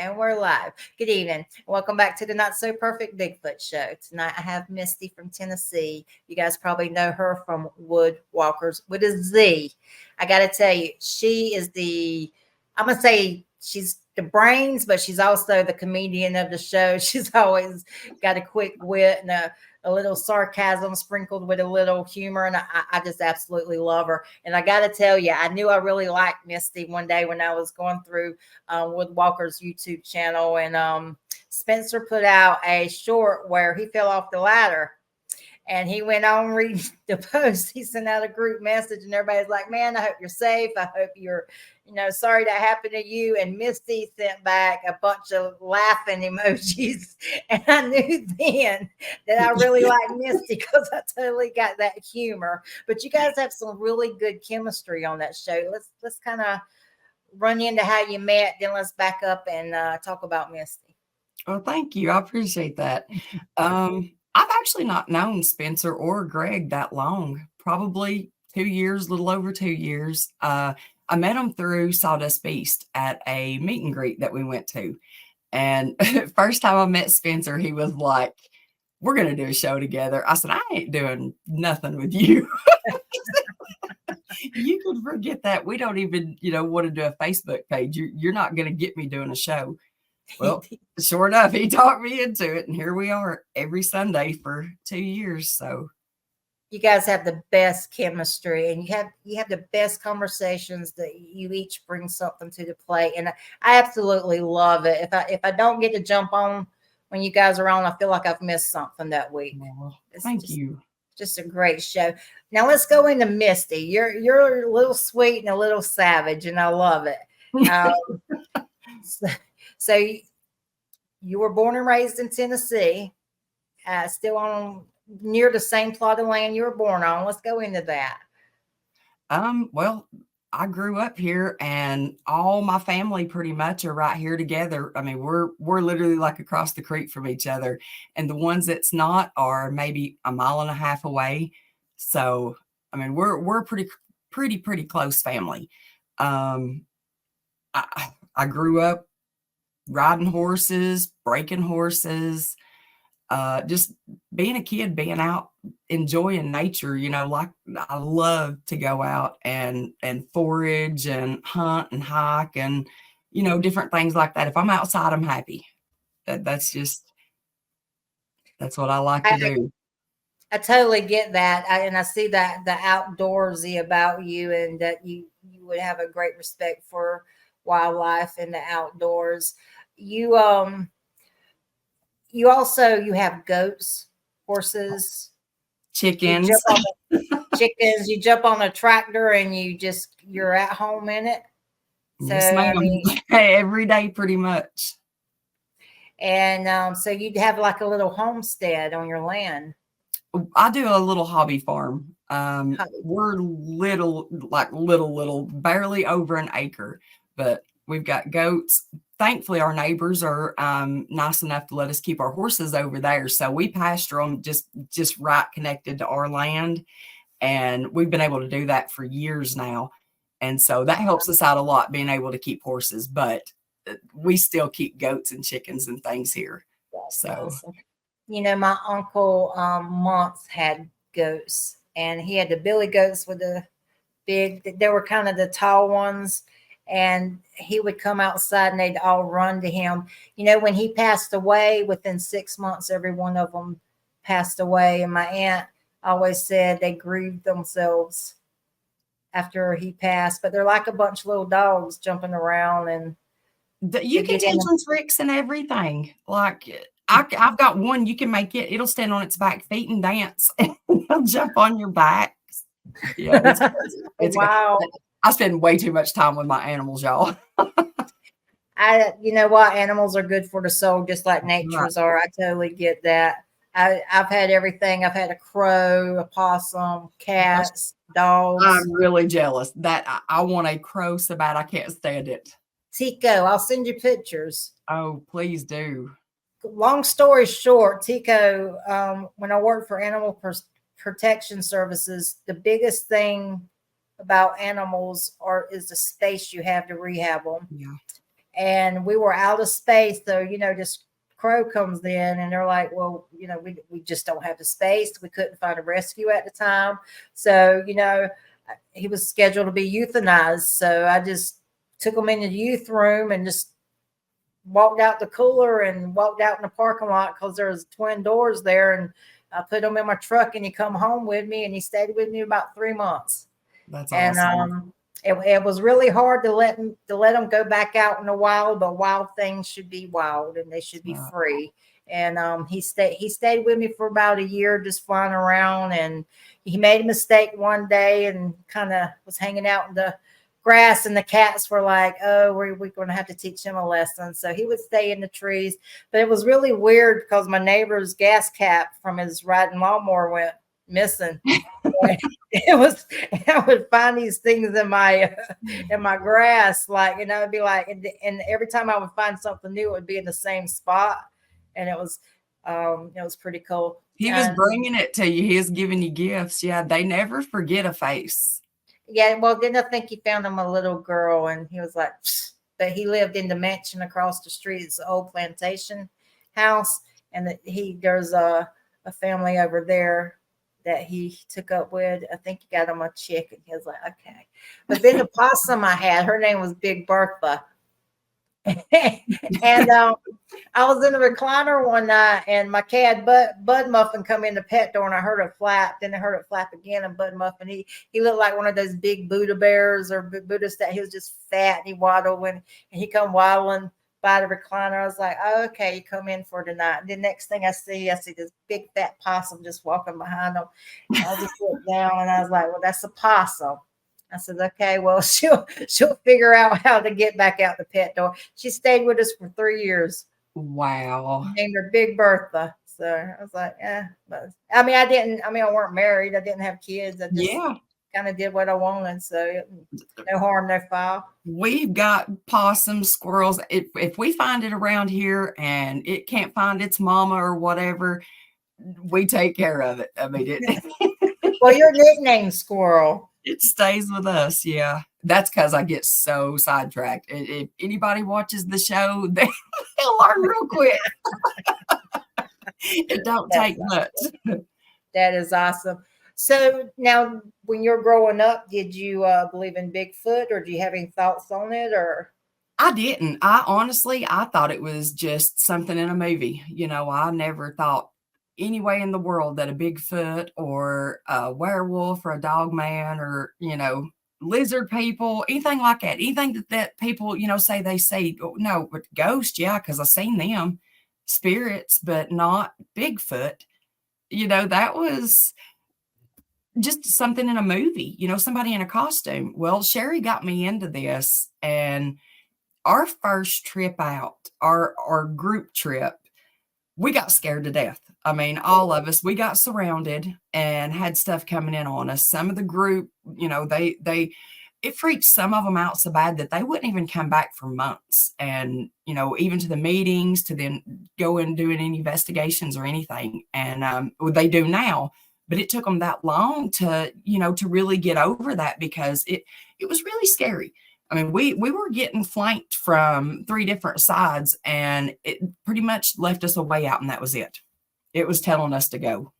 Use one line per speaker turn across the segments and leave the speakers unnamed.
And we're live. Good evening. Welcome back to the Not So Perfect Bigfoot Show. Tonight I have Misty from Tennessee. You guys probably know her from Woodwalkers with a Z. I got to tell you, she is I'm going to say she's the brains, but she's also the comedian of the show. She's always got a quick wit and a little sarcasm sprinkled with a little humor. And I just absolutely love her. And I got to tell you, I knew I really liked Misty one day when I was going through Woodwalker's YouTube channel. And Spencer put out a short where he fell off the ladder. And he went on reading the post. He sent out a group message, and everybody's like, "Man, I hope you're safe. I hope you're, sorry that happened to you." And Misty sent back a bunch of laughing emojis, and I knew then that I really like Misty because I totally got that humor. But you guys have some really good chemistry on that show. Let's kind of run into how you met, then let's back up and talk about Misty.
Well, thank you. I appreciate that. I've actually not known Spencer or Greg that long, probably 2 years, a little over 2 years. I met them through Sawdust Beast at a meet and greet that we went to. And first time I met Spencer, he was like, "We're going to do a show together." I said, "I ain't doing nothing with you." You can forget that. We don't even, want to do a Facebook page. You're not going to get me doing a show. Well, sure enough, he talked me into it, and here we are every Sunday for 2 years. So
you guys have the best chemistry, and you have the best conversations that you each bring something to the plate, and I absolutely love it. If I don't get to jump on when you guys are on, I feel like I've missed something that week.
Thank you.
Just a great show. Now let's go into Misty. You're a little sweet and a little savage, and I love it. So you were born and raised in Tennessee, still on near the same plot of land you were born on. Let's go into that.
Well, I grew up here, and all my family pretty much are right here together. I mean, we're literally like across the creek from each other, and the ones that's not are maybe a mile and a half away. So, I mean, we're pretty close family. I grew up riding horses, breaking horses, just being a kid, being out, enjoying nature. Like I love to go out and forage and hunt and hike and, different things like that. If I'm outside, I'm happy. That's what I like to do.
I totally get that. And I see that the outdoorsy about you, and that you would have a great respect for wildlife and the outdoors. You you have goats, horses,
chickens.
Chickens. You jump on a tractor and you're at home in it.
So yes, I mean, every day pretty much.
And so you'd have like a little homestead on your land.
I do a little hobby farm. We're little, barely over an acre, but we've got goats. Thankfully, our neighbors are nice enough to let us keep our horses over there. So we pasture them just right connected to our land. And we've been able to do that for years now. And so that helps us out a lot, being able to keep horses. But we still keep goats and chickens and things here. So,
my uncle Monts had goats, and he had the billy goats with the big, they were kind of the tall ones. And he would come outside and they'd all run to him. When he passed away, within 6 months, every one of them passed away. And my aunt always said they grieved themselves after he passed. But they're like a bunch of little dogs jumping around. And
you can teach them tricks and everything. Like I've got one, you can make it'll stand on its back feet and dance. And it'll jump on your back. Yeah, it's
wow.
Good. I spend way too much time with my animals, y'all.
You know what? Animals are good for the soul, just like nature's are. I totally get that. I've had everything. I've had a crow, a possum, cats, dogs.
I'm really jealous. That I want a crow so bad I can't stand it.
Tico, I'll send you pictures.
Oh, please do.
Long story short, Tico, when I worked for Animal Protection Services, the biggest thing about animals is the space you have to rehab them.
Yeah.
and we were out of space. So, this crow comes in and they're like, well, we just don't have the space. We couldn't find a rescue at the time. So, he was scheduled to be euthanized. So I just took him in the youth room and just walked out the cooler and walked out in the parking lot because there was twin doors there. And I put him in my truck and he come home with me and he stayed with me about 3 months.
That's
And
awesome.
it was really hard to let him go back out in the wild, but wild things should be wild and they should be free. And he stayed with me for about a year, just flying around. And he made a mistake one day and kind of was hanging out in the grass, and the cats were like, oh, we're going to have to teach him a lesson. So he would stay in the trees. But it was really weird because my neighbor's gas cap from his riding lawnmower went missing. I would find these things in my grass, like, it'd be like, and every time I would find something new, it would be in the same spot, and it was pretty cool.
He was bringing it to you. He was giving you gifts. Yeah, they never forget a face.
Yeah, well, then I think he found him a little girl, and he was like, psst. But he lived in the mansion across the street. It's an old plantation house, and there's a family over there that he took up with. I think he got him a chick, and he was like, okay. But then the possum I had, her name was Big Bertha. And I was in the recliner one night, and my cat Bud Muffin come in the pet door, and I heard it flap. Then I heard it flap again, and Bud Muffin, he looked like one of those big Buddha bears or Buddhists that he was just fat, and he waddled and he come waddling by the recliner. I was like, oh, okay, you come in for tonight. And the next thing I see this big fat possum just walking behind him. And I just looked down and I was like, well, that's a possum. I said, okay, well, she'll figure out how to get back out the pet door. She stayed with us for 3 years.
Wow.
Named her Big Bertha. So I was like, yeah. But I weren't married. I didn't have kids. I just kind of did what I wanted. So no harm, no foul.
We've got possums, squirrels. If we find it around here and it can't find its mama or whatever, we take care of it. I mean,
well, your nickname Squirrel.
It stays with us. Yeah. That's because I get so sidetracked. If anybody watches the show, they'll learn real quick. It don't take much.
That is awesome. So now, when you're growing up, did you believe in Bigfoot, or do you have any thoughts on it? Or
I didn't. I thought it was just something in a movie. I never thought any way in the world that a Bigfoot or a werewolf or a dog man or, lizard people, anything like that, anything that people, say they see. No, but ghosts, yeah, because I've seen them, spirits, but not Bigfoot. That was just something in a movie, somebody in a costume. Well, Sherry got me into this, and our first trip out, our group trip, we got scared to death. I mean, all of us, we got surrounded and had stuff coming in on us. Some of the group, it freaked some of them out so bad that they wouldn't even come back for months. And, even to the meetings, to then go and do any investigations or anything. And they do now, but it took them that long to really get over that, because it was really scary. I mean, we were getting flanked from 3 different sides, and it pretty much left us a way out, and that was it. It was telling us to go.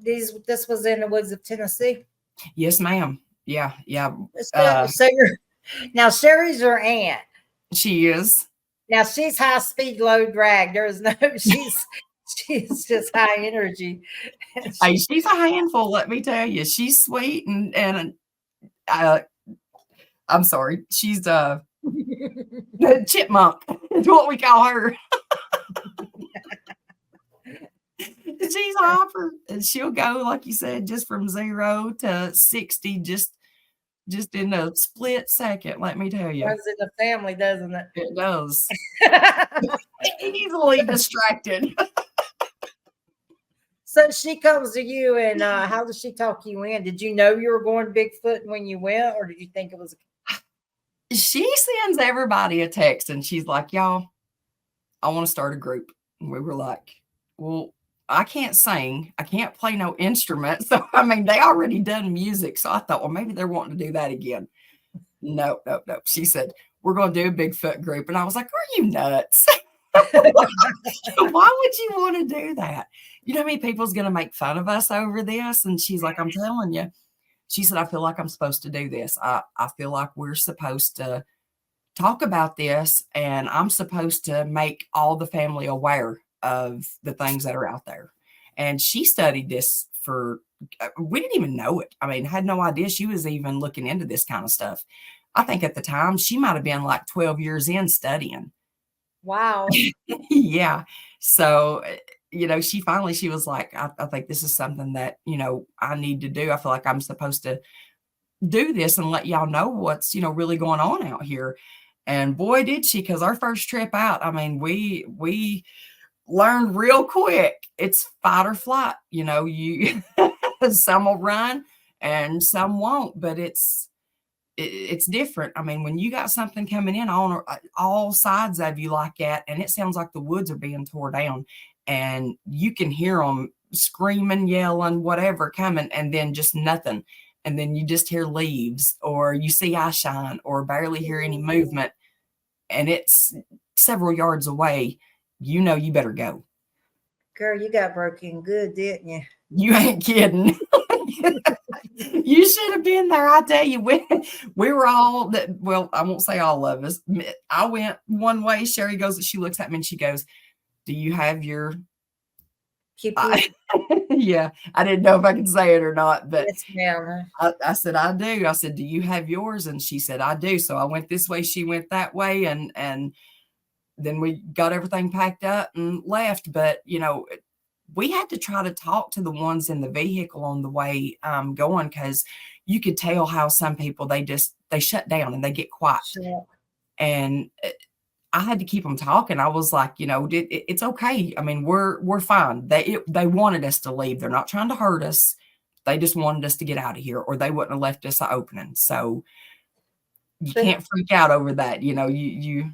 This was in the woods of Tennessee?
Yes, ma'am. Yeah.
So now Sherry's your aunt.
She is.
Now she's high speed, low drag. There's no, she's just high energy.
Hey, she's a handful, let me tell you. She's sweet and I'm sorry. She's a chipmunk. Is what we call her. She's hyper, and she'll go, like you said, just from 0 to 60, just in a split second. Let me tell you,
runs in the family, doesn't it?
It does. Easily distracted.
So she comes to you, and how does she talk you in? Did you know you were going Bigfoot when you went, or did you think it was?
She sends everybody a text, and she's like, y'all, I want to start a group. And we were like, well, I can't sing. I can't play no instrument. So, I mean, they already done music. So I thought, well, maybe they're wanting to do that again. No. She said, we're going to do a Bigfoot group. And I was like, are you nuts? Why would you want to do that? You know how many people's going to make fun of us over this? And she's like, I'm telling you. She said, I feel like I'm supposed to do this. I feel like we're supposed to talk about this, and I'm supposed to make all the family aware of the things that are out there. And she studied this for, we didn't even know it. I mean, had no idea she was even looking into this kind of stuff. I think at the time she might have been like 12 years in studying.
Wow.
Yeah. So, she was like, I think this is something that, I need to do. I feel like I'm supposed to do this and let y'all know what's, really going on out here. And boy, did she, because our first trip out, I mean, we learned real quick. It's fight or flight. You some will run and some won't, but it's different. I mean, when you got something coming in on all sides of you like that, and it sounds like the woods are being tore down, and you can hear them screaming, yelling, whatever coming, and then just nothing. And then you just hear leaves, or you see eye shine, or barely hear any movement, and it's several yards away. You better go.
Girl, you got broken good, didn't you?
You ain't kidding. You should have been there. I tell you, we were all that. Well, I won't say all of us. I went one way. Sherry goes, she looks at me and she goes, do you have your, yeah, I didn't know if I could say it or not, but
yes,
I said, I do. I said, do you have yours? And she said, I do. So I went this way. She went that way. And then we got everything packed up and left. But, we had to try to talk to the ones in the vehicle on the way going, because you could tell how some people, they shut down and they get quiet.
Sure.
And I had to keep them talking. I was like, it's okay. I mean, we're fine. They wanted us to leave. They're not trying to hurt us. They just wanted us to get out of here, or they wouldn't have left us an opening. So you can't freak out over that. You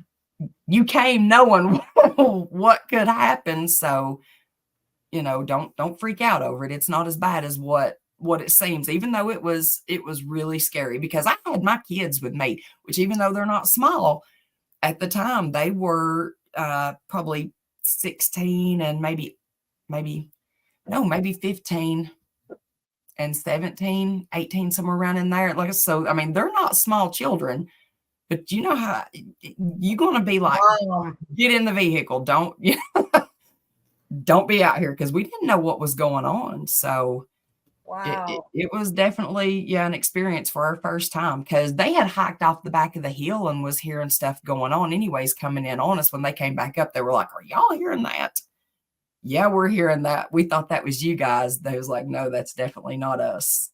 came knowing what could happen. So, don't freak out over it. It's not as bad as what it seems, even though it was really scary, because I had my kids with me, which, even though they're not small at the time, they were probably 16 and maybe 15 and 17, 18, somewhere around in there. So, I mean, they're not small children, but you know how you're going to be like, get in the vehicle. Don't be out here, because we didn't know what was going on. So
wow.
it was definitely, an experience for our first time, because they had hiked off the back of the hill and was hearing stuff going on anyways, coming in on us. When they came back up, they were like, are y'all hearing that? Yeah, we're hearing that. We thought that was you guys. They was like, no, that's definitely not us.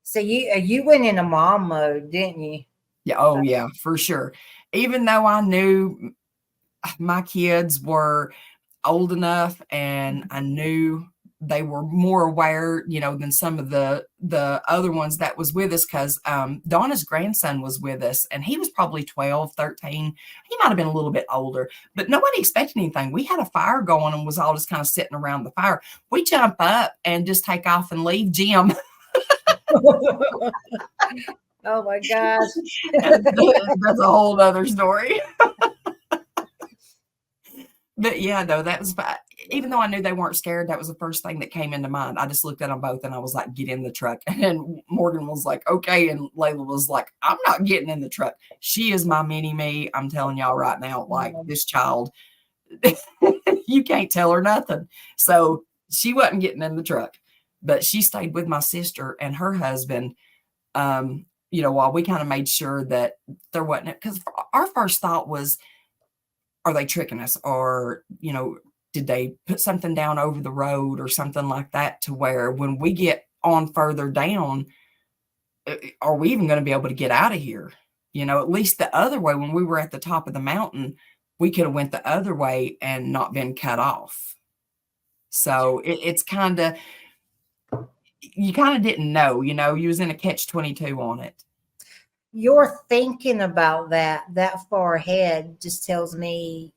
So you went into mom mode, didn't you?
Yeah. Oh yeah, for sure. Even though I knew my kids were old enough and I knew they were more aware, than some of the other ones that was with us, because Donna's grandson was with us, and he was probably 12, 13. He might have been a little bit older, but nobody expected anything. We had a fire going and was all just kind of sitting around the fire. We jump up and just take off and leave Jim.
Oh my gosh.
That's a whole other story. But yeah, no, that was, even though I knew they weren't scared, that was the first thing that came into mind. I just looked at them both and I was like, get in the truck. And Morgan was like, okay. And Layla was like, I'm not getting in the truck. She is my mini me. I'm telling y'all right now, like, this child, you can't tell her nothing. So she wasn't getting in the truck, but she stayed with my sister and her husband, while we kind of made sure that there wasn't, because our first thought was, are they tricking us? Or, did they put something down over the road or something like that, to where when we get on further down, are we even going to be able to get out of here? At least the other way, when we were at the top of the mountain, we could have went the other way and not been cut off. So it's kind of, you kind of didn't know, you was in a catch-22 on it.
Your thinking about that far ahead just tells me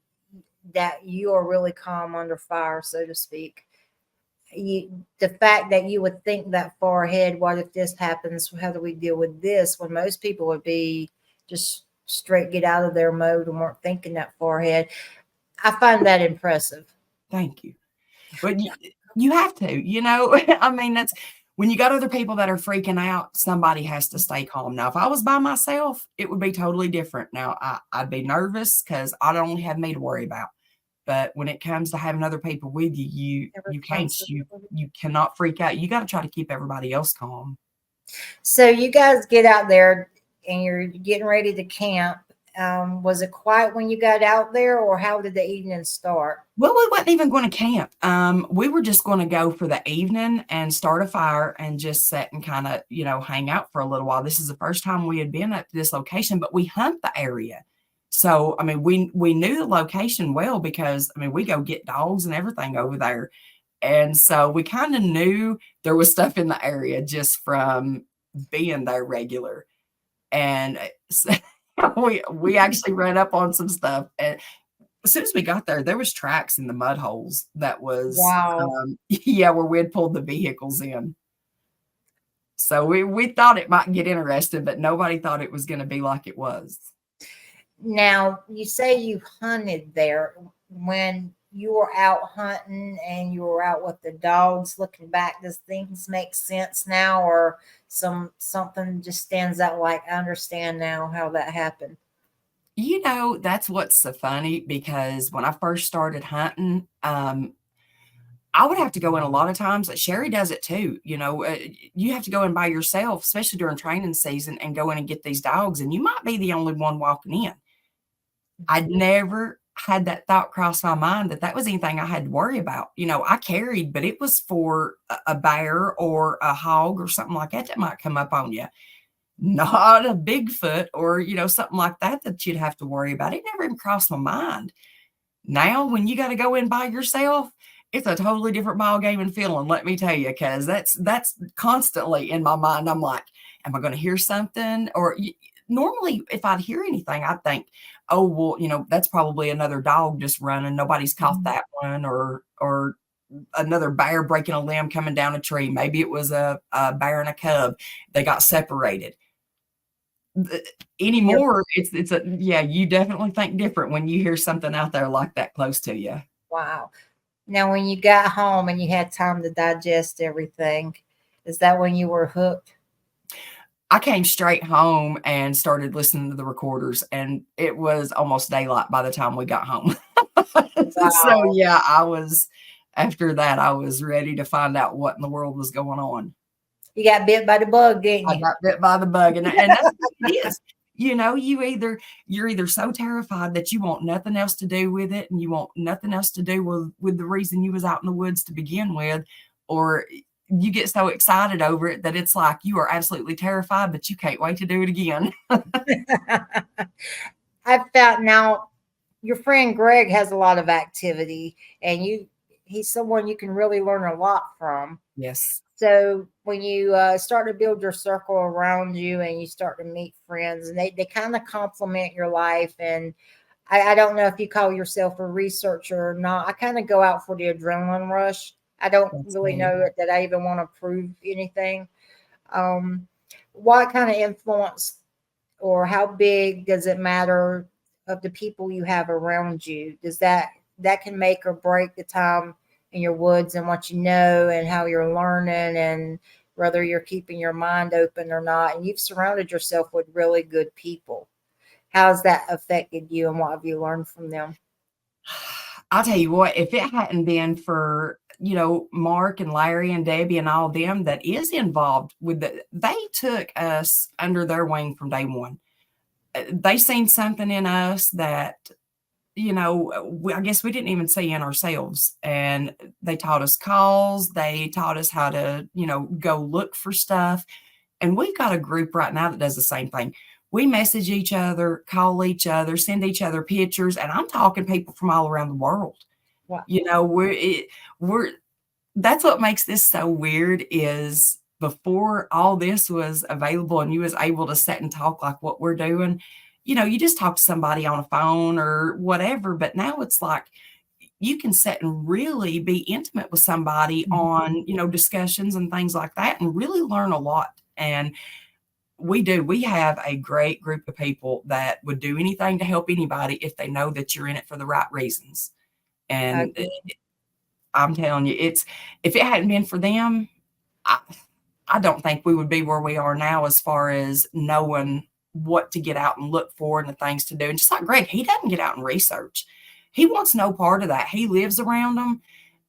that you are really calm under fire, so to speak. The fact that you would think that far ahead, what if this happens? How do we deal with this? When most people would be just straight get out of their mode and weren't thinking that far ahead. I find that impressive.
Thank you. But you have to, I mean, that's when you got other people that are freaking out, somebody has to stay calm. Now, if I was by myself, it would be totally different. Now, I'd be nervous because I'd only have me to worry about. But when it comes to having other people with you, you can't, you cannot freak out. You got to try to keep everybody else calm.
So you guys get out there and you're getting ready to camp. Was it quiet when you got out there, or how did the evening start?
Well, we wasn't even going to camp. We were just going to go for the evening and start a fire and just sit and kind of, hang out for a little while. This is the first time we had been at this location, but we hunt the area. So, I mean, we knew the location well because, I mean, we go get dogs and everything over there. And so we kind of knew there was stuff in the area just from being there regular. And so we actually ran up on some stuff. And as soon as we got there was tracks in the mud holes that was,
wow.
Where we had pulled the vehicles in. So we thought it might get interesting, but nobody thought it was going to be like it was.
Now, you say you hunted there. When you were out hunting and you were out with the dogs, looking back, does things make sense now, or something just stands out like, I understand now how that happened?
That's what's so funny, because when I first started hunting, I would have to go in a lot of times. Sherry does it too. You have to go in by yourself, especially during training season, and go in and get these dogs. And you might be the only one walking in. I'd never had that thought cross my mind that was anything I had to worry about. I carried, but it was for a bear or a hog or something like that might come up on you. Not a Bigfoot or, something like that you'd have to worry about. It never even crossed my mind. Now, when you got to go in by yourself, it's a totally different ball game and feeling, let me tell you, because that's constantly in my mind. I'm like, am I going to hear something? Or normally, if I'd hear anything, I'd think, oh, well, that's probably another dog just running. Nobody's caught that one, or another bear breaking a limb coming down a tree. Maybe it was a bear and a cub. They got separated. Anymore, it's you definitely think different when you hear something out there like that close to you.
Wow. Now, when you got home and you had time to digest everything, is that when you were hooked?
I came straight home and started listening to the recorders, and it was almost daylight by the time we got home. Wow. So yeah, after that, I was ready to find out what in the world was going on.
You got bit by the bug, didn't you?
I got bit by the bug, and that's what it is. You're either so terrified that you want nothing else to do with it, and you want nothing else to do with the reason you was out in the woods to begin with, or you get so excited over it that it's like you are absolutely terrified, but you can't wait to do it again.
I found now your friend Greg has a lot of activity, and he's someone you can really learn a lot from.
Yes.
So when you start to build your circle around you and you start to meet friends, and they kind of complement your life. And I don't know if you call yourself a researcher or not. I kind of go out for the adrenaline rush. I don't really know that I even want to prove anything. What kind of influence or how big does it matter of the people you have around you? Does that can make or break the time in your woods and what you know and how you're learning and whether you're keeping your mind open or not? And you've surrounded yourself with really good people. How has that affected you, and what have you learned from them?
I'll tell you what, if it hadn't been for, Mark and Larry and Debbie and all of them that is involved with they took us under their wing from day one. They seen something in us that, I guess we didn't even see in ourselves. And they taught us calls. They taught us how to, go look for stuff. And we've got a group right now that does the same thing. We message each other, call each other, send each other pictures. And I'm talking people from all around the world.
Wow.
That's what makes this so weird is before all this was available and you was able to sit and talk like what we're doing, you just talk to somebody on a phone or whatever. But now it's like you can sit and really be intimate with somebody on, discussions and things like that and really learn a lot. And We do. We have a great group of people that would do anything to help anybody if they know that you're in it for the right reasons.
I
And
agree.
I'm telling you, if it hadn't been for them, I, I don't think we would be where we are now as far as knowing what to get out and look for and the things to do. And just like Greg, he doesn't get out and research. He wants no part of that. He lives around them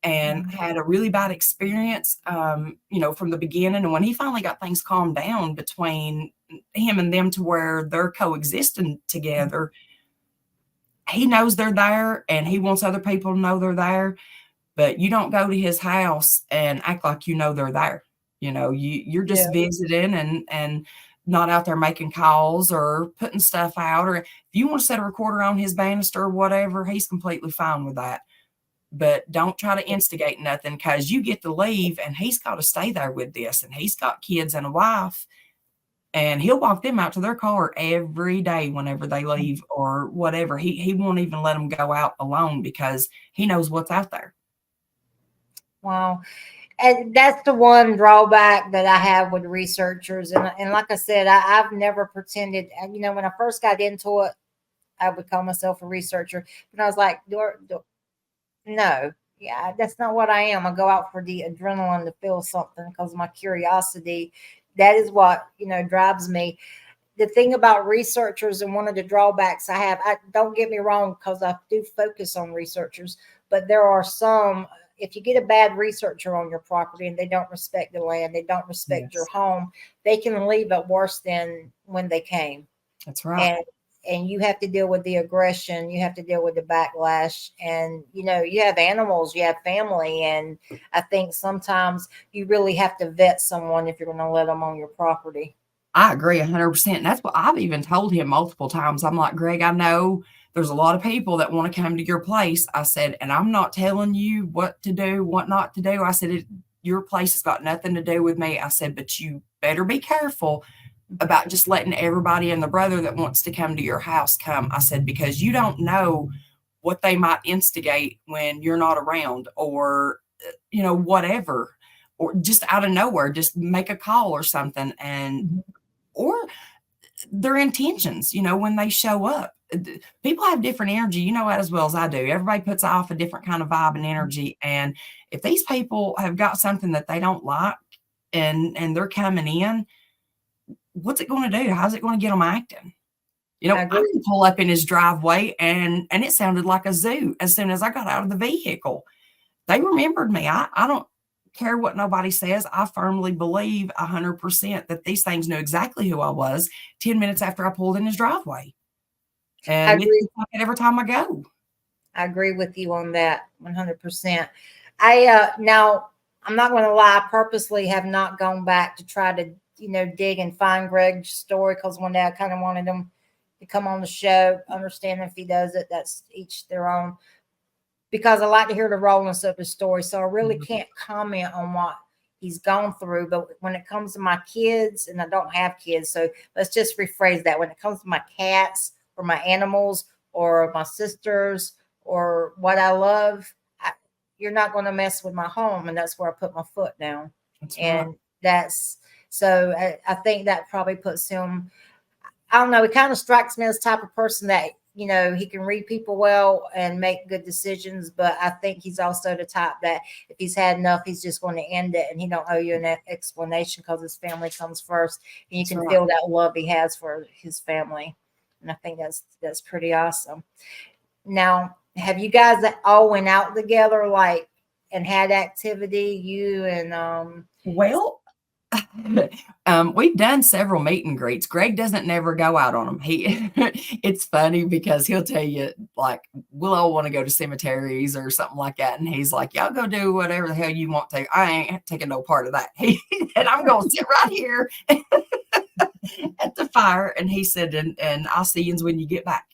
and
Mhm.
had a really bad experience, from the beginning. And when he finally got things calmed down between him and them to where they're coexisting together, he knows they're there and he wants other people to know they're there. But you don't go to his house and act like you know they're there. You're
Yeah.
just visiting and not out there making calls or putting stuff out. Or if you want to set a recorder on his banister or whatever, he's completely fine with that. But don't try to instigate nothing, because you get to leave and he's got to stay there with this, and he's got kids and a wife, and he'll walk them out to their car every day whenever they leave or whatever. He won't even let them go out alone because he knows what's out there.
Wow. And that's the one drawback that I have with researchers. And like I said, I've never pretended. And, when I first got into it, I would call myself a researcher. But I was like, no, yeah, that's not what I am. I go out for the adrenaline to feel something because my curiosity, that is what, drives me. The thing about researchers, and one of the drawbacks I don't get me wrong, because I do focus on researchers, but there are some, if you get a bad researcher on your property and they don't respect the land, they don't respect your
Yes,
home, they can leave it worse than when they came.
that's right.
And you have to deal with the aggression, you have to deal with the backlash, and you have animals, you have family, and I think sometimes you really have to vet someone if you're going to let them on your property.
I agree 100%. And that's what I've even told him multiple times. I'm like, Greg, I know there's a lot of people that want to come to your place. I said, and I'm not telling you what to do, what not to do. I said, your place has got nothing to do with me. I said, but you better be careful about just letting everybody and the brother that wants to come to your house come. I said, because you don't know what they might instigate when you're not around, or, whatever, or just out of nowhere, just make a call or something. And
Mhm.
or their intentions, when they show up. People have different energy. You know that as well as I do. Everybody puts off a different kind of vibe and energy. And if these people have got something that they don't like and they're coming in, what's it going to do? How's it going to get them acting?
I
I
agree.
can pull up in his driveway and it sounded like a zoo as soon as I got out of the vehicle. They remembered me. I don't care what nobody says. I firmly believe 100% that these things knew exactly who I was 10 minutes after I pulled in his driveway.
I
And it's
agree.
just like it every time I go.
I agree with you on that 100%. Now I'm not going to lie, I purposely have not gone back to try to, dig and find Greg's story, because one day I kind of wanted him to come on the show. Understand if he does it, that's each their own, because I like to hear the rollness of his story. So I really
Mhm.
can't comment on what he's gone through. But when it comes to my kids, and I don't have kids, so let's just rephrase that. When it comes to my cats or my animals or my sisters or what I love, you're not going to mess with my home. And that's where I put my foot down.
That's right.
And that's so I think that probably puts him, I don't know. He kind of strikes me as the type of person that, he can read people well and make good decisions. But I think he's also the type that if he's had enough, he's just going to end it, and he don't owe you an explanation, because his family comes first, and you
That's
can
right.
feel that love he has for his family. And I think that's pretty awesome. Now, have you guys that all went out together, like, and had activity? You and
Well, we've done several meet and greets. Greg doesn't never go out on them. It's funny because he'll tell you, like, we'll all want to go to cemeteries or something like that. And he's like, y'all go do whatever the hell you want to. I ain't taking no part of that. And I'm going to sit right here at the fire. And he said, and I'll see you when you get back.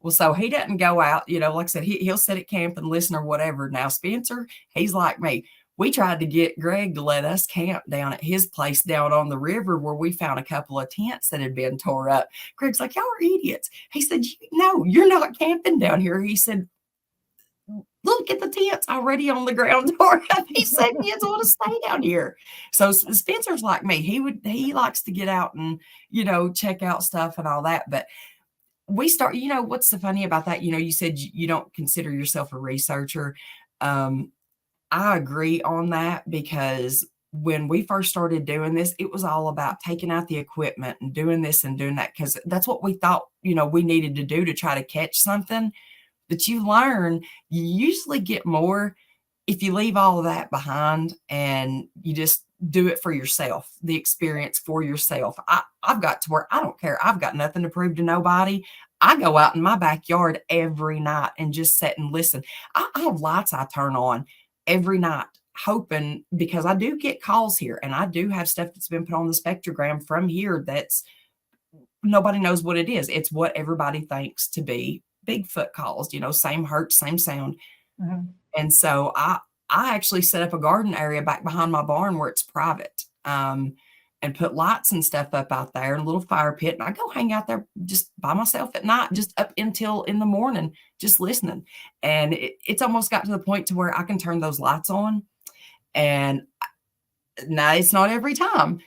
Well, so he doesn't go out, like I said, he'll sit at camp and listen or whatever. Now, Spencer, he's like me. We tried to get Greg to let us camp down at his place down on the river, where we found a couple of tents that had been tore up. Greg's like, y'all are idiots. He said, no, you're not camping down here. He said, look at the tents already on the ground door. He said kids want to stay down here. So Spencer's like me. He likes to get out and, check out stuff and all that. But we start, what's so funny about that? You said you don't consider yourself a researcher. I agree on that, because when we first started doing this, it was all about taking out the equipment and doing this and doing that, because that's what we thought, we needed to do to try to catch something. But you learn, you usually get more if you leave all of that behind and you just do it for yourself, the experience for yourself. I've got to where I don't care. I've got nothing to prove to nobody. I go out in my backyard every night and just sit and listen. I have lights I turn on every night, hoping, because I do get calls here and I do have stuff that's been put on the spectrogram from here that's nobody knows what it is. It's what everybody thinks to be Bigfoot calls, same hurt, same sound.
Mm-hmm.
And so I actually set up a garden area back behind my barn where it's private, and put lights and stuff up out there, and a little fire pit. And I go hang out there just by myself at night, just up until in the morning, just listening. And it's almost got to the point to where I can turn those lights on. And now it's not every time,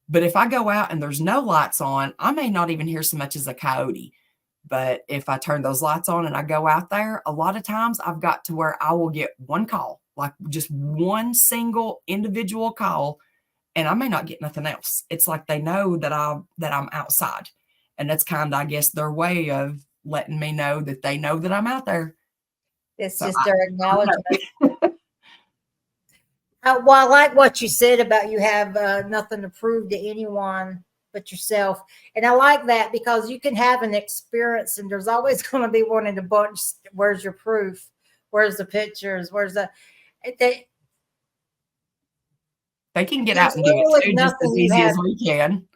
but if I go out and there's no lights on, I may not even hear so much as a coyote. But if I turn those lights on and I go out there, a lot of times I've got to where I will get one call, like just one single individual call, and I may not get nothing else. It's like they know that I'm outside. And that's kind of, I guess, their way of letting me know that they know that I'm out there.
It's so just their acknowledgement. Well, I like what you said about you have nothing to prove to anyone but yourself. And I like that, because you can have an experience and there's always going to be one in the bunch. Where's your proof? Where's the pictures? Where's the...
They can get out and do it too, just as easy as we can.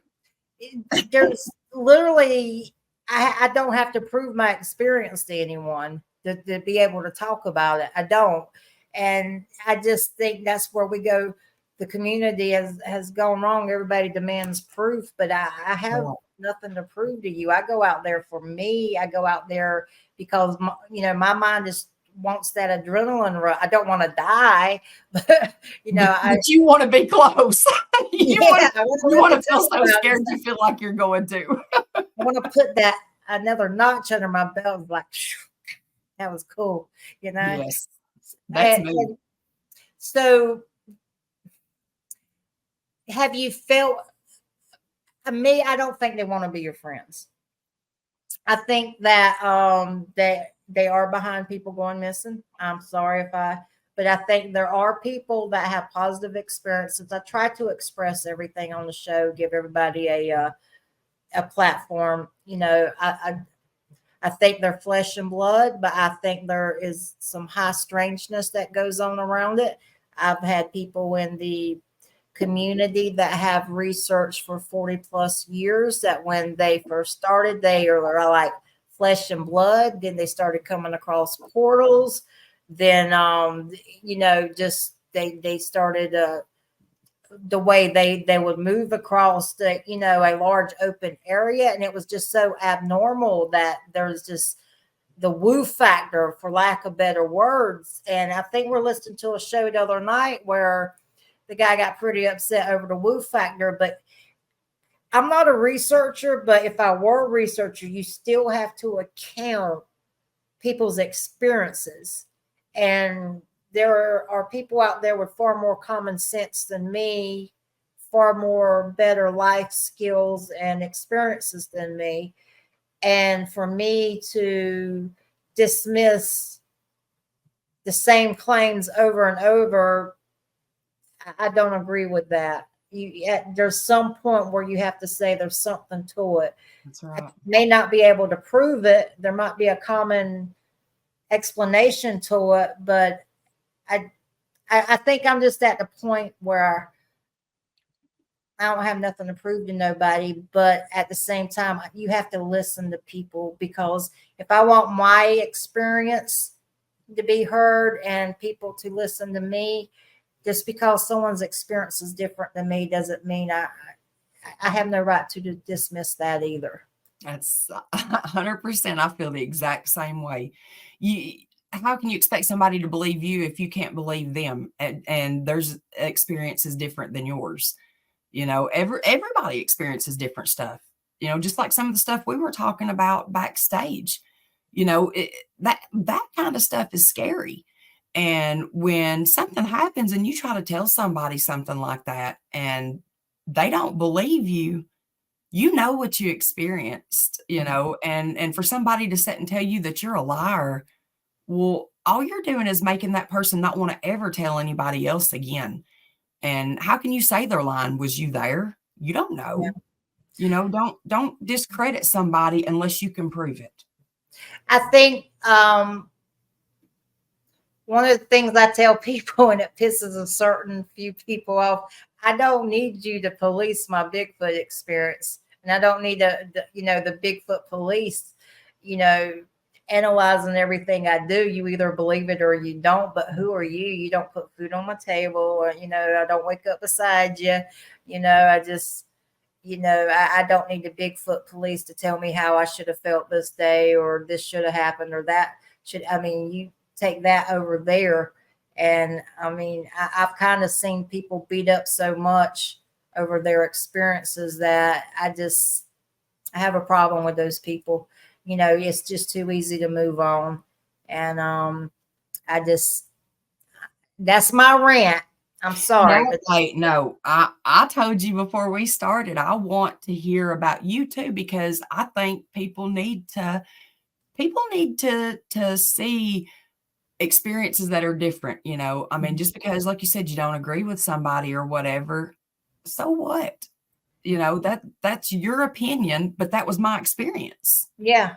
There's literally, I don't have to prove my experience to anyone to be able to talk about it. I don't. And I just think that's where we go. The community has gone wrong. Everybody demands proof, but I have nothing to prove to you. I go out there for me. I go out there because, my mind just wants that adrenaline rush. I don't want to die, but but
you want to be close. you want to feel so scared you feel like you're going to.
I want to put that another notch under my belt. Like, that was cool,
Yes, that's me.
So, have you felt? Me, I don't think they want to be your friends. I think that they are behind people going missing. I'm sorry but I think there are people that have positive experiences. I try to express everything on the show, give everybody a platform. I think they're flesh and blood, but I think there is some high strangeness that goes on around it. I've had people in the community that have researched for 40 plus years that when they first started, they are like flesh and blood. Then they started coming across portals. Then, just they started the way they would move across a large open area. And it was just so abnormal that there's just the woo factor, for lack of better words. And I think we're listening to a show the other night where the guy got pretty upset over the woo factor. But I'm not a researcher, but if I were a researcher, you still have to account people's experiences. And there are people out there with far more common sense than me, far more better life skills and experiences than me. And for me to dismiss the same claims over and over, I don't agree with that. There's some point where you have to say there's something to it.
That's right.
I may not be able to prove it. There might be a common explanation to it, but I think I'm just at the point where I don't have nothing to prove to nobody, but at the same time, you have to listen to people, because if I want my experience to be heard and people to listen to me, just because someone's experience is different than me doesn't mean I have no right to dismiss that either.
That's 100%. I feel the exact same way. how can you expect somebody to believe you if you can't believe them? And there's experiences different than yours. Everybody experiences different stuff. Just like some of the stuff we were talking about backstage. That kind of stuff is scary. And when something happens and you try to tell somebody something like that and they don't believe you, you know what you experienced, and for somebody to sit and tell you that you're a liar, well, all you're doing is making that person not want to ever tell anybody else again. And how can you say they're lying? Was you there? You don't
Yeah.
know. Don't discredit somebody unless you can prove it.
I think one of the things I tell people, and it pisses a certain few people off, I don't need you to police my Bigfoot experience. And I don't need the Bigfoot police, you know, analyzing everything I do. You either believe it or you don't. But who are you? You don't put food on my table, or, I don't wake up beside you. I just, I don't need the Bigfoot police to tell me how I should have felt this day, or this should have happened, or that should, you take that over there. And I've kind of seen people beat up so much over their experiences that I have a problem with those people. It's just too easy to move on. And I just, that's my rant. I'm sorry,
No,
but
wait, no. I told you before we started, I want to hear about you too, because I think people need to see experiences that are different. Just because, like you said, you don't agree with somebody or whatever, so what? That's your opinion, but that was my experience.
yeah,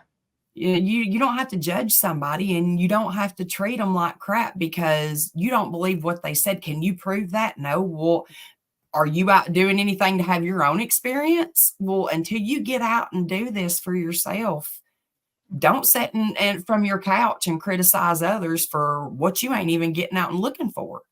You don't have to judge somebody, and you don't have to treat them like crap because you don't believe what they said. Can you prove that? No. Well, are you out doing anything to have your own experience? Well, until you get out and do this for yourself, don't sit and from your couch and criticize others for what you ain't even getting out and looking for.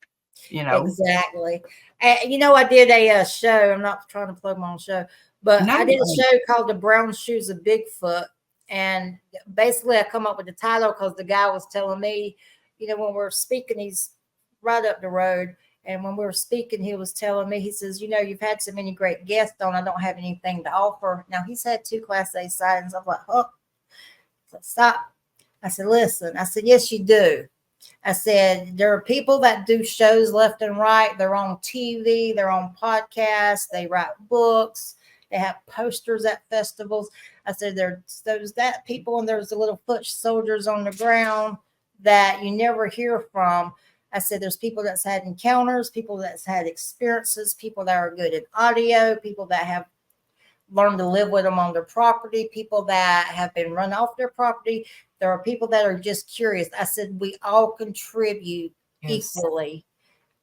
exactly. I did a show. I'm not trying to plug my own show, but
No,
I did a show called The Brown Shoes of Bigfoot. And basically, I come up with the title because the guy was telling me, when we're speaking, he's right up the road. And when we were speaking, he was telling me, he says, you've had so many great guests on, I don't have anything to offer. Now, he's had 2 Class A sightings. I'm like, oh, stop. I said, listen. I said, yes, you do. I said, there are people that do shows left and right. They're on TV, they're on podcasts, they write books, they have posters at festivals. I said, there's that people, and there's the little foot soldiers on the ground that you never hear from. I said, there's people that's had encounters, people that's had experiences, people that are good at audio, people that have learn to live with them on their property, people that have been run off their property. There are people that are just curious. I said, we all contribute equally.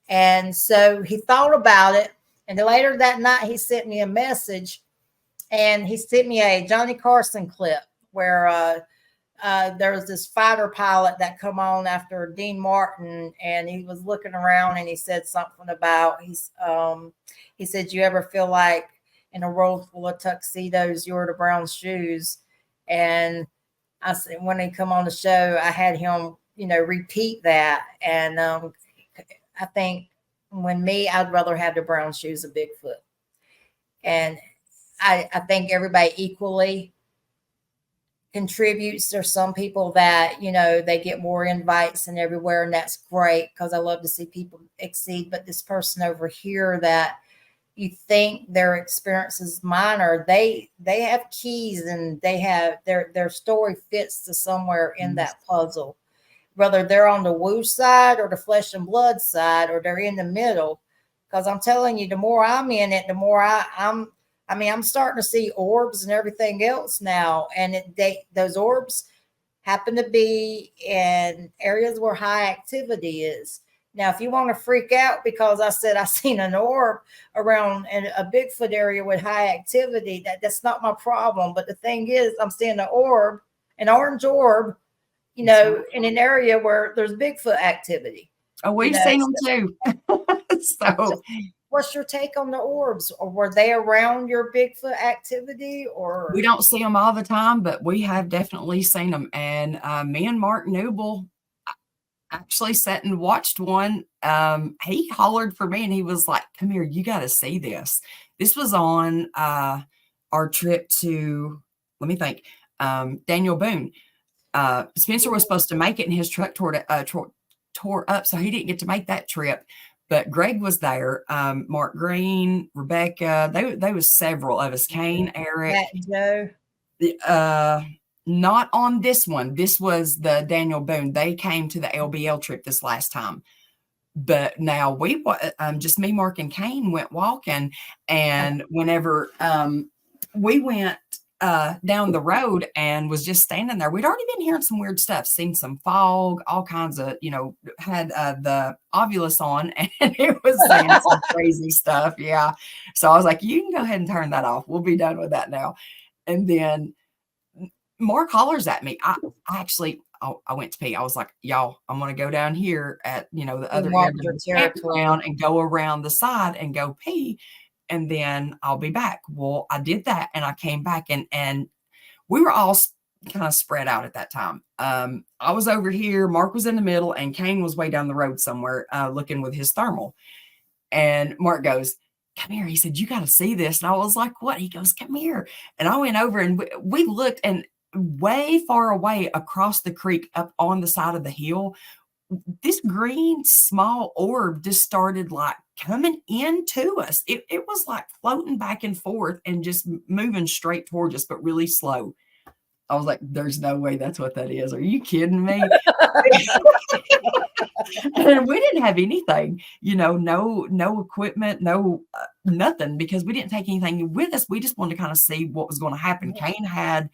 And so he thought about it. And then later that night, he sent me a message, and he sent me a Johnny Carson clip where there was this fighter pilot that come on after Dean Martin, and he was looking around, and he said something about, he said, you ever feel like in a world full of tuxedos, you're the brown shoes? And I said, when he come on the show, I had him, repeat that. And I think I'd rather have the brown shoes of Bigfoot. And I think everybody equally contributes. There's some people that, they get more invites and everywhere, and that's great because I love to see people exceed. But this person over here that you think their experience is minor, they have keys, and they have their story fits to somewhere in that puzzle, whether they're on the woo side or the flesh and blood side, or they're in the middle. Because I'm telling you, the more I'm in it, the more I'm starting to see orbs and everything else now, and those orbs happen to be in areas where high activity is. Now, if you want to freak out because I said I seen an orb around in a Bigfoot area with high activity, that's not my problem. But the thing is, I'm seeing an orange orb, in an area where there's Bigfoot activity.
Oh, we've seen them too. So
what's your take on the orbs? Or were they around your Bigfoot activity? Or
we don't see them all the time, but we have definitely seen them. And me and Mark Newell, actually sat and watched one. He hollered for me and he was like, "Come here, you got to see this." This was on our trip to, let me think, Daniel Boone. Spencer was supposed to make it and his truck tore up, so he didn't get to make that trip. But Greg was there, Mark Green, Rebecca. They was several of us. Kane, Eric,
Joe.
Not on this one. This was the Daniel Boone. They came to the LBL trip this last time. But now we, just me, Mark, and Kane went walking. And whenever we went down the road and was just standing there, we'd already been hearing some weird stuff, seen some fog, all kinds of, had the Ovilus on, and it was saying some crazy stuff. Yeah. So I was like, you can go ahead and turn that off. We'll be done with that now. And then Mark hollers at me. I went to pee. I was like, y'all, I'm going to go down here at, the other end of the campground and go around the side and go pee. And then I'll be back. Well, I did that and I came back and we were all kind of spread out at that time. I was over here, Mark was in the middle, and Kane was way down the road somewhere looking with his thermal. And Mark goes, "Come here." He said, "You got to see this." And I was like, "What?" He goes, "Come here." And I went over and we looked, and way far away across the creek up on the side of the hill, this green small orb just started like coming into us. It was like floating back and forth and just moving straight towards us, but really slow. I was like, "There's no way that's what that is. Are you kidding me?" And we didn't have anything, no equipment, no nothing, because we didn't take anything with us. We just wanted to kind of see what was going to happen. Kane had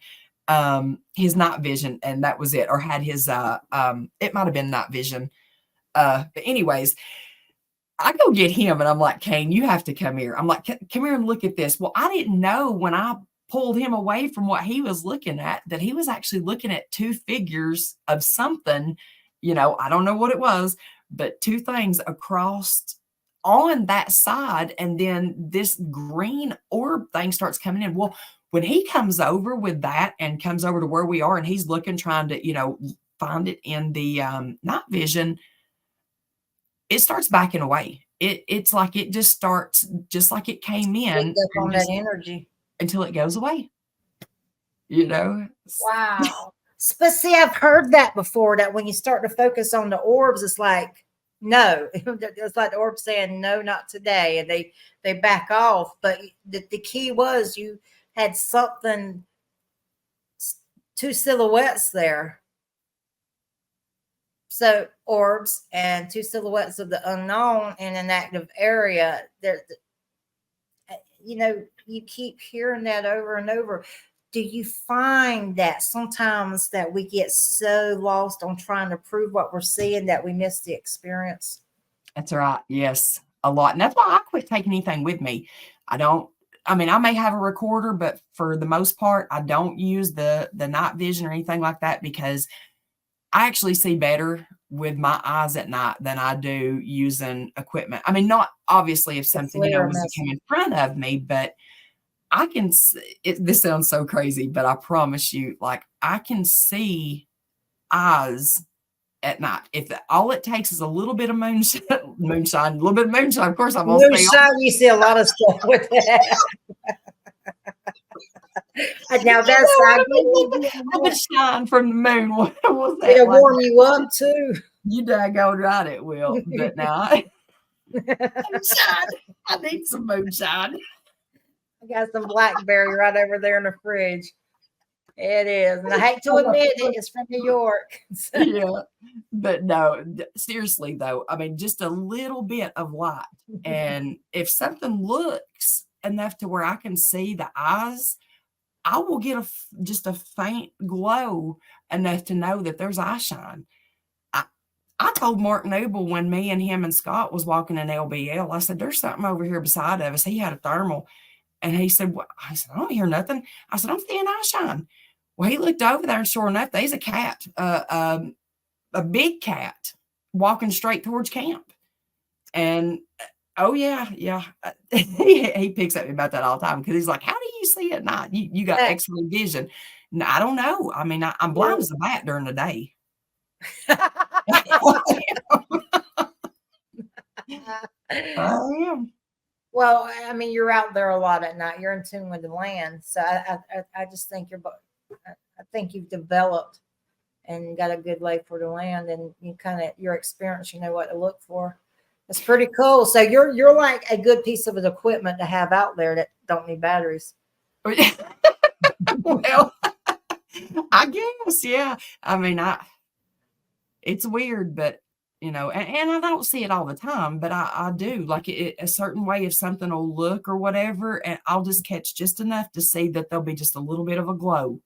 his night vision, and that was it, or had his it might have been night vision. But anyways, I go get him and I'm like, "Kane, you have to come here." I'm like, "Come here and look at this." Well, I didn't know when I pulled him away from what he was looking at that he was actually looking at two figures of something. I don't know what it was, but two things across on that side, and then this green orb thing starts coming in. Well, when he comes over with that and comes over to where we are and he's looking, trying to, find it in the night vision, it starts backing away. It's like it just starts just like it came in
on that energy
until it goes away.
Wow. But see, I've heard that before, that when you start to focus on the orbs, it's like, no, it's like the orb saying, "No, not today." And they back off. But the key was you had something, two silhouettes there. So orbs and two silhouettes of the unknown in an active area. You keep hearing that over and over. Do you find that sometimes that we get so lost on trying to prove what we're seeing that we miss the experience?
That's right. Yes, a lot. And that's why I quit taking anything with me. I may have a recorder, but for the most part, I don't use the night vision or anything like that, because I actually see better with my eyes at night than I do using equipment. Not obviously if something, was to come in front of me, but I can see it. This sounds so crazy, but I promise you, like, I can see eyes at night. If all it takes is a little bit of moonshine, a little bit of moonshine. Of course, I'm going to
moonshine. You see a lot of stuff with that. Now that's
a little bit shine from the moon. What was that?
It'll warm you up too.
You daggone right, it will. But now, moonshine. I need some moonshine.
I got some blackberry right over there in the fridge. It is. And I hate to admit it, it's from New York.
Yeah. But no, seriously though, just a little bit of light. And if something looks enough to where I can see the eyes, I will get just a faint glow enough to know that there's eye shine. I told Mark Noble when me and him and Scott was walking in LBL, I said, "There's something over here beside of us." He had a thermal. And he said, "Well," I said, "I don't hear nothing." I said, "I'm seeing eye shine." Well, he looked over there, and sure enough, there's a cat, a big cat, walking straight towards camp. And oh yeah. He picks at me about that all the time, because he's like, "How do you see at night? You got X-ray vision." No, I don't know. I'm blind as a bat during the day. I am.
Well, I mean, you're out there a lot at night. You're in tune with the land, so I just think I think you've developed and got a good lay for the land, and you kind of your experience, you know what to look for. It's pretty cool. So you're like a good piece of equipment to have out there that don't need batteries.
Well, I guess, yeah. I mean, it's weird, but and I don't see it all the time, but I do like it a certain way if something will look or whatever, and I'll just catch just enough to see that there'll be just a little bit of a glow.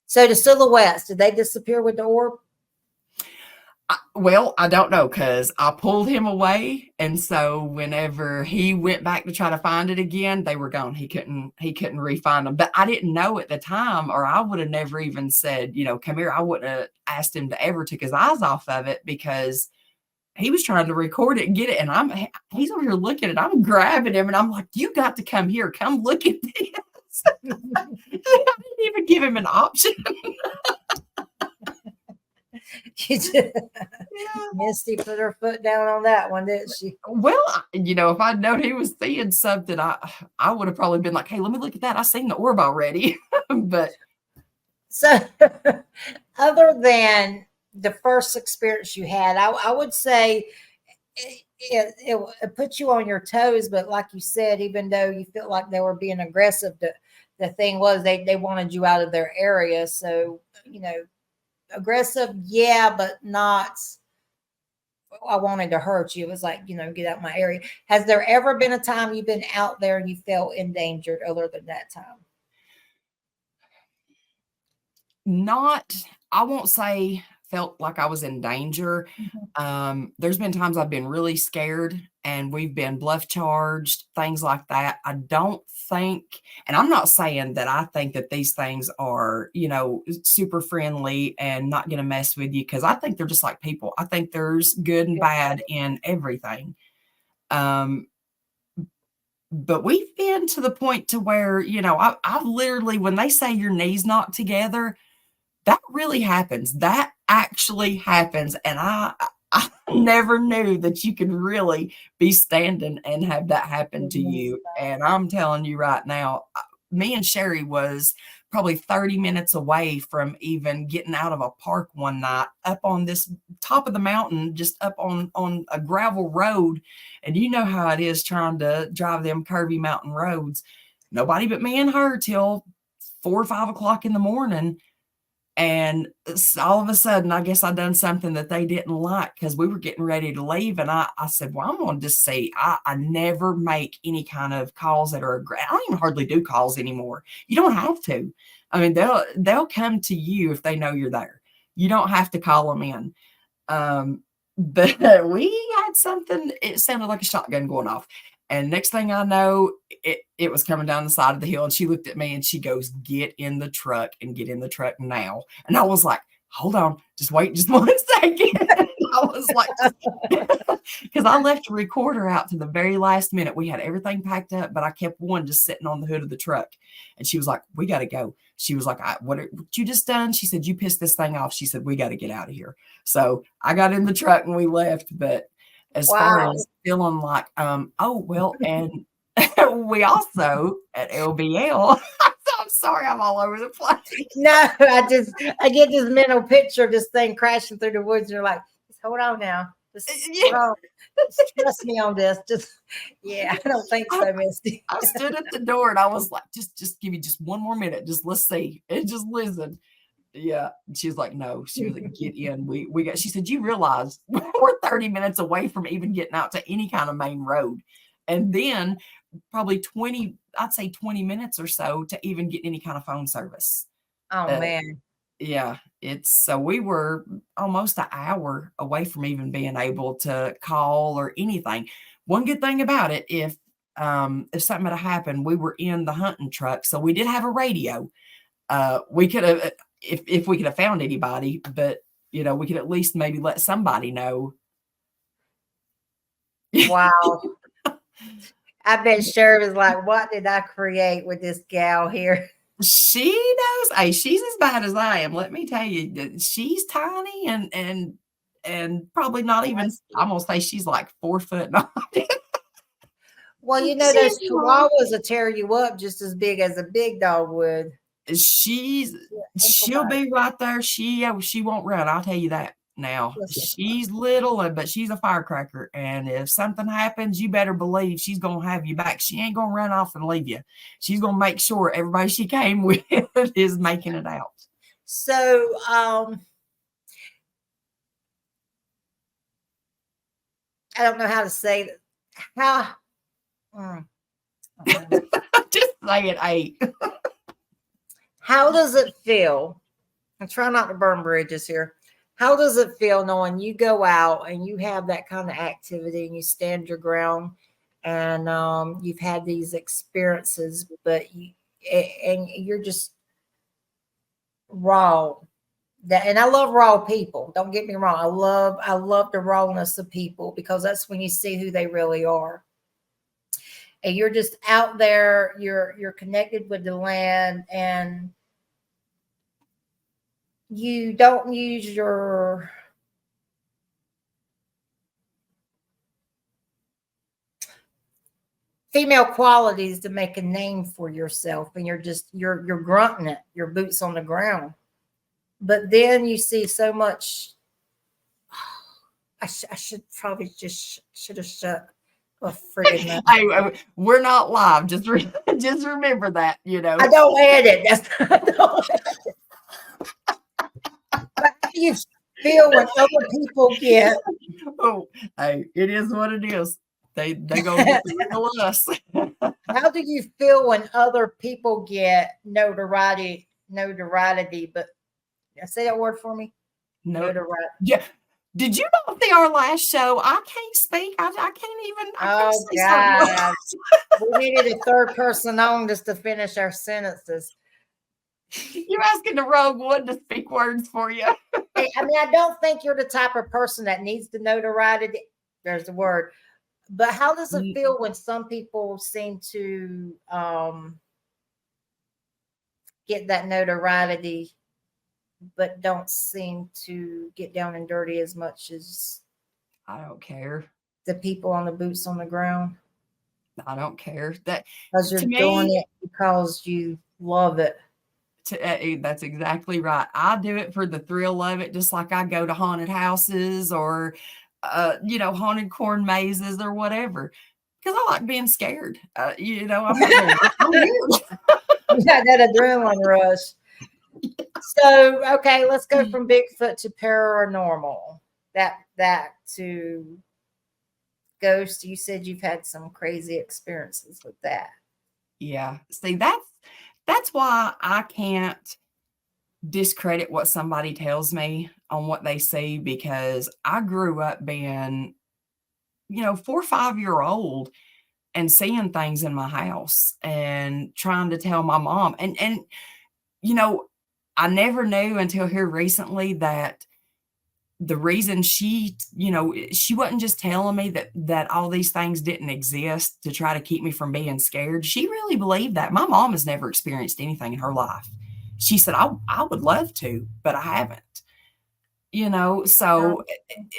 So the silhouettes, did they disappear with the orb?
Well, I don't know because I pulled him away, and so whenever he went back to try to find it again, they were gone. He couldn't re-find them. But I didn't know at the time, or I would have never even said, come here. I wouldn't have asked him to ever took his eyes off of it because he was trying to record it and get it, and he's over here looking at it. I'm grabbing him, and I'm like, "You got to come here. Come look at this." I didn't even give him an option.
Misty put her foot down on that one, didn't she?
Well, if I'd known he was seeing something, I would have probably been like, "Hey, let me look at that. I seen the orb already." But
so, other than the first experience you had, I would say it put you on your toes. But like you said, even though you felt like they were being aggressive, the thing was they wanted you out of their area. So aggressive, yeah, but not. I wanted to hurt you. It was like, get out my area. Has there ever been a time you've been out there and you felt endangered other than that time?
I won't say felt like I was in danger. There's been times I've been really scared and we've been bluff charged, things like that. I don't think, and I'm not saying that I think that these things are, super friendly and not going to mess with you because I think they're just like people. I think there's good and bad in everything. But we've been to the point to where, I've literally, when they say your knees knock together, that really happens. That actually happens. And I never knew that you could really be standing and have that happen to you. And I'm telling you right now, me and Sherry was probably 30 minutes away from even getting out of a park one night up on this top of the mountain, just up on a gravel road. And you know how it is trying to drive them curvy mountain roads. Nobody but me and her till 4 or 5 o'clock in the morning. And all of a sudden, I guess I done something that they didn't like because we were getting ready to leave. And I said, well, I'm going to just say I never make any kind of calls that are, I don't even hardly do calls anymore. You don't have to. I mean, they'll come to you if they know you're there. You don't have to call them in. But we had something, it sounded like a shotgun going off. And next thing I know, it was coming down the side of the hill. And she looked at me and she goes, get in the truck and get in the truck now. And I was like, hold on, just wait just 1 second. I was like, because I left the recorder out to the very last minute. We had everything packed up, but I kept one just sitting on the hood of the truck. And she was like, we got to go. She was like, what you just done? She said, you pissed this thing off. She said, we got to get out of here. So I got in the truck and we left. But as far as feeling like, oh, well, and we also at LBL, I'm sorry, I'm all over the place.
No, I get this mental picture of this thing crashing through the woods. And you're like, just hold on now. Just trust me on this. I don't think so, Misty.
I stood at the door and I was like, just give me just 1 more minute. Just let's see. And just listen. Yeah. She was like, no. She was like, get in. She said, you realize we're 30 minutes away from even getting out to any kind of main road. And then probably 20 minutes or so to even get any kind of phone service.
Oh, man.
Yeah. So we were almost an hour away from even being able to call or anything. One good thing about it, if something had happened, we were in the hunting truck. So we did have a radio. We could have, if we could have found anybody, but we could at least maybe let somebody know.
Wow. I bet Sherry was like, what did I create with this gal here?
She knows. Hey, she's as bad as I am. Let me tell you, she's tiny and probably not even. I'm gonna say she's like 4 foot.
Well, those
She's small.
chihuahuas will tear you up just as big as a big dog would.
She's she'll be right there. She won't run. I'll tell you that now. She's little, but she's a firecracker. And if something happens, you better believe she's gonna have you back. She ain't gonna run off and leave you. She's gonna make sure everybody she came with is making it out.
So, I don't know how to say that. How?
Just say it ain't.
How does it feel? I try not to burn bridges here. How does it feel knowing you go out and you have that kind of activity and you stand your ground and you've had these experiences, but you're just raw. And I love raw people. Don't get me wrong. I love the rawness of people because that's when you see who they really are. And you're just out there, you're connected with the land, and you don't use your female qualities to make a name for yourself, and you're grunting it, your boots on the ground. But then you see so much. I should probably should have shut a friggin' mouth.
Hey, we're not live. Just remember that.
I don't edit. I don't edit. But how do you feel when other people get?
Oh, hey, it is what it is. They go get the real us.
How do you feel when other people get notoriety? But say that word for me. Notoriety.
Yeah. Did you not see our last show? I can't speak. I can't even.
Oh God! We needed a third person on just to finish our sentences.
You're asking the wrong one to speak words for you.
Hey, I mean, I don't think you're the type of person that needs the notoriety. There's the word. But how does it feel when some people seem to get that notoriety, but don't seem to get down and dirty as much as
I don't care.
The people on the boots on the ground?
I don't care. That
because you're doing it because you love it.
That's exactly right. I do it for the thrill of it, just like I go to haunted houses or haunted corn mazes or whatever, because I like being scared. I'm not
you got that adrenaline rush. So okay, let's go from Bigfoot to paranormal. That to ghost. You said you've had some crazy experiences with that.
Yeah. See, that's why I can't discredit what somebody tells me on what they see, because I grew up being, 4 or 5-year-old and seeing things in my house and trying to tell my mom. And I never knew until here recently that the reason she wasn't just telling me that all these things didn't exist to try to keep me from being scared. She really believed that. My mom has never experienced anything in her life. She said, I would love to, but I haven't. So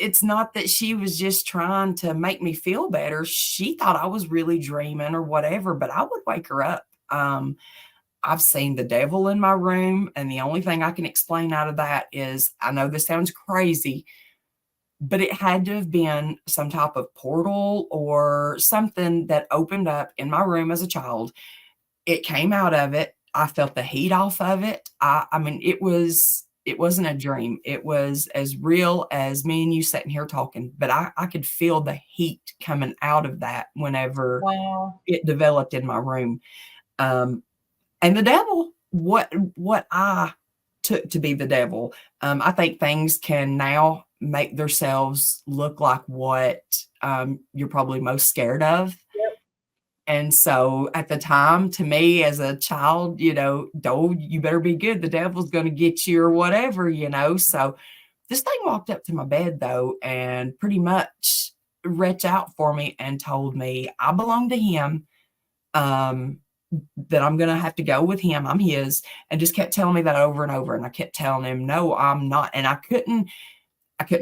it's not that she was just trying to make me feel better. She thought I was really dreaming or whatever, but I would wake her up. I've seen the devil in my room, and the only thing I can explain out of that is, I know this sounds crazy, but it had to have been some type of portal or something that opened up in my room as a child. It came out of it. I felt the heat off of it. I mean, it wasn't a dream. It was as real as me and you sitting here talking, but I could feel the heat coming out of that whenever it developed in my room. And the devil, what I took to be the devil, I think things can now make themselves look like what you're probably most scared of.
Yep.
And so at the time, to me as a child, you better be good. The devil's going to get you or whatever, So this thing walked up to my bed, though, and pretty much reached out for me and told me I belong to him. that I'm going to have to go with him. I'm his. And just kept telling me that over and over. And I kept telling him, no, I'm not. And I couldn't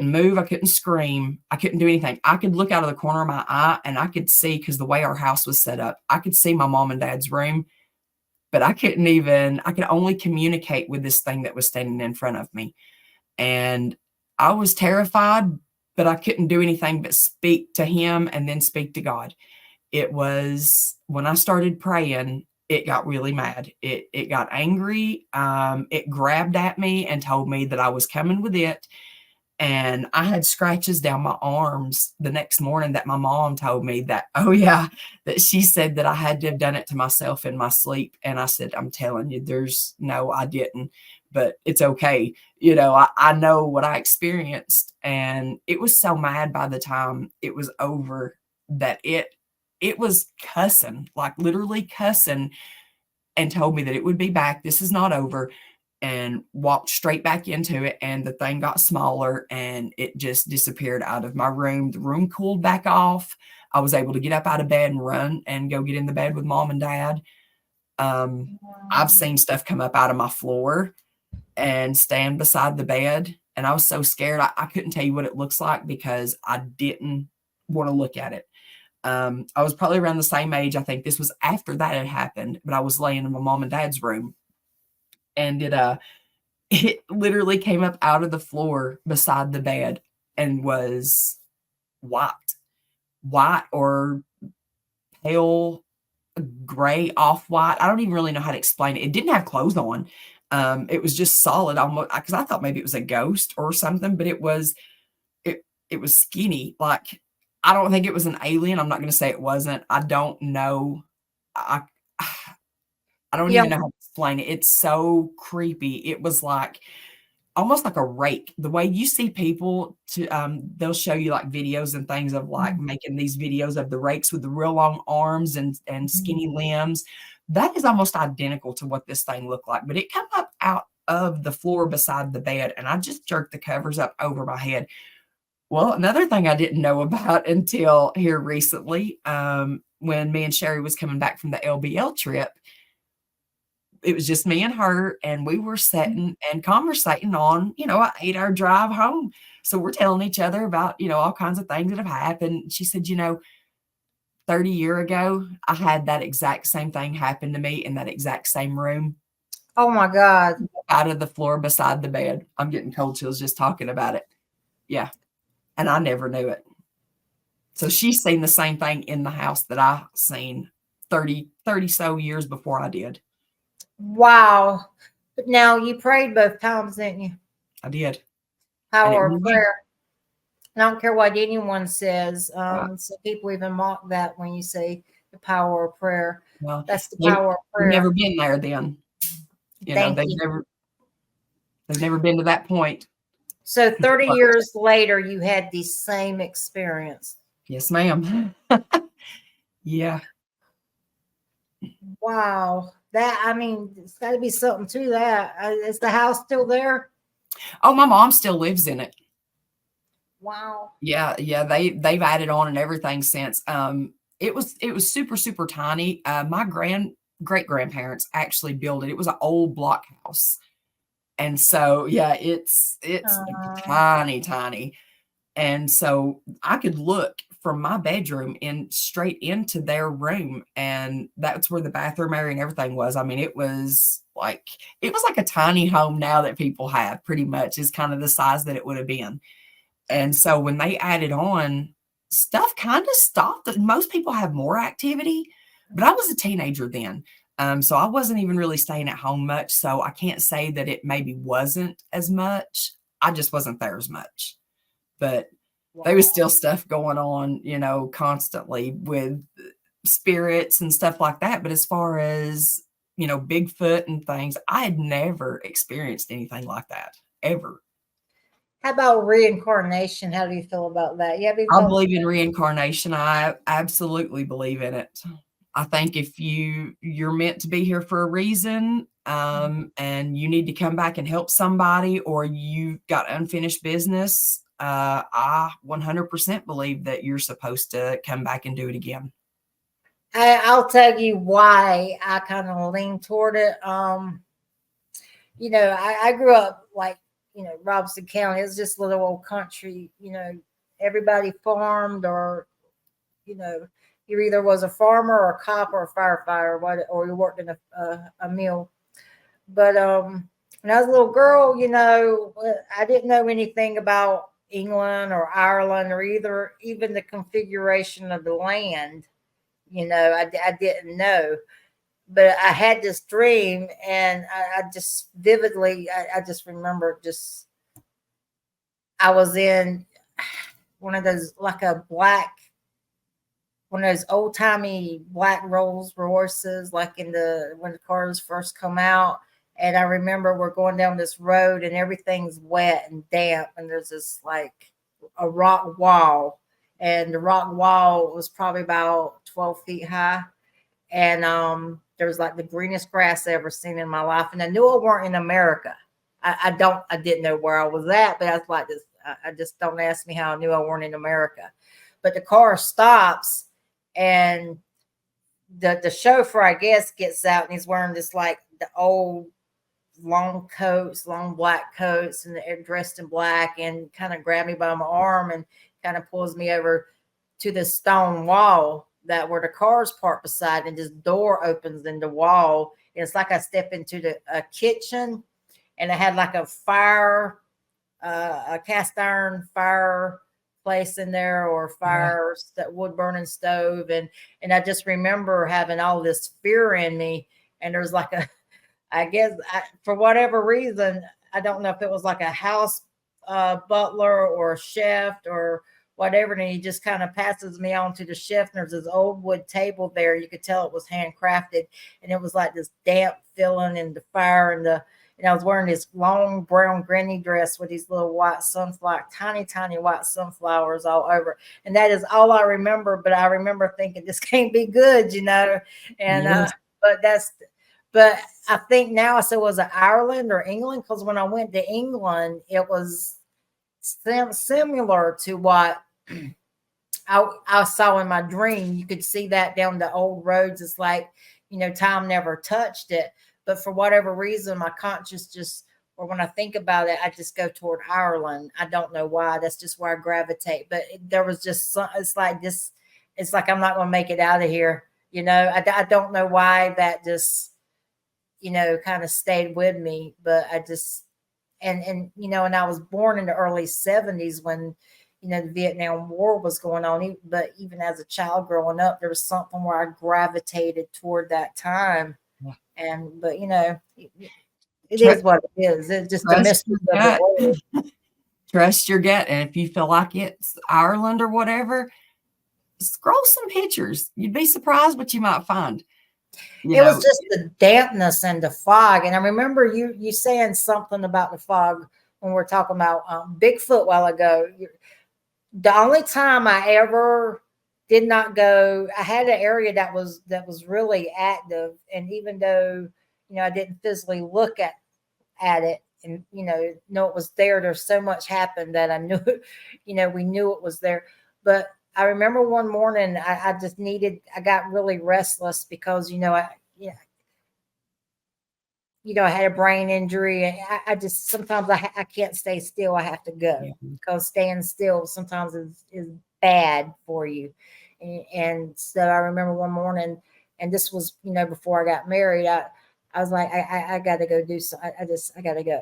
move. I couldn't scream. I couldn't do anything. I could look out of the corner of my eye and I could see, because the way our house was set up, I could see my mom and dad's room, but I could only communicate with this thing that was standing in front of me. And I was terrified, but I couldn't do anything but speak to him and then speak to God. It was when I started praying, it got really mad. It got angry. It grabbed at me and told me that I was coming with it. And I had scratches down my arms the next morning that my mom told me that, oh yeah, that she said that I had to have done it to myself in my sleep. And I said, I'm telling you, no, I didn't, but it's okay. I know what I experienced, and it was so mad by the time it was over that it was cussing, like literally cussing, and told me that it would be back. This is not over. And walked straight back into it, and the thing got smaller and it just disappeared out of my room. The room cooled back off. I was able to get up out of bed and run and go get in the bed with mom and dad. I've seen stuff come up out of my floor and stand beside the bed, and I was so scared I couldn't tell you what it looks like because I didn't want to look at it. I was probably around the same age. I think this was after that had happened, but I was laying in my mom and dad's room. And it literally came up out of the floor beside the bed and was white or pale gray, off white. I don't even really know how to explain it. It didn't have clothes on. It was just solid, almost, because I thought maybe it was a ghost or something, but it was skinny. Like, I don't think it was an alien. I'm not going to say it wasn't. I don't know. I don't even know how to explain it. It's so creepy. It was like almost like a rake. The way you see people they'll show you like videos and things of like making these videos of the rakes with the real long arms and skinny limbs. That is almost identical to what this thing looked like. But it came up out of the floor beside the bed, and I just jerked the covers up over my head. Well, another thing I didn't know about until here recently, when me and Sherry was coming back from the LBL trip, it was just me and her, and we were sitting and conversating on, an 8-hour drive home. So we're telling each other about, all kinds of things that have happened. She said, 30 years ago, I had that exact same thing happen to me in that exact same room.
Oh my God.
Out of the floor beside the bed. I'm getting cold chills just talking about it. Yeah. And I never knew it. So she's seen the same thing in the house that I seen 30 so years before I did.
Wow. But now you prayed both times, didn't you?
I did.
Power of prayer. And I don't care what anyone says. So people even mock that when you say the power of prayer.
Well,
that's the power of prayer.
They've never been there then. They've never been to that point.
So 30 years later, you had the same experience.
Yes, ma'am. Yeah.
Wow. It's got to be something to that. Is the house still there?
Oh, my mom still lives in it.
Wow.
Yeah. They've added on and everything since. It was super, super tiny. My great grandparents actually built it. It was an old block house. And so, yeah, it's tiny. And so I could look from my bedroom straight into their room. And that's where the bathroom area and everything was. It was like a tiny home now that people have, pretty much is kind of the size that it would have been. And so when they added on, stuff kind of stopped. Most people have more activity, but I was a teenager then. So I wasn't even really staying at home much. So I can't say that it maybe wasn't as much. I just wasn't there as much. But there was still stuff going on, constantly with spirits and stuff like that. But as far as, Bigfoot and things, I had never experienced anything like that, ever.
How about reincarnation? How do you feel about that?
I believe in reincarnation. I absolutely believe in it. I think if you're meant to be here for a reason, and you need to come back and help somebody, or you've got unfinished business, I 100% believe that you're supposed to come back and do it again.
I'll tell you why I kind of lean toward it. I grew up like, Robinson County. It's just a little old country. Everybody farmed, or you know, you either was a farmer or a cop or a firefighter, or you worked in a mill. But when I was a little girl, I didn't know anything about England or Ireland, or either even the configuration of the land. I didn't know, but I had this dream, and I just vividly, I just remember, just I was in one of those, like a black, one of those old timey black Rolls Royces, like in the when the cars first come out. And I remember we're going down this road, and everything's wet and damp, and there's this like a rock wall, and the rock wall was probably about 12 feet high. And there was like the greenest grass I ever seen in my life, and I knew it weren't in America. I didn't know where I was at, but I was like this. I just, don't ask me how I knew I weren't in America. But the car stops, and the chauffeur, I guess, gets out, and he's wearing this like the old long coats, long black coats, and they're dressed in black, and kind of grabbed me by my arm and kind of pulls me over to the stone wall that where the cars parked beside, and this door opens in the wall. And it's like I step into the a kitchen, and I had like a cast iron fireplace in there, or
Yeah.
fire that wood burning stove, and I just remember having all this fear in me. And there's like a, I guess, for whatever reason, I don't know if it was like a house butler or a chef or whatever. And he just kind of passes me on to the chef. And there's this old wood table there. You could tell it was handcrafted. And it was like this damp feeling in the fire. And I was wearing this long brown granny dress with these little white sunflower, tiny, tiny white sunflowers all over. And that is all I remember. But I remember thinking, this can't be good. And,
Yes.
but that's, but I think now I said, was it Ireland or England? Because when I went to England, it was similar to what I saw in my dream. You could see that down the old roads. It's like, time never touched it. But for whatever reason, my conscience just, or when I think about it, I just go toward Ireland. I don't know why. That's just where I gravitate. But there was just it's like this. It's like I'm not going to make it out of here. I don't know why that just, kind of stayed with me. But I just, and I was born in the early 70s when, the Vietnam War was going on. But even as a child growing up, there was something where I gravitated toward that time.
Yeah.
But it
Tr-
is what it is. It's just the
Trust
mystery
your
of the
gut.
world.
Trust your gut. And if you feel like it's Ireland or whatever, scroll some pictures. You'd be surprised what you might find. You
It was
know,
just the dampness and the fog. And I remember you saying something about the fog when we were talking about Bigfoot a while ago. The only time I ever did not go, I had an area that was really active, and even though I didn't physically look at it, and know it was there. There's so much happened that I knew it. We knew it was there. But I remember one morning I just needed. I got really restless because I had a brain injury, and I just sometimes I can't stay still. I have to go
yeah.
because staying still sometimes is bad for you. And so I remember one morning, and this was before I got married. I was like, I got to go do so. I got to go.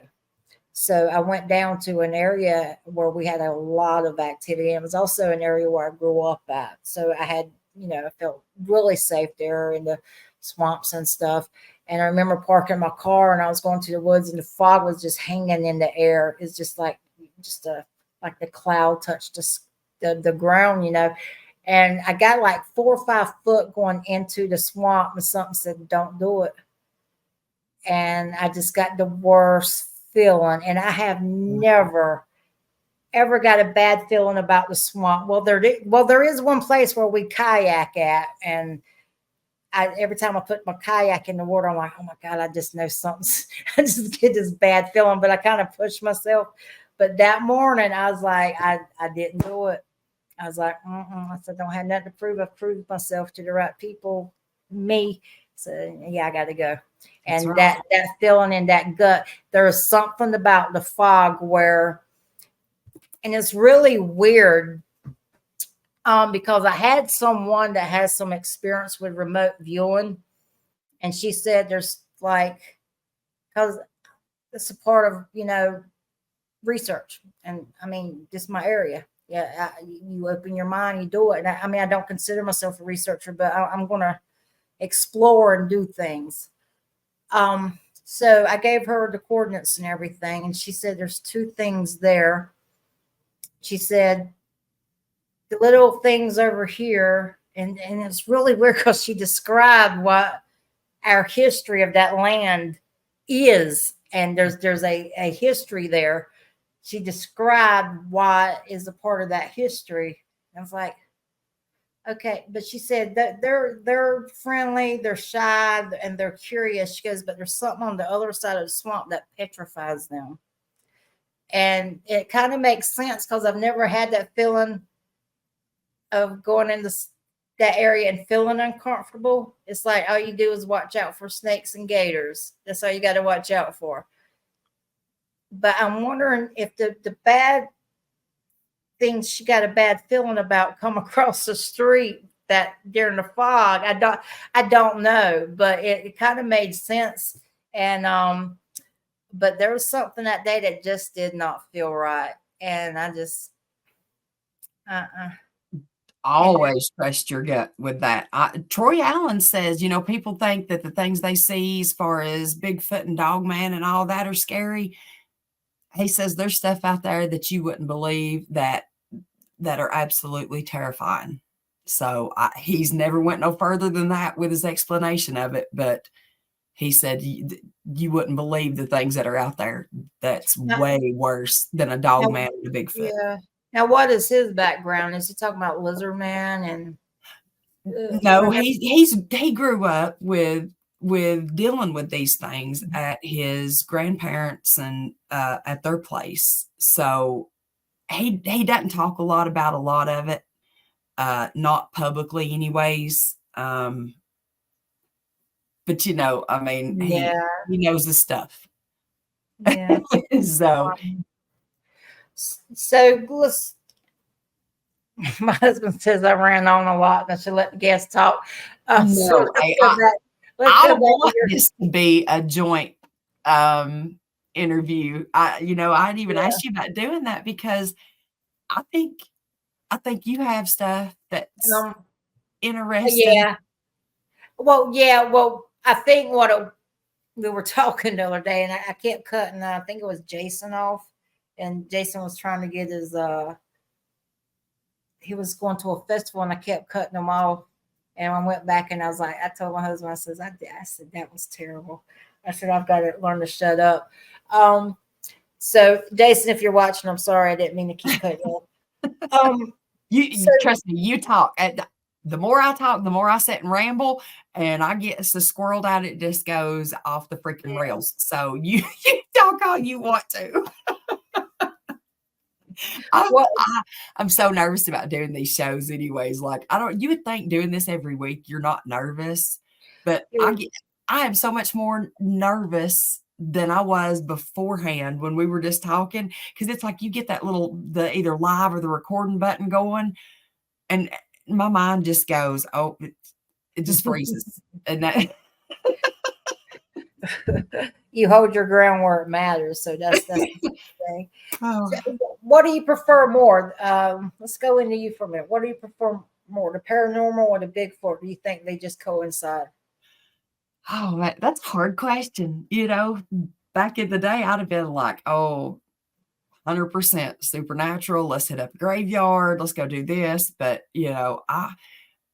So I went down to an area where we had a lot of activity. And it was also an area where I grew up at. So I had, I felt really safe there in the swamps and stuff. And I remember parking my car, and I was going to the woods, and the fog was just hanging in the air. It's just like, just a, like the cloud touched the ground. And I got like 4 or 5 foot going into the swamp, and something said, "Don't do it." And I just got the worst feeling. And I have never ever got a bad feeling about the swamp. Well, there is one place where we kayak at, and every time I put my kayak in the water, I'm like, oh my God, I just know something's, I just get this bad feeling, but I kind of push myself. But that morning, I was like, I didn't do it. I was like, I said, don't have nothing to prove. I've proved myself to the right people, me. So yeah, I got to go.
That's
And
right.
that feeling in that gut, there's something about the fog where, and it's really weird, because I had someone that has some experience with remote viewing, and she said there's like, because it's a part of research, and I mean, just my area. Yeah, you open your mind, you do it. And I mean, I don't consider myself a researcher, but I'm going to explore and do things. So I gave her the coordinates and everything, and she said there's two things there. She said the little things over here, and it's really weird because she described what our history of that land is, and there's a history there. She described what is a part of that history. I was like, okay, but she said that they're friendly, they're shy, and they're curious. She goes, but there's something on the other side of the swamp that petrifies them, and it kind of makes sense because I've never had that feeling of going into that area and feeling uncomfortable. It's like all you do is watch out for snakes and gators. That's all you got to watch out for. But I'm wondering if the bad things she got a bad feeling about come across the street that during the fog. I don't know, but it kind of made sense. And but there was something that day that just did not feel right. And I just uh-uh. And
Always trust your gut with that. Troy Allen says, people think that the things they see as far as Bigfoot and Dogman and all that are scary. He says there's stuff out there that you wouldn't believe that are absolutely terrifying. So he's never went no further than that with his explanation of it, but he said you wouldn't believe the things that are out there. That's way worse than a dog man and a Bigfoot.
yeah. Now, what is his background? Is he talking about Lizard Man and?
No, he grew up with dealing with these things at his grandparents and at their place. So he doesn't talk a lot about a lot of it, not publicly anyways. But I mean,
Yeah,
he knows his stuff.
yeah.
So
So let's. My husband says I ran on a lot, and I should let the guests talk. So
no,
let's go back. Let's
I
go back
want
here.
this to be a joint interview. I'd even asked you about doing that because I think you have stuff that's
Um,
interesting.
yeah. Well, yeah. Well, I think we were talking the other day, and I kept cutting. I think it was Jason off, and Jason was trying to get his. He was going to a festival, and I kept cutting him off. And I went back, and I was like, I told my husband, I said that was terrible. I said I've got to learn to shut up. So Jason, if you're watching, I'm sorry, I didn't mean to keep cutting you off.
You trust me, you talk. The more I talk, the more I sit and ramble, and I get so squirreled out, it just goes off the freaking rails. So you talk all you want to. I'm so nervous about doing these shows anyways. Like you would think doing this every week, you're not nervous, but I am so much more nervous than I was beforehand when we were just talking. Cause it's like you get that the either live or the recording button going, and my mind just goes, oh, it just freezes. And that
You hold your ground where it matters. So that's the thing.
oh.
So what do you prefer more? Let's go into you for a minute. What do you prefer more, the paranormal or the Bigfoot? Do you think they just coincide?
Oh, that's a hard question. Back in the day, I'd have been like, oh, 100% supernatural. Let's hit up a graveyard. Let's go do this. But,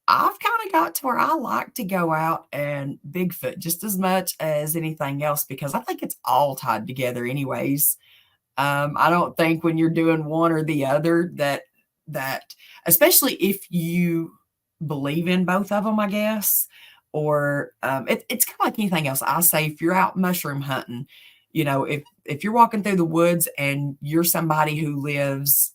I've kind of got to where I like to go out and Bigfoot just as much as anything else because I think it's all tied together anyways. I don't think when you're doing one or the other that especially if you believe in both of them, I guess, or it's kind of like anything else. I say if you're out mushroom hunting, if you're walking through the woods and you're somebody who lives,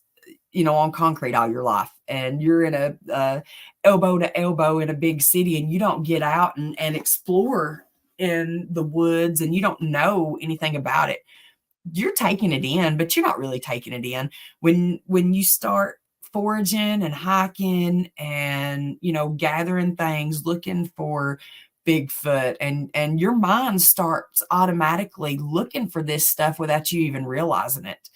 on concrete all your life and you're in a elbow to elbow in a big city, and you don't get out and explore in the woods, and you don't know anything about it. You're taking it in, but you're not really taking it in. When you start foraging and hiking and, gathering things, looking for Bigfoot, and your mind starts automatically looking for this stuff without you even realizing it.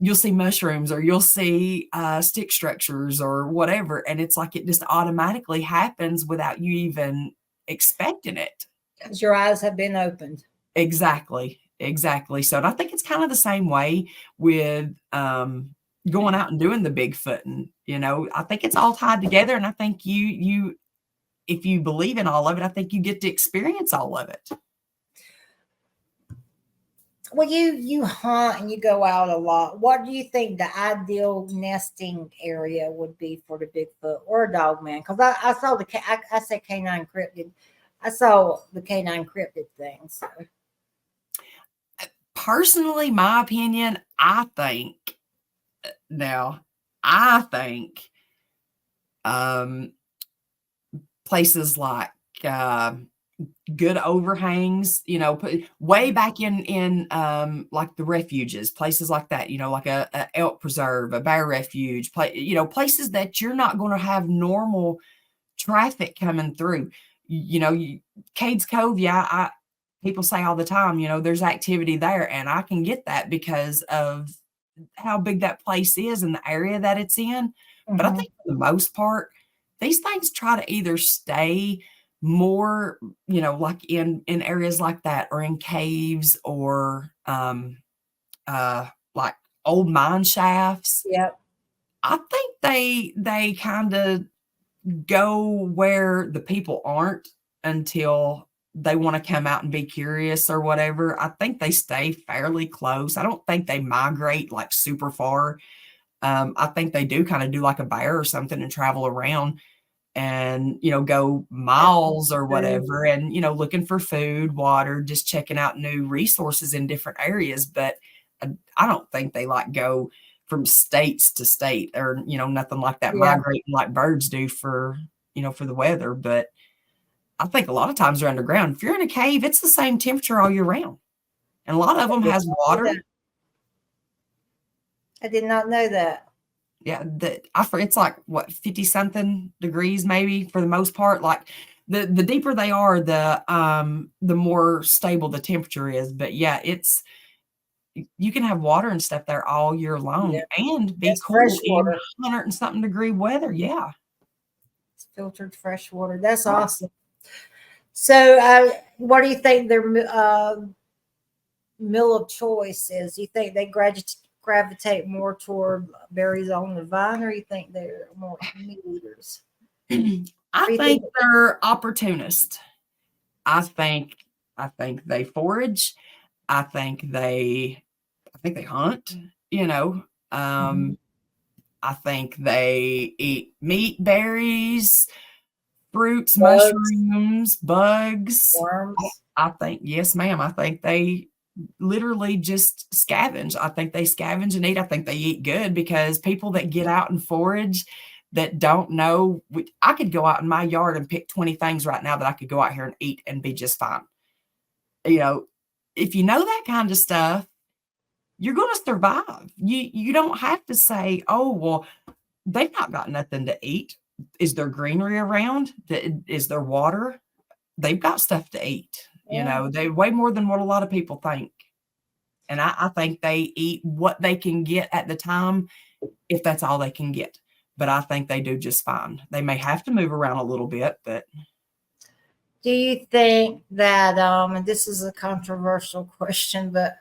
You'll see mushrooms, or you'll see stick structures or whatever, and it's like it just automatically happens without you even expecting it.
Because your eyes have been opened.
Exactly. Exactly. So, and I think it's kind of the same way with going out and doing the Bigfooting. I think it's all tied together, and I think you if you believe in all of it, I think you get to experience all of it.
Well, you hunt and you go out a lot. What do you think the ideal nesting area would be for the Bigfoot or a dog man? Because I saw I said canine cryptid. I saw the canine cryptid thing. So.
Personally, my opinion, I think places like good overhangs, way back in like the refuges, places like that, like a elk preserve, a bear refuge, places that you're not going to have normal traffic coming through. Cades Cove, yeah, people say all the time, there's activity there, and I can get that because of how big that place is and the area that it's in. But I think for the most part, these things try to either stay more, like in areas like that, or in caves, or like old mine shafts.
Yep.
I think they kind of go where the people aren't until they want to come out and be curious or whatever. I think they stay fairly close. I don't think they migrate like super far. I think they do kind of do like a bear or something and travel around and, go miles or whatever, and, looking for food, water, just checking out new resources in different areas. But I don't think they like go from states to state, or, nothing like that, migrating like birds do for the weather. But I think a lot of times they're underground. If you're in a cave, it's the same temperature all year round. And a lot of them has water.
I did not know that.
Yeah, it's like what, 50 something degrees maybe for the most part. Like the deeper they are, the more stable the temperature is. But yeah, you can have water and stuff there all year long, and be cool in 100 and something degree weather. Yeah.
It's filtered fresh water. That's awesome. So what do you think their meal of choice is? Do you think they gravitate more toward berries on the vine, or you think they're more meat eaters?
I think they're opportunists. I think they forage. I think they hunt, I think they eat meat, berries, fruits, mushrooms, bugs,
worms.
I think, yes, ma'am. I think they literally just scavenge. I think they scavenge and eat. I think they eat good, because people that get out and forage that don't know, I could go out in my yard and pick 20 things right now that I could go out here and eat and be just fine. If you know that kind of stuff, you're going to survive. You don't have to say, oh, well, they've not got nothing to eat. Is there greenery around? Is there water? They've got stuff to eat. They way more than what a lot of people think. And I think they eat what they can get at the time, if that's all they can get. But I think they do just fine. They may have to move around a little bit, but.
Do you think that, and this is a controversial question, but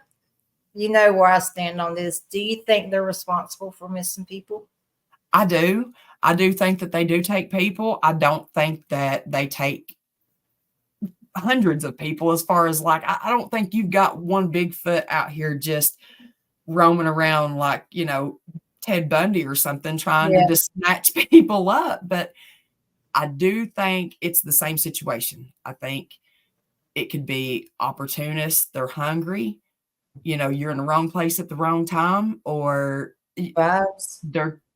you know where I stand on this. Do you think they're responsible for missing people?
I do. I do think that they do take people. I don't think that they take hundreds of people, as far as like, I don't think you've got one Bigfoot out here just roaming around like, Ted Bundy or something, trying to just snatch people up. But I do think it's the same situation. I think it could be opportunists. They're hungry. You're in the wrong place at the wrong time, or
Vibes.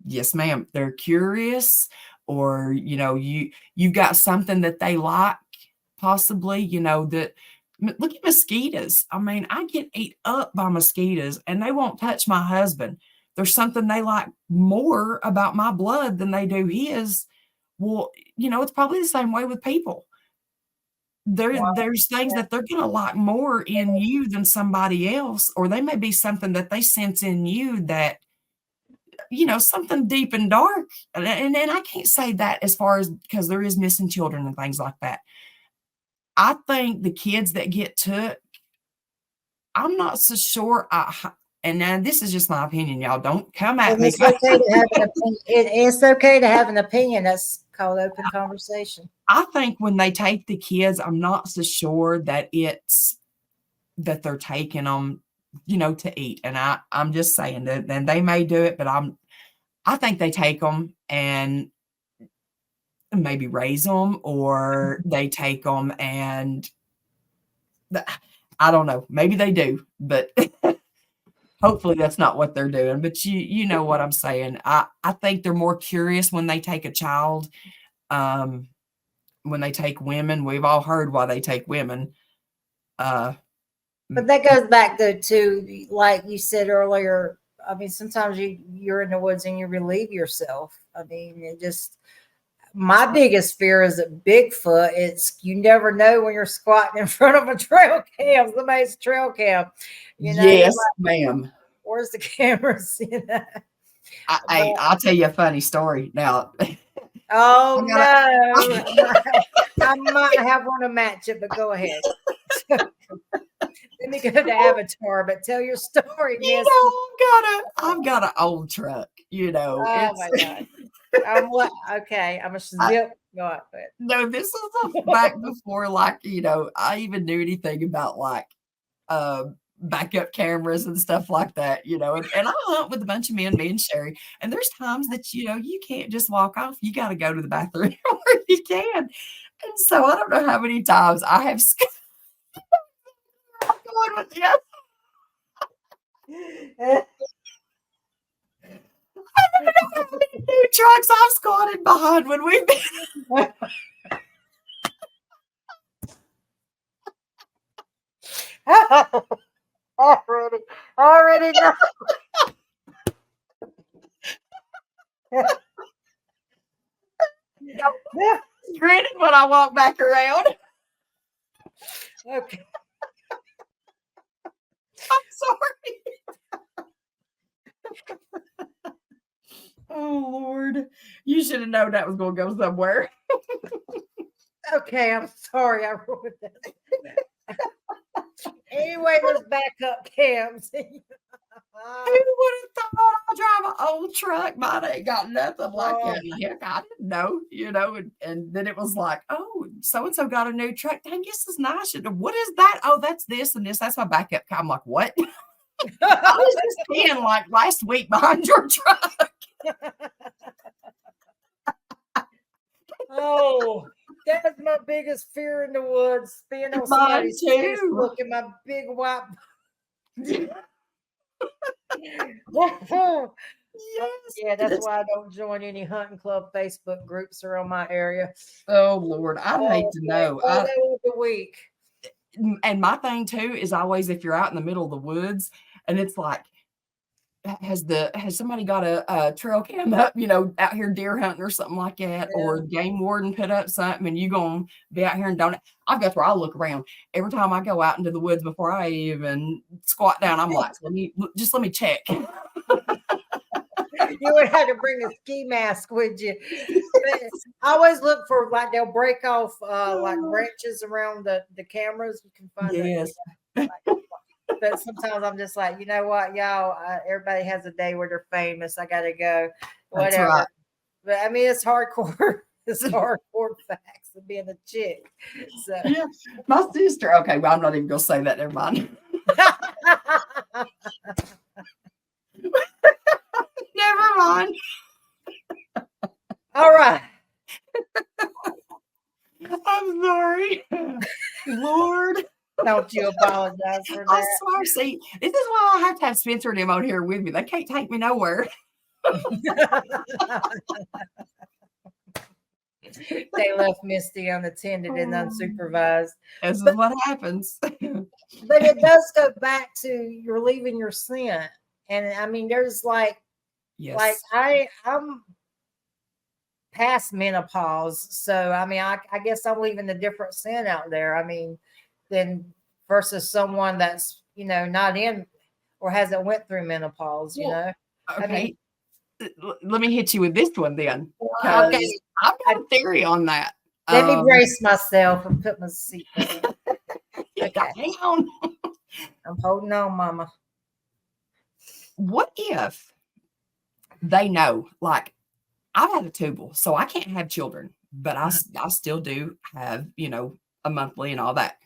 Yes, ma'am. They're curious, or you've got something that they like, possibly, that look at mosquitoes. I mean, I get ate up by mosquitoes and they won't touch my husband. There's something they like more about my blood than they do his. Well, it's probably the same way with people. There's things that they're gonna like more in you than somebody else, or they may be something that they sense in you that, something deep and dark. And I can't say that as far as, because there is missing children and things like that. I think the kids that get took, I'm not so sure. And now this is just my opinion, y'all. Don't come at
And
me.
it's okay to have an opinion. It's okay to have an opinion. That's called open conversation.
I think when they take the kids, I'm not so sure that it's that they're taking them, to eat. And I'm just saying that, and they may do it, but I think they take them and maybe raise them, or they take them and I don't know. Maybe they do, but hopefully that's not what they're doing. But you know what I'm saying. I think they're more curious when they take a child. When they take women, we've all heard why they take women.
But that goes back to like you said earlier. I mean, sometimes you're in the woods and you relieve yourself. I mean, it just, my biggest fear is that Bigfoot. It's, you never know when you're squatting in front of a trail cam, somebody's trail cam.
Yes, ma'am.
Where's the cameras?
I'll tell you a funny story now.
Oh no, I might have one to match it, but go ahead. Let me go to Avatar, but tell your story, Miss.
I've got an old truck.
Oh my god. Okay, I'm a zip. Go on.
No, this is back before, like, I even knew anything about like backup cameras and stuff like that, and I hunt with a bunch of men, me and Sherry, and there's times that you can't just walk off. You got to go to the bathroom where you can. And so I don't know how many times I have going with you. I don't know how many new trucks I've squatted behind when we've been.
Already know.
Granted, when I walk back around.
Okay.
I'm sorry. Oh Lord, you should have known that was going to go somewhere.
Okay, I'm sorry. I ruined that. Anyway, there's backup cams.
Who would have thought I drive an old truck? Mine ain't got nothing like that. Heck, I didn't know, and then it was like, oh, so-and-so got a new truck. Dang, this is nice. What is that? Oh, that's this and this. That's my backup car. I'm like, what? I was just being like last week behind your truck.
Oh, that's my biggest fear in the woods. Being on somebody's face, looking my big white. Yes. Yeah, that's why I don't join any hunting club Facebook groups around my area.
Oh Lord, I'd hate to know.
The week.
And my thing too is always, if you're out in the middle of the woods and it's like, has somebody got a trail cam up, out here deer hunting or something like that, or game warden put up something and you gonna be out here and don't. I've got where I look around every time I go out into the woods before I even squat down. I'm like, let me check.
You would have to bring a ski mask with you. I always look for, like, they'll break off like branches around the cameras. You can find that. But sometimes I'm just like, you know what, y'all, everybody has a day where they're famous. I got to go, whatever. Right. But I mean, it's hardcore. It's hardcore facts of being a chick. So
yeah, my sister. Okay, well, I'm not even gonna say that. Never mind. Never mind.
All right.
I'm sorry, Lord.
Don't you apologize for that.
I swear, see, this is why I have to have Spencer and him out here with me. They can't take me nowhere.
They left Misty unattended and unsupervised.
This is
But
what happens.
but it does go back to you're leaving your scent. And I mean, there's like
Yes.
I'm past menopause. So I mean, I guess I'm leaving a different scent out there. I mean, than versus someone that's, not in or hasn't went through menopause,
Well,
I mean,
okay. Let me hit you with this one then,
okay.
because I've
I,
got a theory on that.
let me brace myself and put my seatbelt on. Okay.
Hang on.
I'm holding on, mama.
What if they know, like, I've had a tubal, so I can't have children, but I still do have, a monthly and all that.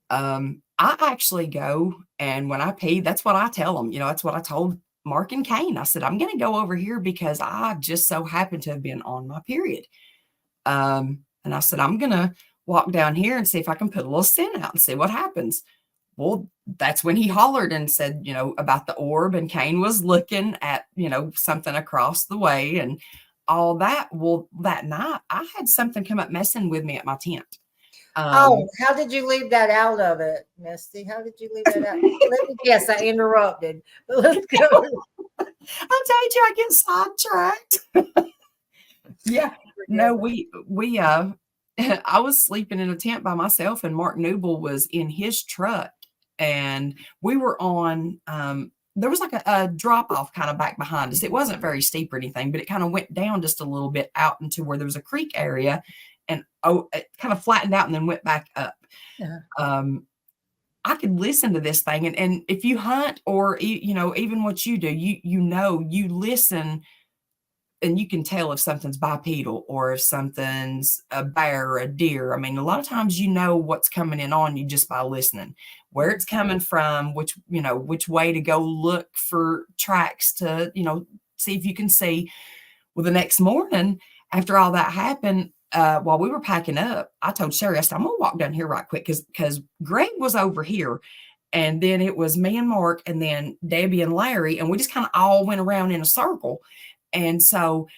I actually go, and when I pee, that's what I tell them. That's what I told Mark and Kane. I said, I'm going to go over here because I just so happen to have been on my period. And I said, I'm going to walk down here and see if I can put a little scent out and see what happens. Well, that's when he hollered and said, about the orb, and Kane was looking at, something across the way and all that. Well, that night I had something come up messing with me at my tent.
How did you leave that out of it, Misty? How did you leave that out? Let me guess, I interrupted. But let's go.
I told you I get sidetracked. Yeah. No, we I was sleeping in a tent by myself, and Mark Newble was in his truck, and we were on there was like a drop off kind of back behind us. It wasn't very steep or anything, but it kind of went down just a little bit out into where there was a creek area, and it kind of flattened out and then went back up. I could listen to this thing, and if you hunt or even what you do, you listen, and you can tell if something's bipedal or if something's a bear or a deer. I mean, a lot of times what's coming in on you just by listening, where it's coming from, which way to go look for tracks to, see if you can see. Well, the next morning after all that happened, while we were packing up, I told Sherry, I said, I'm going to walk down here right quick because Greg was over here. And then it was me and Mark and then Debbie and Larry. And we just kind of all went around in a circle. And so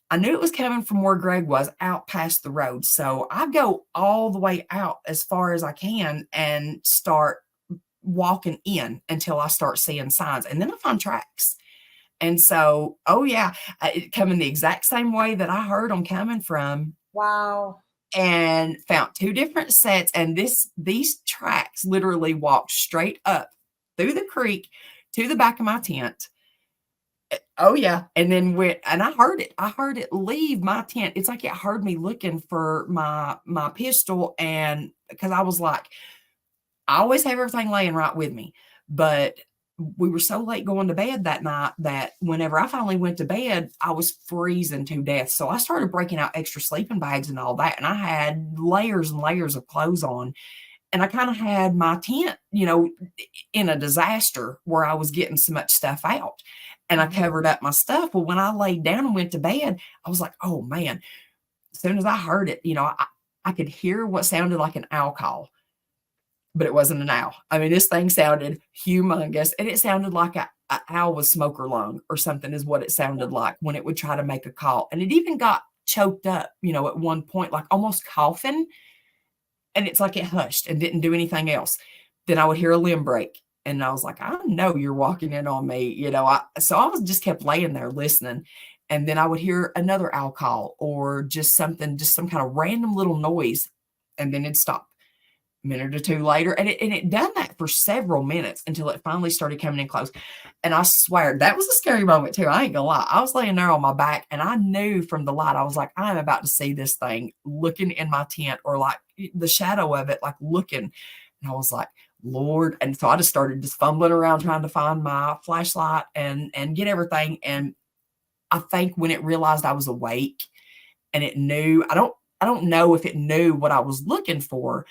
I knew it was coming from where Greg was out past the road. So I go all the way out as far as I can and start walking in until I start seeing signs. And then I find tracks. And so, it coming the exact same way that I heard them coming from.
Wow.
And found two different sets. And these tracks literally walked straight up through the creek to the back of my tent. Oh yeah. And then and I heard it leave my tent. It's like it heard me looking for my pistol. And because I was like, I always have everything laying right with me. But we were so late going to bed that night that whenever I finally went to bed, I was freezing to death. So I started breaking out extra sleeping bags and all that. And I had layers and layers of clothes on. And I kind of had my tent, in a disaster where I was getting so much stuff out. And I covered up my stuff. Well, when I laid down and went to bed, I was like, oh man, as soon as I heard it, I could hear what sounded like an owl call, but it wasn't an owl. I mean, this thing sounded humongous, and it sounded like a owl with smoker lung or something is what it sounded like when it would try to make a call. And it even got choked up, at one point, like almost coughing. And it's like it hushed and didn't do anything else. Then I would hear a limb break. And I was like, I know you're walking in on me. So I was just kept laying there listening. And then I would hear another owl call or just some kind of random little noise. And then it'd stop a minute or two later. And it done that for several minutes until it finally started coming in close. And I swear that was a scary moment too. I ain't gonna lie. I was laying there on my back and I knew from the light, I was like, I'm about to see this thing looking in my tent, or like the shadow of it, like looking. And I was like, Lord. And so I just started fumbling around trying to find my flashlight and get everything. And I think when it realized I was awake and it knew, I don't know if it knew what I was looking for,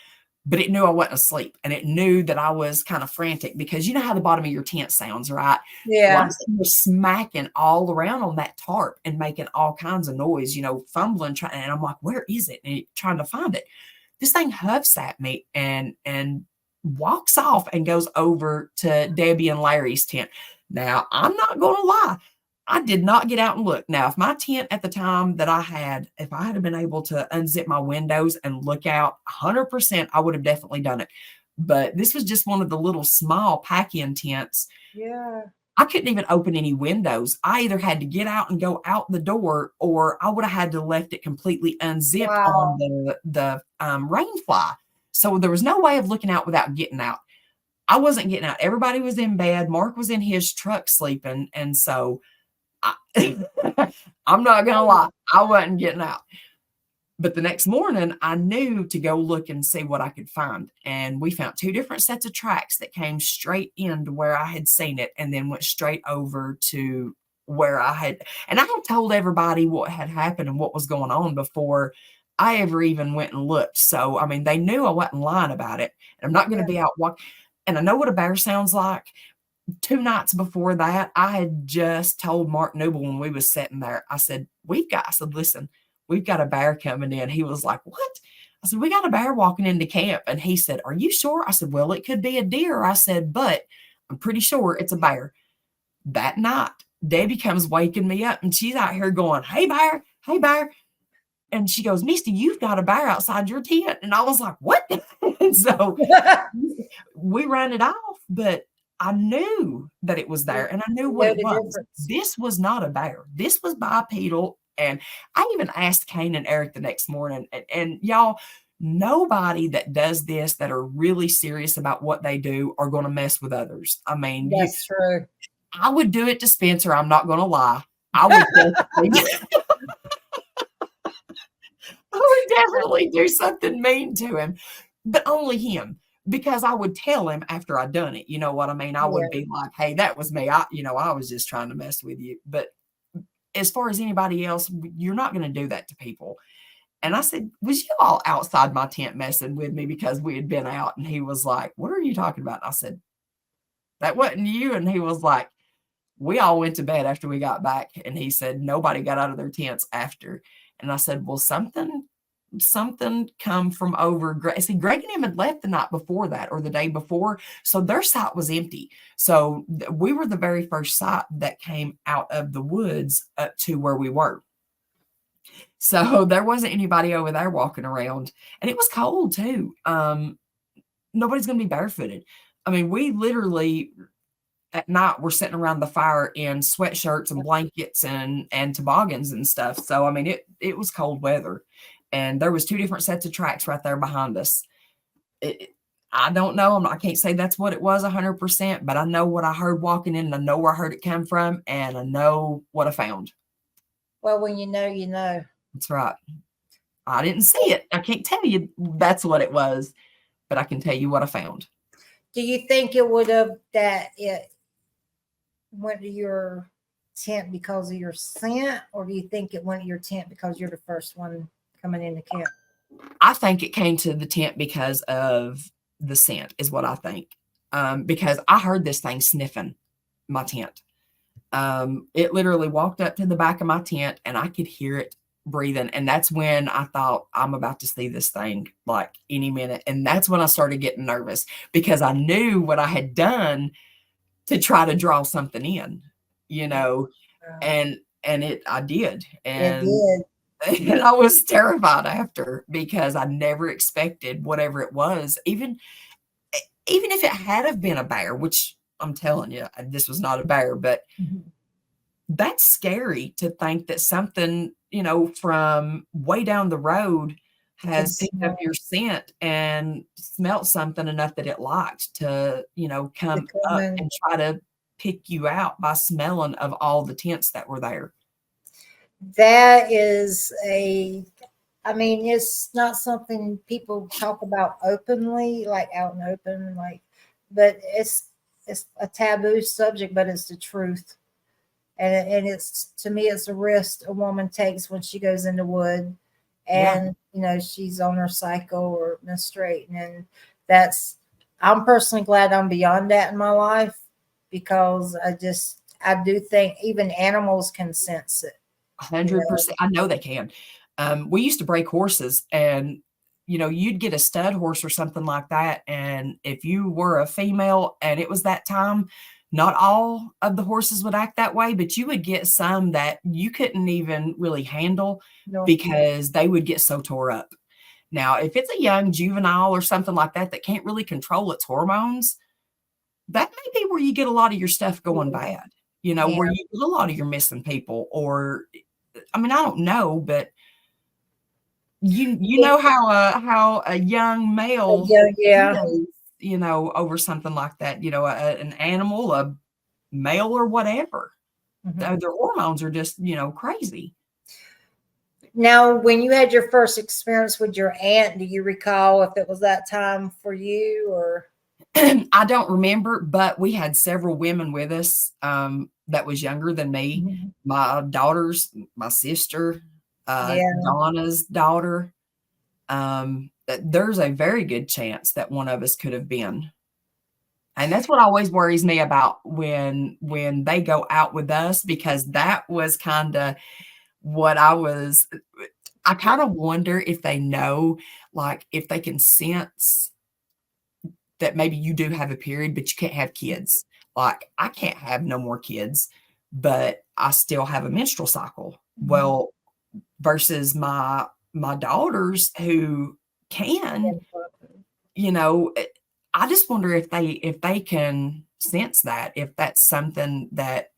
but it knew I wasn't asleep, and it knew that I was kind of frantic because you know how the bottom of your tent sounds, right?
Yeah.
Well, I was smacking all around on that tarp and making all kinds of noise, fumbling, trying, and I'm like, where is it? And trying to find it. This thing huffs at me and walks off and goes over to Debbie and Larry's tent. Now, I'm not going to lie. I did not get out and look. Now, if my tent at the time that if I had been able to unzip my windows and look out 100%, I would have definitely done it. But this was just one of the little small pack-in tents.
Yeah.
I couldn't even open any windows. I either had to get out and go out the door, or I would have had to left it completely unzipped on
Wow.
the rain fly. So there was no way of looking out without getting out. I wasn't getting out. Everybody was in bed. Mark was in his truck sleeping, and so I, I'm not gonna lie, I wasn't getting out. But the next morning, I knew to go look and see what I could find. And we found two different sets of tracks that came straight into where I had seen it and then went straight over to where I had. And I had told everybody what had happened and what was going on before I ever even went and looked. So, I mean, they knew I wasn't lying about it. And I'm not going to be out walking. And I know what a bear sounds like. 2 nights before that, I had just told Mark Newell when we was sitting there, I said, I said, listen, we've got a bear coming in. He was like, what? I said, we got a bear walking into camp. And he said, are you sure? I said, well, it could be a deer. I said, but I'm pretty sure it's a bear. That night, Debbie comes waking me up and she's out here going, hey, bear, hey, bear. And she goes, Misty, you've got a bear outside your tent. And I was like, what? And so we ran it off, but I knew that it was there and I knew what it was. This was not a bear. This was bipedal. And I even asked Kane and Eric the next morning, and y'all, nobody that does this that are really serious about what they do are going to mess with others. I mean,
that's true.
I would do it to Spencer. I'm not going to lie. I would definitely do something mean to him, but only him. Because I would tell him after I'd done it, you know what I mean? I would be like, hey, that was me. I was just trying to mess with you. But as far as anybody else, you're not going to do that to people. And I said, was you all outside my tent messing with me because we had been out? And he was like, what are you talking about? And I said, that wasn't you. And he was like, we all went to bed after we got back. And he said, nobody got out of their tents after. And I said, well, something come from over. See, Greg and him had left the night before that or the day before. So their site was empty. So we were the very first site that came out of the woods up to where we were. So there wasn't anybody over there walking around. And it was cold too. Nobody's going to be barefooted. I mean, we literally at night we're sitting around the fire in sweatshirts and blankets and toboggans and stuff. So, I mean, it was cold weather. And there was 2 different sets of tracks right there behind us. I don't know. I can't say that's what it was 100%, but I know what I heard walking in and I know where I heard it come from and I know what I found.
Well, when you know, you know.
That's right. I didn't see it. I can't tell you that's what it was, but I can tell you what I found.
Do you think it would have that it went to your tent because of your scent, or do you think it went to your tent because you're the first one coming into camp?
I think it came to the tent because of the scent is what I think. Because I heard this thing sniffing my tent. It literally walked up to the back of my tent and I could hear it breathing. And that's when I thought, I'm about to see this thing like any minute. And that's when I started getting nervous because I knew what I had done to try to draw something in, and I did. And
it did.
And I was terrified after because I never expected whatever it was, even if it had have been a bear, which I'm telling you, this was not a bear, but that's scary to think that something, from way down the road has picked up your scent and smelt something enough that it liked to, come up and try to pick you out by smelling of all the tents that were there.
That is it's not something people talk about openly, like out in open, but it's a taboo subject, but it's the truth. And it's, to me, it's a risk a woman takes when she goes in the wood and, she's on her cycle or menstruating. And I'm personally glad I'm beyond that in my life because I do think even animals can sense it.
100%. I know they can. We used to break horses and, you'd get a stud horse or something like that. And if you were a female and it was that time, Not all of the horses would act that way, but you would get some that you couldn't even really handle
No.
because they would get so tore up. Now, if it's a young juvenile or something like that that can't really control its hormones, that may be where you get a lot of your stuff going bad,
Yeah.
where you get a lot of your missing people, or I mean, I don't know, but you know how a young male
Yeah. Yeah.
feels, over something like that, an animal, a male or whatever.
Mhm.
Their hormones are just, crazy.
Now, when you had your first experience with your aunt, do you recall if it was that time for you or?
I don't remember, but we had several women with us that was younger than me.
Mhm.
My daughters, my sister,
Yeah.
Donna's daughter. There's a very good chance that one of us could have been. And that's what always worries me about when they go out with us, because that was kind of what I kind of wonder if they know, like if they can sense that maybe you do have a period, but you can't have kids. Like I can't have no more kids, but I still have a menstrual cycle.
Mhm.
Well, versus my daughters who can, you know, I just wonder if they can sense that, if that's something that,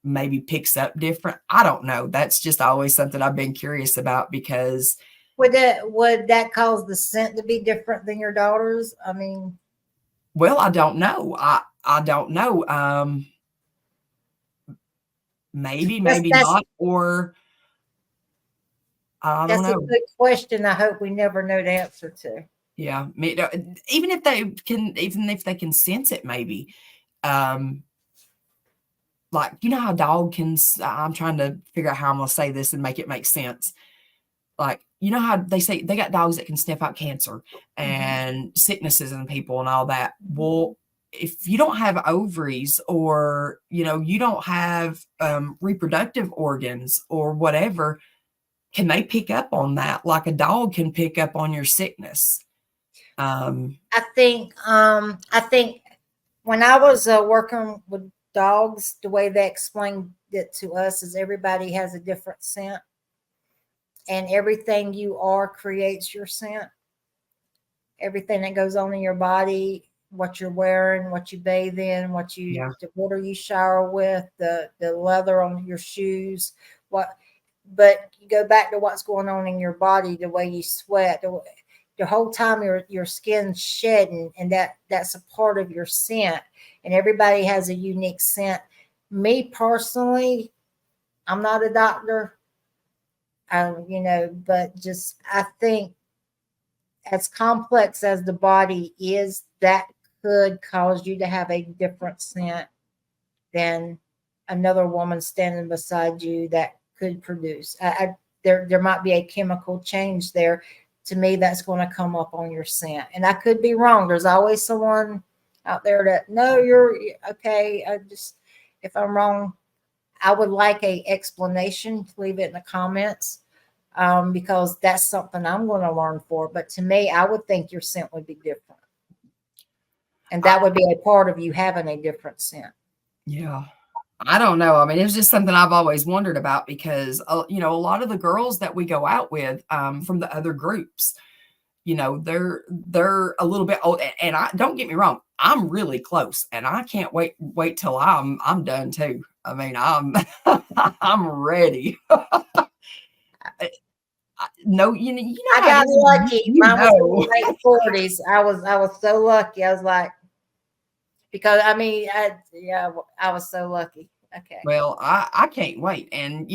maybe picks up different. I don't know. That's just always something I've been curious about because
Would that cause the scent to be different than your daughter's? I mean,
well, I don't know. I don't know. Maybe,
that's
maybe
that's
not, or I don't
that's a
know.
good question. I hope we never know the answer to.
Yeah, even if they can sense it, maybe. Um, like how dog can. I'm trying to figure out how I'm gonna say this and make it make sense. Like how they say they got dogs that can sniff out cancer
Mhm.
and sicknesses in people and all that. Well, if you don't have ovaries, or you don't have reproductive organs or whatever, can they pick up on that like a dog can pick up on your sickness?
I think when I was working with dogs, the way they explained it to us is everybody has a different scent, and everything you are creates your scent. Everything that goes on in your body, what you're wearing, what you bathe in,
Yeah,
the water you shower with, the leather on your shoes, what. But you go back to what's going on in your body, the way you sweat, the whole time your skin's shedding, and that's a part of your scent. And everybody has a unique scent. Me personally, I'm not a doctor, but just I think as complex as the body is, that could cause you to have a different scent than another woman standing beside you that could produce. There might be a chemical change there. To me, that's going to come up on your scent, and I could be wrong. There's always someone out there that no, you're okay. If I'm wrong, I would like a explanation. Leave it in the comments, because that's something I'm going to learn for. But to me, I would think your scent would be different, and
I,
that would be a part of you having a different scent.
yeah. I don't know. I mean, it was just something I've always wondered about because, a lot of the girls that we go out with from the other groups, they're a little bit old. And I don't get me wrong, I'm really close, and I can't wait till I'm done too. I mean, I'm I'm ready. No, you know
I
how it
got
is.
lucky.
You
Mine was in
know.
the late 40s. I was so lucky. I was like, because I mean, yeah, I was so lucky. Okay.
Well, I can't wait, and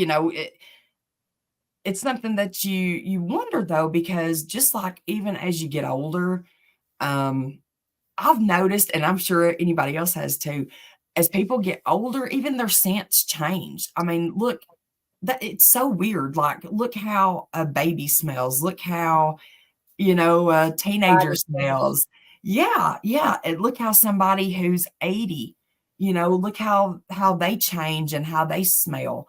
it's something that you wonder though, because just like even as you get older, um, I've noticed, and I'm sure anybody else has too, as people get older, even their scents change. I mean, look, that it's so weird. Like, look how a baby smells. Look how, a teenager
Body change.
smells. Yeah, yeah. And look how somebody who's 80, look how they change and how they smell.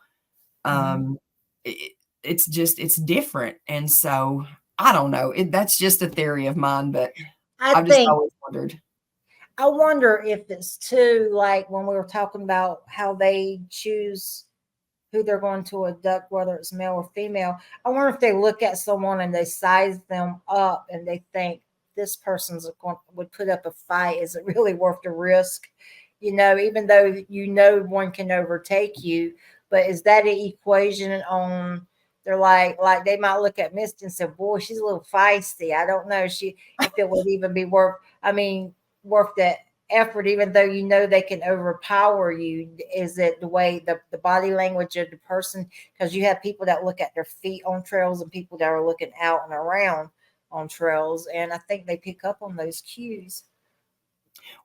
Mhm.
Um, it, it's different. And so I don't know. That's just a theory of mine, but
I
I've just
think
always wondered.
I wonder if it's too like when we were talking about how they choose who they're going to abduct, whether it's male or female. I wonder if they look at someone and they size them up and they think this person's going would put up a fight. Is it really worth the risk? You know, even though you know one can overtake you, but is that an equation on? They're like they might look at Misty and say, "Boy, she's a little feisty. I don't know she if it would even be worth. I mean, worth the effort, even though you know they can overpower you. Is it the way the body language of the person? Because you have people that look at their feet on trails and people that are looking out and around on trails, and I think they pick up on those cues.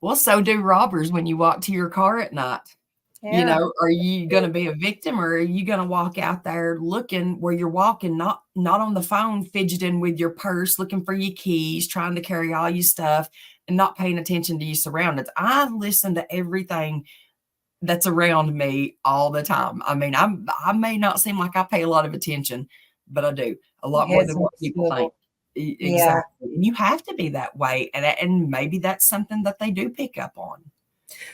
Well, so do robbers when you walk to your car at night. You
Yeah,
know, are you going to be a victim, or are you going to walk out there looking where you're walking, not on the phone, fidgeting with your purse, looking for your keys, trying to carry all your stuff, and not paying attention to your surroundings? I listen to everything that's around me all the time. I mean, I may not seem like I pay a lot of attention, but I do a lot more
heads
than
on
what
a
people think.
swivel. Yeah.
Exactly, and you have to be that way, and maybe that's something that they do pick up on.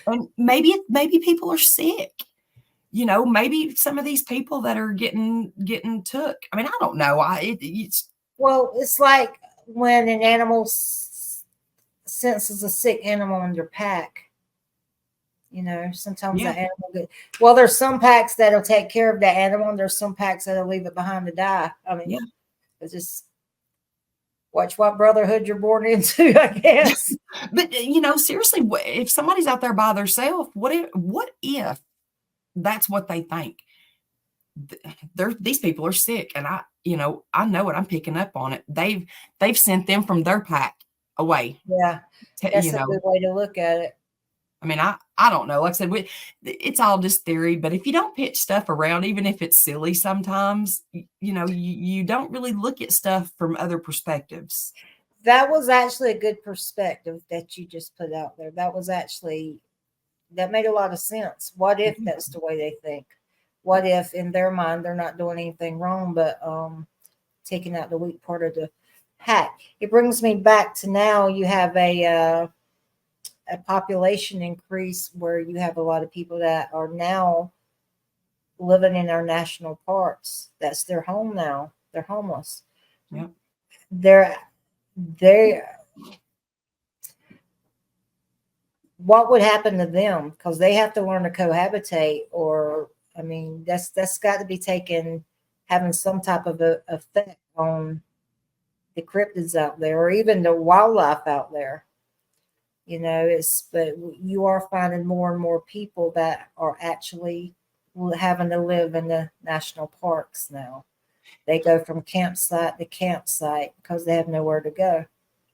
And maybe people are sick. You know, maybe some of these people that are getting took. I mean, I don't know. It's
Well, it's like when an animal senses a sick animal in their pack. You know, sometimes
yeah,
that animal get well. There's some packs that'll take care of that animal, and there's some packs that'll leave it behind to die. I
yeah.
mean, it's just watch what brotherhood you're born into, I guess.
But you know, seriously, if somebody's out there by themselves, what if that's what they think? These people are sick, and I know it. I'm picking up on it. They've sent them from their pack away.
Yeah,
You
that's a
know,
good way to look at it.
I mean, I don't know. Like I said, it's all just theory. But if you don't pitch stuff around, even if it's silly, sometimes you know you don't really look at stuff from other perspectives.
That was actually a good perspective that you just put out there. That was actually that made a lot of sense. What if
Mhm.
that's the way they think? What if in their mind they're not doing anything wrong, but taking out the weak part of the pack? It brings me back to now. You have a population increase where you have a lot of people that are now living in our national parks. That's their home now. They're homeless.
Yeah.
They're they what would happen to them because they have to learn to cohabitate or I mean that's got to be taken having some type of a effect on the cryptids out there or even the wildlife out there. You know, it's but you are finding more and more people that are actually having to live in the national parks now. They go from campsite to campsite because they have nowhere to go.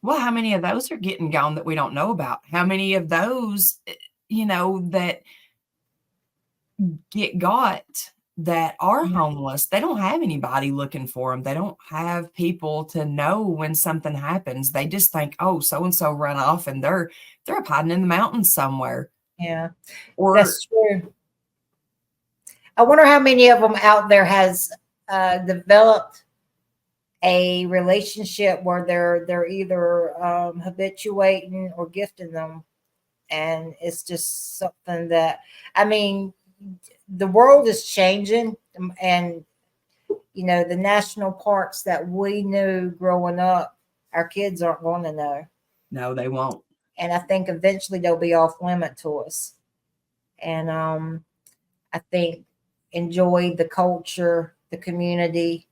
Well, how many of those are getting gone that we don't know about? How many of those, that get got that are
Mhm.
homeless? They don't have anybody looking for them. They don't have people to know when something happens. They just think, oh, so and so run off, and they're up hiding in the mountains somewhere.
Yeah,
Or
that's true. I wonder how many of them out there has developed a relationship where they're either habituating or gifting them, and it's just something that I mean, the world is changing, and you know the national parks that we knew growing up, our kids aren't going to know,
no, they won't.
and I think eventually they'll be off limit to us. And I think enjoy the culture, the community,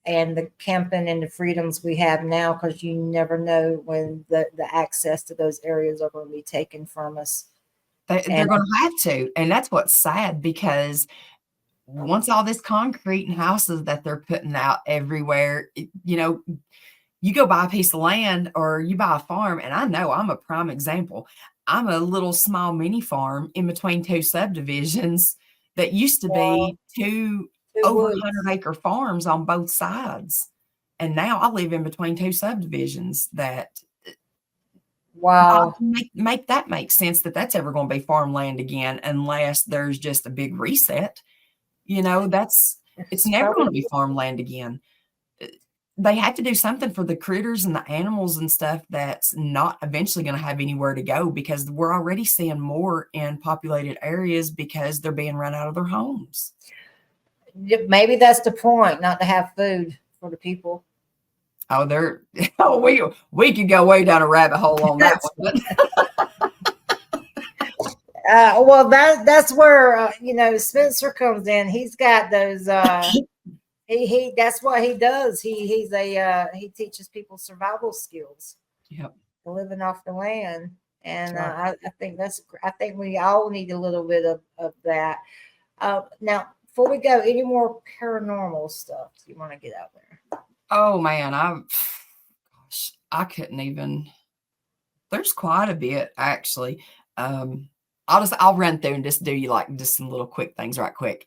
and the camping and the freedoms we have now because you never know when the access to those areas are going to be taken from us.
They're
And
going to have to, and that's what's sad because once all this concrete and houses that they're putting out everywhere, you go buy a piece of land or you buy a farm, and I know I'm a prime example. I'm a little small mini farm in between two subdivisions that used to be two
two
over
woods.
100-acre farms on both sides. And now I live in between two subdivisions that I
Wow.
can make that make sense that that's ever going to be farmland again unless there's just a big reset. It's
It's
never going
probably
to be farmland again. they had to do something for the critters and the animals and stuff that's not eventually going to have anywhere to go, because we're already seeing more in populated areas because they're being run out of their homes.
Maybe that's the point, not to have food for the people.
Oh, we could go way down a rabbit hole on that one.
Well, that's where Spencer comes in. He's got those. He that's what he does. He teaches people survival skills.
Yep.
Living off the land, and
Right.
I think we all need a little bit of that. Now, before we go, any more paranormal stuff you want to get out there?
Oh man, I couldn't even. There's quite a bit actually. I'll run through and just do you like just some little quick things right quick.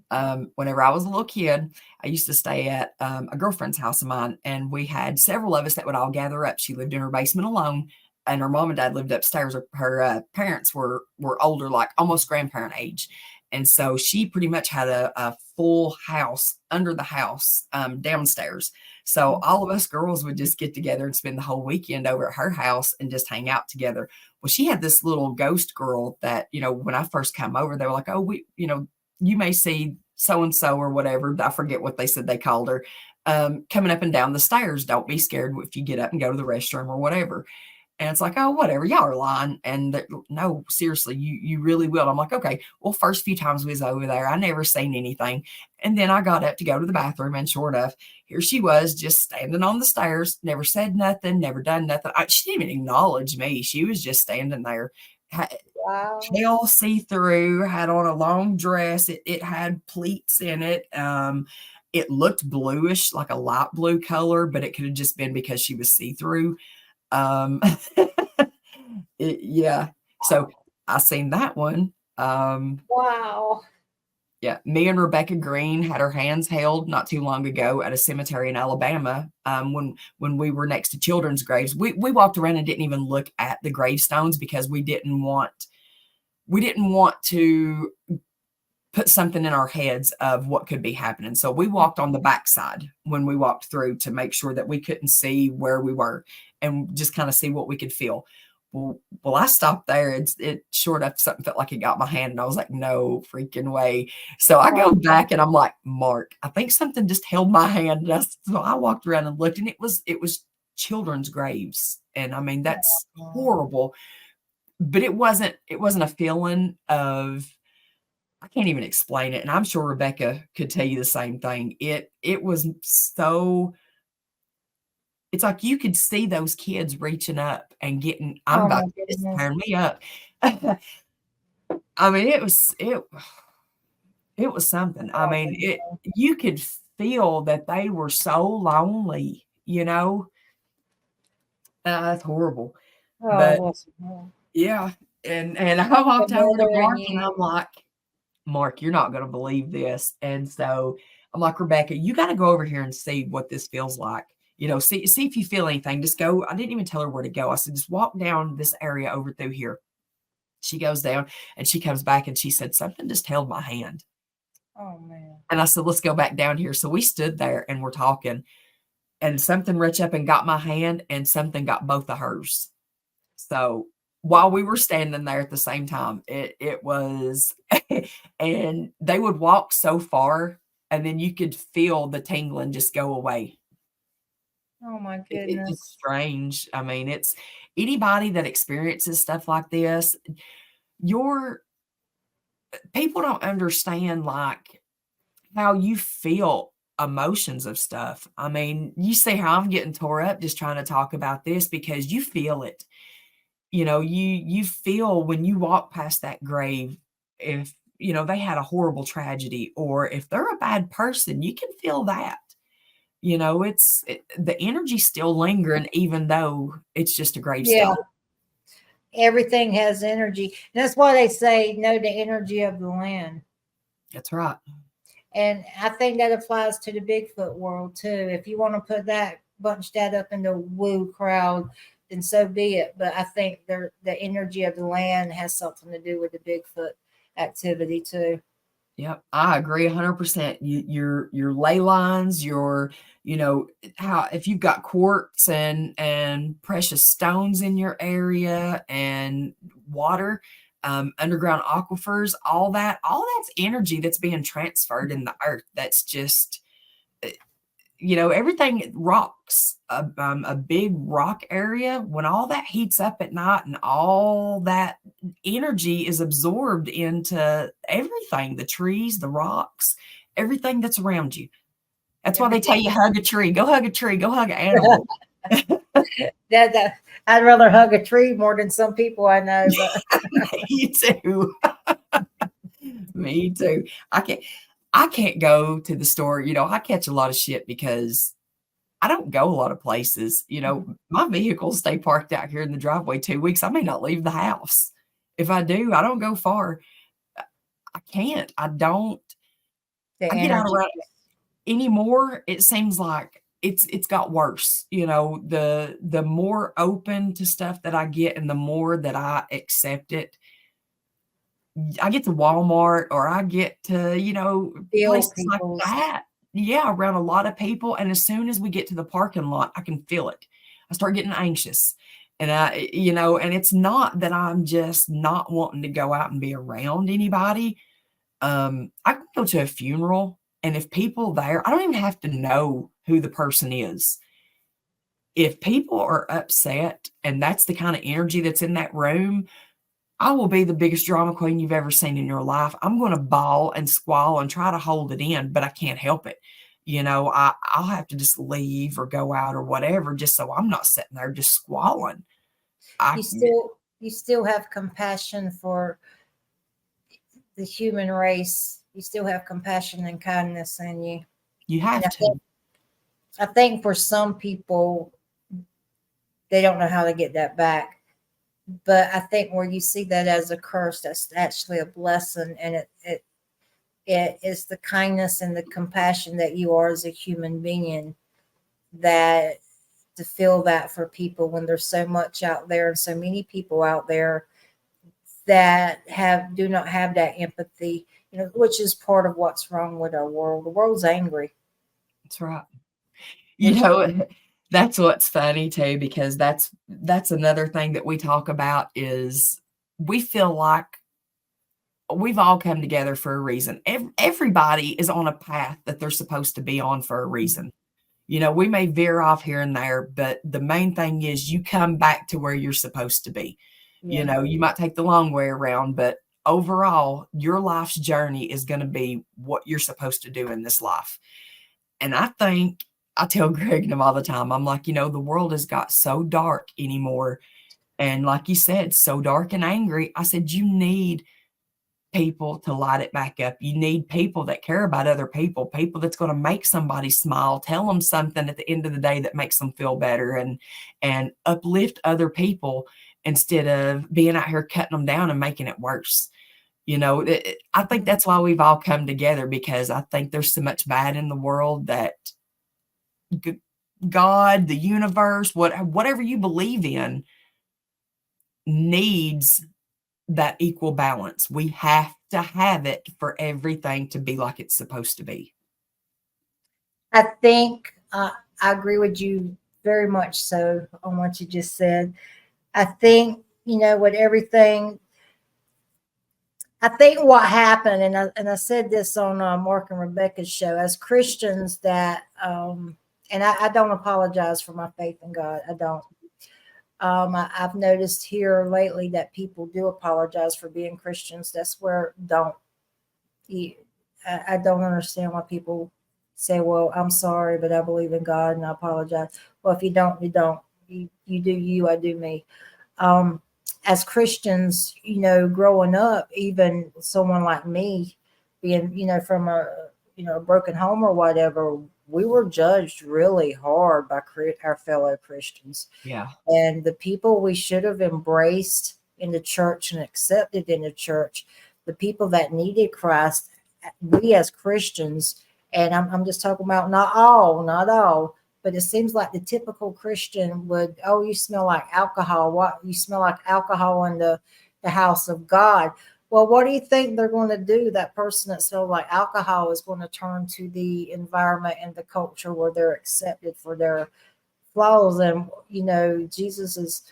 Whenever I was a little kid, I used to stay at a girlfriend's house of mine, and we had several of us that would all gather up. She lived in her basement alone, and her mom and dad lived upstairs. Her parents were older, like almost grandparent age, and so she pretty much had a full house under the house downstairs. So all of us girls would just get together and spend the whole weekend over at her house and just hang out together. Well, she had this little ghost girl that, when I first came over, they were like, oh, you may see so-and-so or whatever. I forget what they said they called her, coming up and down the stairs. Don't be scared if you get up and go to the restroom or whatever. And it's like, oh, whatever, y'all are lying. And no, seriously, you really will. I'm like, okay, well, first few times we was over there, I never seen anything. And then I got up to go to the bathroom, and sure enough, here she was just standing on the stairs, never said nothing, never done nothing. She didn't even acknowledge me. She was just standing there.
Wow.
Pale see-through, had on a long dress. It had pleats in it. It looked bluish, like a light blue color, but it could have just been because she was see-through. Um, yeah. So I seen that one.
Wow.
Yeah, me and Rebecca Green had our hands held not too long ago at a cemetery in Alabama. When we were next to children's graves, we walked around and didn't even look at the gravestones because we didn't want to put something in our heads of what could be happening. So we walked on the backside when we walked through to make sure that we couldn't see where we were and just kind of see what we could feel. Well, I stopped there. It sure enough, something felt like it got my hand, and I was like, no freaking way. So I go back and I'm like, Mark, I think something just held my hand. So I walked around and looked, and it was children's graves. And I mean, that's horrible. But it wasn't a feeling of, I can't even explain it. And I'm sure Rebecca could tell you the same thing. It was so, it's like you could see those kids reaching up and getting, I'm about to just turn me up. I mean, it was something. I mean, you could feel that they were so lonely, That's horrible. But yeah. And I walked over to Mark and I'm like, Mark, you're not going to believe this. And so I'm like, Rebecca, you got to go over here and see what this feels like. See if you feel anything. Just go. I didn't even tell her where to go. I said, just walk down this area over through here. She goes down and she comes back and she said, something just held my hand.
Oh, man.
And I said, let's go back down here. So we stood there and we're talking, and something reached up and got my hand, and something got both of hers. So while we were standing there at the same time, it was, and they would walk so far, and then you could feel the tingling just go away.
Oh my
It's
goodness.
strange. I mean, it's anybody that experiences stuff like this, people don't understand like how you feel emotions of stuff. I mean, you see how I'm getting tore up just trying to talk about this because you feel it. You feel when you walk past that grave, if they had a horrible tragedy, or if they're a bad person, you can feel that. The energy still lingering, even though it's just a gravestone.
Everything has energy. And that's why they say know the energy of the land.
That's right.
And I think that applies to the Bigfoot world too. If you want to put bunch that up in the woo crowd, then so be it. But I think the energy of the land has something to do with the Bigfoot activity too.
Yep, I agree 100%. Your ley lines, how if you've got quartz and precious stones in your area and water, underground aquifers, all that's energy that's being transferred in the earth. That's just everything rocks. A big rock area, when all that heats up at night and all that energy is absorbed into everything, the trees, the rocks, everything that's around you. That's why they tell you hug a tree, go hug a tree, go hug an animal.
I'd rather hug a tree more than some people I know. But
Me too. Me too. I can't go to the store. I catch a lot of shit because I don't go a lot of places. My vehicles stay parked out here in the driveway 2 weeks. I may not leave the house. If I do, I don't go far. I can't. I don't.
the
I get out
energy.
around anymore. It seems like it's got worse. The more open to stuff that I get and the more that I accept it, I get to Walmart or I get to,
Feel
places like
people's.
that. Yeah, around a lot of people. And as soon as we get to the parking lot, I can feel it. I start getting anxious. And it's not that I'm just not wanting to go out and be around anybody. I can go to a funeral, and if people there, I don't even have to know who the person is. If people are upset and that's the kind of energy that's in that room, I will be the biggest drama queen you've ever seen in your life. I'm going to bawl and squall and try to hold it in, but I can't help it. I'll have to just leave or go out or whatever, just so I'm not sitting there just squalling. I
You still have compassion for the human race. You still have compassion and kindness in you.
You
And
have to.
I think for some people, they don't know how to get that back. But I think where you see that as a curse, that's actually a blessing, and it is the kindness and the compassion that you are as a human being, that to feel that for people when there's so much out there and so many people out there that do not have that empathy, which is part of what's wrong with our world. The world's angry.
That's right. You
Which
know, that's what's funny too, because that's another thing that we talk about is we feel like we've all come together for a reason. Everybody is on a path that they're supposed to be on for a reason. We may veer off here and there, but the main thing is you come back to where you're supposed to be.
yeah.
You might take the long way around, but overall, your life's journey is going to be what you're supposed to do in this life. And I tell Greg and him all the time, I'm like, the world has got so dark anymore. And like you said, so dark and angry. I said, you need people to light it back up. You need people that care about other people that's going to make somebody smile, tell them something at the end of the day that makes them feel better and uplift other people instead of being out here cutting them down and making it worse. I think that's why we've all come together, because I think there's so much bad in the world that God, the universe, whatever you believe in, needs that equal balance. We have to have it for everything to be like it's supposed to be.
I think I agree with you very much so on what you just said. I think, with everything, I think what happened, and I said this on Mark and Rebecca's show, as Christians, that, and I don't apologize for my faith in God. I don't. I've noticed here lately that people do apologize for being Christians. That's where I don't understand why people say, well, I'm sorry, but I believe in God and I apologize. Well, if you don't, you don't. You do you, I do me. Um, as Christians, growing up, even someone like me, being, from a broken home or whatever, we were judged really hard by our fellow Christians.
Yeah.
And the people we should have embraced in the church and accepted in the church, the people that needed Christ, we as Christians, and I'm just talking about not all, but it seems like the typical Christian would, oh, you smell like alcohol. What? You smell like alcohol in the house of God. Well, what do you think they're going to do? That person that sells like alcohol is going to turn to the environment and the culture where they're accepted for their flaws. And Jesus.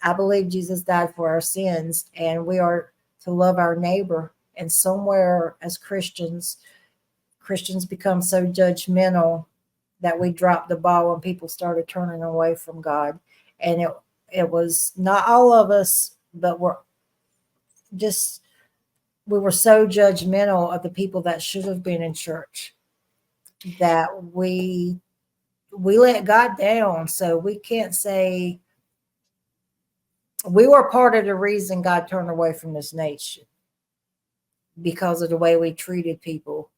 I believe Jesus died for our sins, and we are to love our neighbor. And somewhere as Christians become so judgmental that we dropped the ball when people started turning away from God. And it was not all of us, but just we were so judgmental of the people that should have been in church that we let God down. So we can't say we were part of the reason God turned away from this nation because of the way we treated people,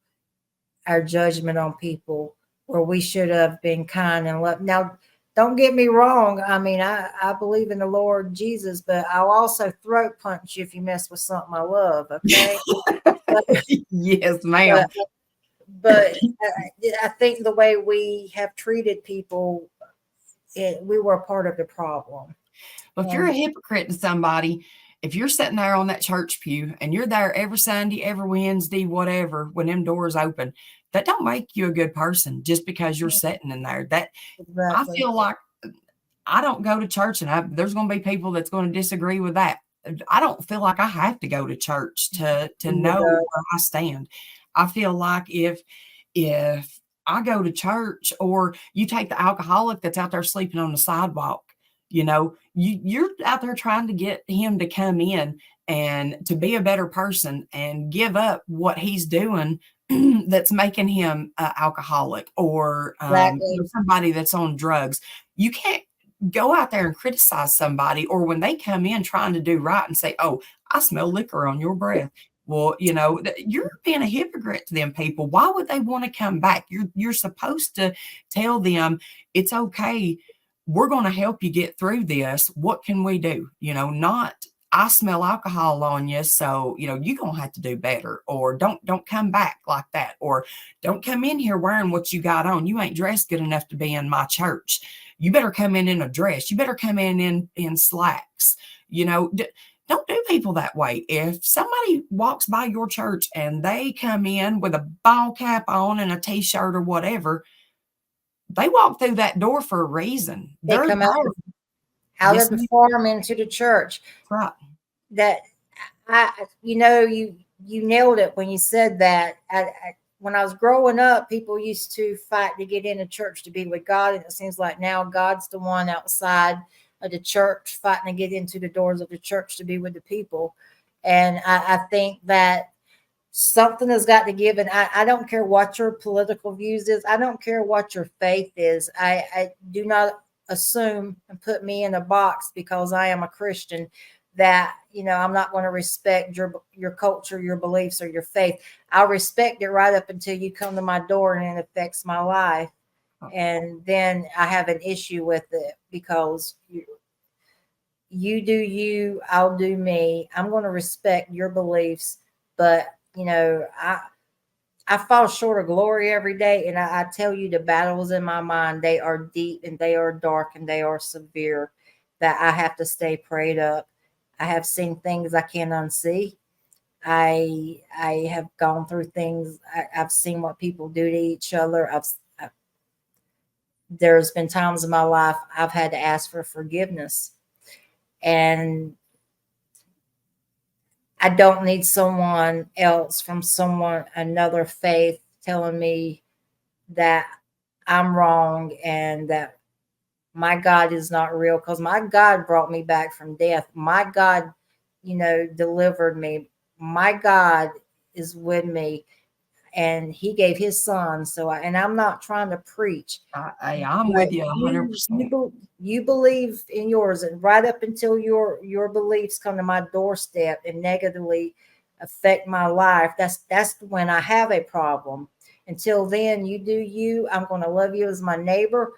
our judgment on people, where we should have been kind and love. Now, don't get me wrong. I mean, I believe in the Lord Jesus, but I'll also throat punch you if you mess with something I love. Okay. but,
Yes, ma'am.
but, but I think the way we have treated people, we were a part of the problem.
Well, if you're a hypocrite to somebody, if you're sitting there on that church pew and you're there every Sunday, every Wednesday, whatever, when them doors open, that don't make you a good person just because you're sitting in there. That I
Exactly.
feel like I don't go to church, and there's going to be people that's going to disagree with that. I don't feel like I have to go to church to know where I stand. I feel like if I go to church, or you take the alcoholic that's out there sleeping on the sidewalk, you're out there trying to get him to come in and to be a better person and give up what he's doing that's making him alcoholic, or
Exactly.
somebody that's on drugs. You can't go out there and criticize somebody, or when they come in trying to do right and say, "Oh, I smell liquor on your breath." Well, you're being a hypocrite to them people. Why would they want to come back? You're supposed to tell them it's okay. We're going to help you get through this. What can we do? Not I smell alcohol on you, so you're gonna have to do better, or don't come back like that, or don't come in here wearing what you got on. You ain't dressed good enough to be in my church. You better come in a dress. You better come in slacks. Don't do people that way. If somebody walks by your church and they come in with a ball cap on and a t-shirt or whatever, they walk through that door for a reason.
They
They're
come
there.
out
Yes,
of the
ma'am.
farm into the church.
Right.
That you nailed it when you said that. When I was growing up, people used to fight to get into church to be with God, and it seems like now God's the one outside of the church fighting to get into the doors of the church to be with the people. And I think that something has got to give. And I don't care what your political views is. I don't care what your faith is. I do not assume and put me in a box because I am a Christian that I'm not going to respect your culture, your beliefs, or your faith. I'll respect it right up until you come to my door and it affects my life. And then I have an issue with it because you do you, I'll do me. I'm going to respect your beliefs, but I fall short of glory every day, and I tell you, the battles in my mind, they are deep and they are dark and they are severe. That I have to stay prayed up. I have seen things I can't unsee. I have gone through things. I've seen what people do to each other. There's been times in my life I've had to ask for forgiveness, and I don't need someone else from another faith telling me that I'm wrong and that my God is not real, because my God brought me back from death. My God, delivered me. My God is with me, and he gave his son. And I'm not trying to preach.
I'm
But
with you 100%.
you believe in yours, and right up until your beliefs come to my doorstep and negatively affect my life, that's when I have a problem. Until then, you do you. I'm going to love you as my neighbor.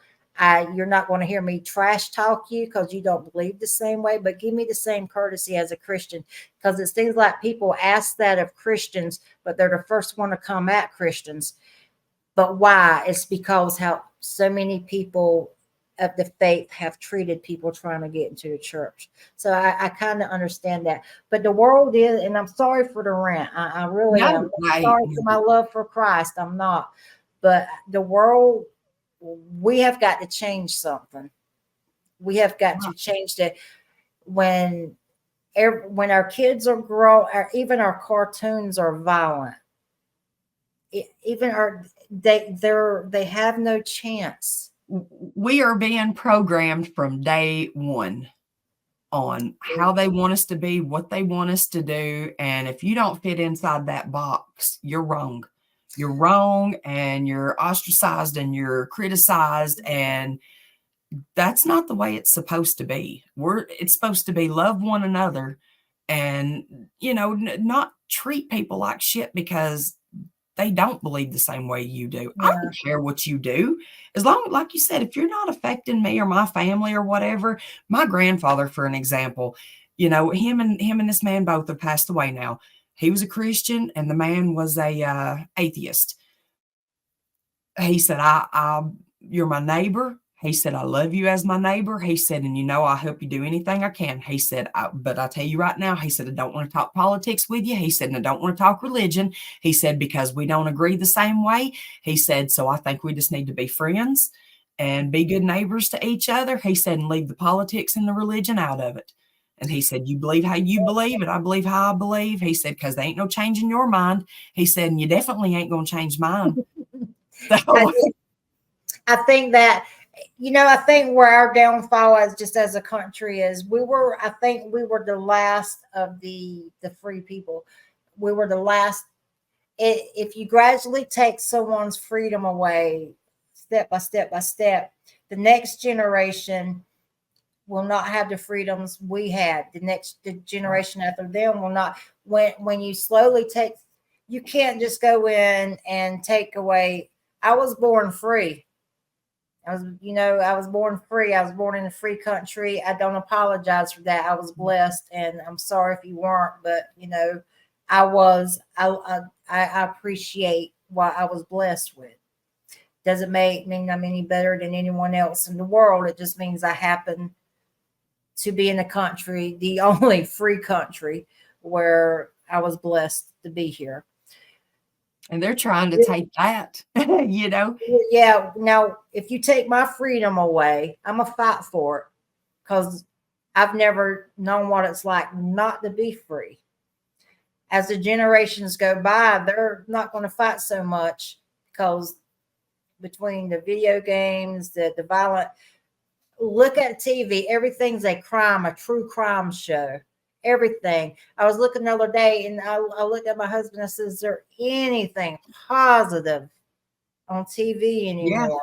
You're not going to hear me trash talk you because you don't believe the same way, but give me the same courtesy as a Christian, because it seems like people ask that of Christians, but they're the first one to come at Christians. But why? It's because how so many people of the faith have treated people trying to get into the church. So I kind of understand that. But the world is, and I'm sorry for the rant. I really am.
No,
I'm sorry for my love for Christ. I'm not. But the world, we have got to change something. We have got to change that when when our kids are grown, even our cartoons are violent. Even our they have no chance.
We are being programmed from day one on how they want us to be, what they want us to do. And if you don't fit inside that box, you're wrong. You're wrong, and you're ostracized, and you're criticized, and that's not the way it's supposed to be. It's supposed to be love one another, and not treat people like shit because they don't believe the same way you do.
Yeah.
I don't care what you do. As long, like you said, if you're not affecting me or my family or whatever. My grandfather, for an example, him and this man both have passed away now. He was a Christian and the man was a atheist. He said, you're my neighbor. He said, I love you as my neighbor. He said, and I help you do anything I can. He said, but I tell you right now, he said, I don't want to talk politics with you. He said, and I don't want to talk religion. He said, because we don't agree the same way. He said, so I think we just need to be friends and be good neighbors to each other. He said, and leave the politics and the religion out of it. And he said, you believe how you believe, and I believe how I believe. He said, because there ain't no change in your mind. He said, and you definitely ain't going to change mine. So
I think that, I think where our downfall is just as a country is I think we were the last of the free people. We were the last. If you gradually take someone's freedom away, step by step by step, the next generation will not have the freedoms we had. The generation after them will not. When you slowly take, you can't just go in and take away. I was born free. I was born free. I was born in a free country. I don't apologize for that. I was blessed, and I'm sorry if you weren't, but I was. I appreciate what I was blessed with. Doesn't mean I'm any better than anyone else in the world. It just means I happen to be in a country, the only free country where I was blessed to be here.
And they're trying to take that,
Yeah. Now, if you take my freedom away, I'm going to fight for it because I've never known what it's like not to be free. As the generations go by, they're not going to fight so much because between the video games, the violent, look at TV, everything's a crime, a true crime show. Everything. I was looking the other day and I looked at my husband. I said, is there anything positive on TV anymore?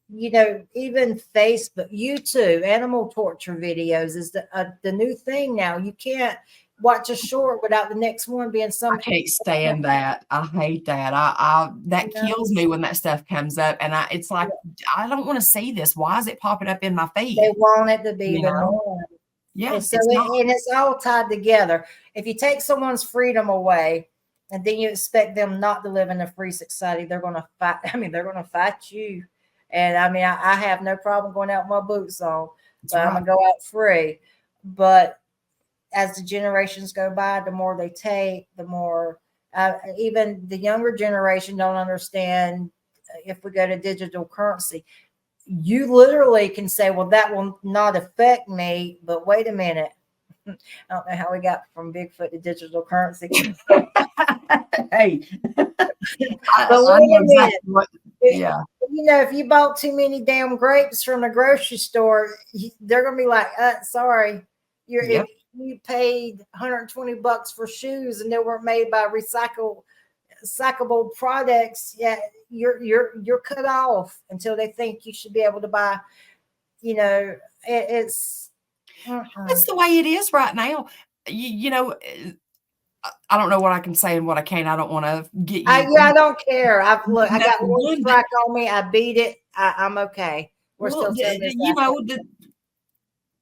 Yeah. Even Facebook, YouTube, animal torture videos is the new thing now. You can't watch a short without the next one being some.
I can't stand that. I hate that. That kills me when that stuff comes up, and it's like, I don't want to see this. Why is it popping up in my feed?
They want it to be the norm.
Yeah,
and it's all tied together. If you take someone's freedom away, and then you expect them not to live in a free society, they're going to fight. I mean, they're going to fight you. And I mean, I have no problem going out with my boots on, but I'm going to go out free. But as the generations go by, the more they take, the more even the younger generation don't understand. If we go to digital currency, you literally can say, well, that will not affect me. But wait a minute. I don't know how we got from Bigfoot to digital currency.
Hey.
But wait a minute. Yeah. If you bought too many damn grapes from the grocery store, they're going to be like, sorry, if you paid $120 for shoes and they weren't made by recyclable products, you're cut off until they think you should be able to buy. It's
that's the way it is right now. I don't know what I can say and what I can't. I don't want to get you.
I don't care. I got one strike on me. I beat it. I'm okay. We're still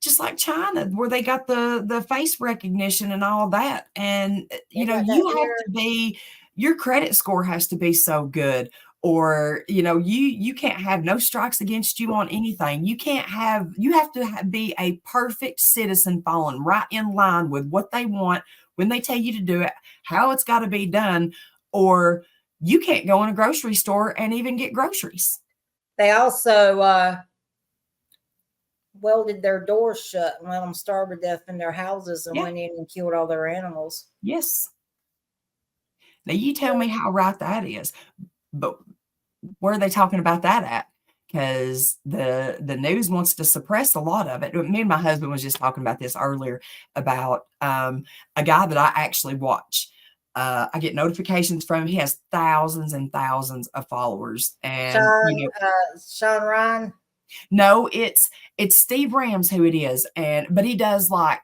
just like China, where they got the face recognition and all that. And, you have to be, your credit score has to be so good, or you can't have no strikes against you on anything. You have to be a perfect citizen, falling right in line with what they want when they tell you to do it, how it's got to be done, or you can't go in a grocery store and even get groceries.
They also welded their doors shut and let them starve to death in their houses and went in and killed all their animals.
Yes. Now you tell me how right that is. But where are they talking about that at? Because the news wants to suppress a lot of it. Me and my husband was just talking about this earlier about a guy that I actually watch. I get notifications from him. He has thousands and thousands of followers. And
Sean Ryan.
No, it's Steve Rams who it is. But he does, like,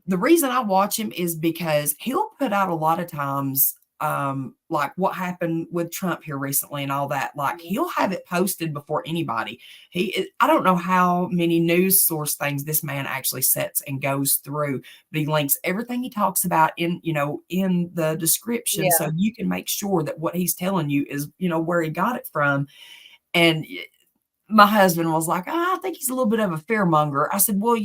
the reason I watch him is because he'll put out a lot of times like what happened with Trump here recently and all that. Like, he'll have it posted before anybody. I don't know how many news source things this man actually sets and goes through, but he links everything he talks about in the description, so you can make sure that what he's telling you is where he got it from. And my husband was like, I think he's a little bit of a fearmonger. I said, well,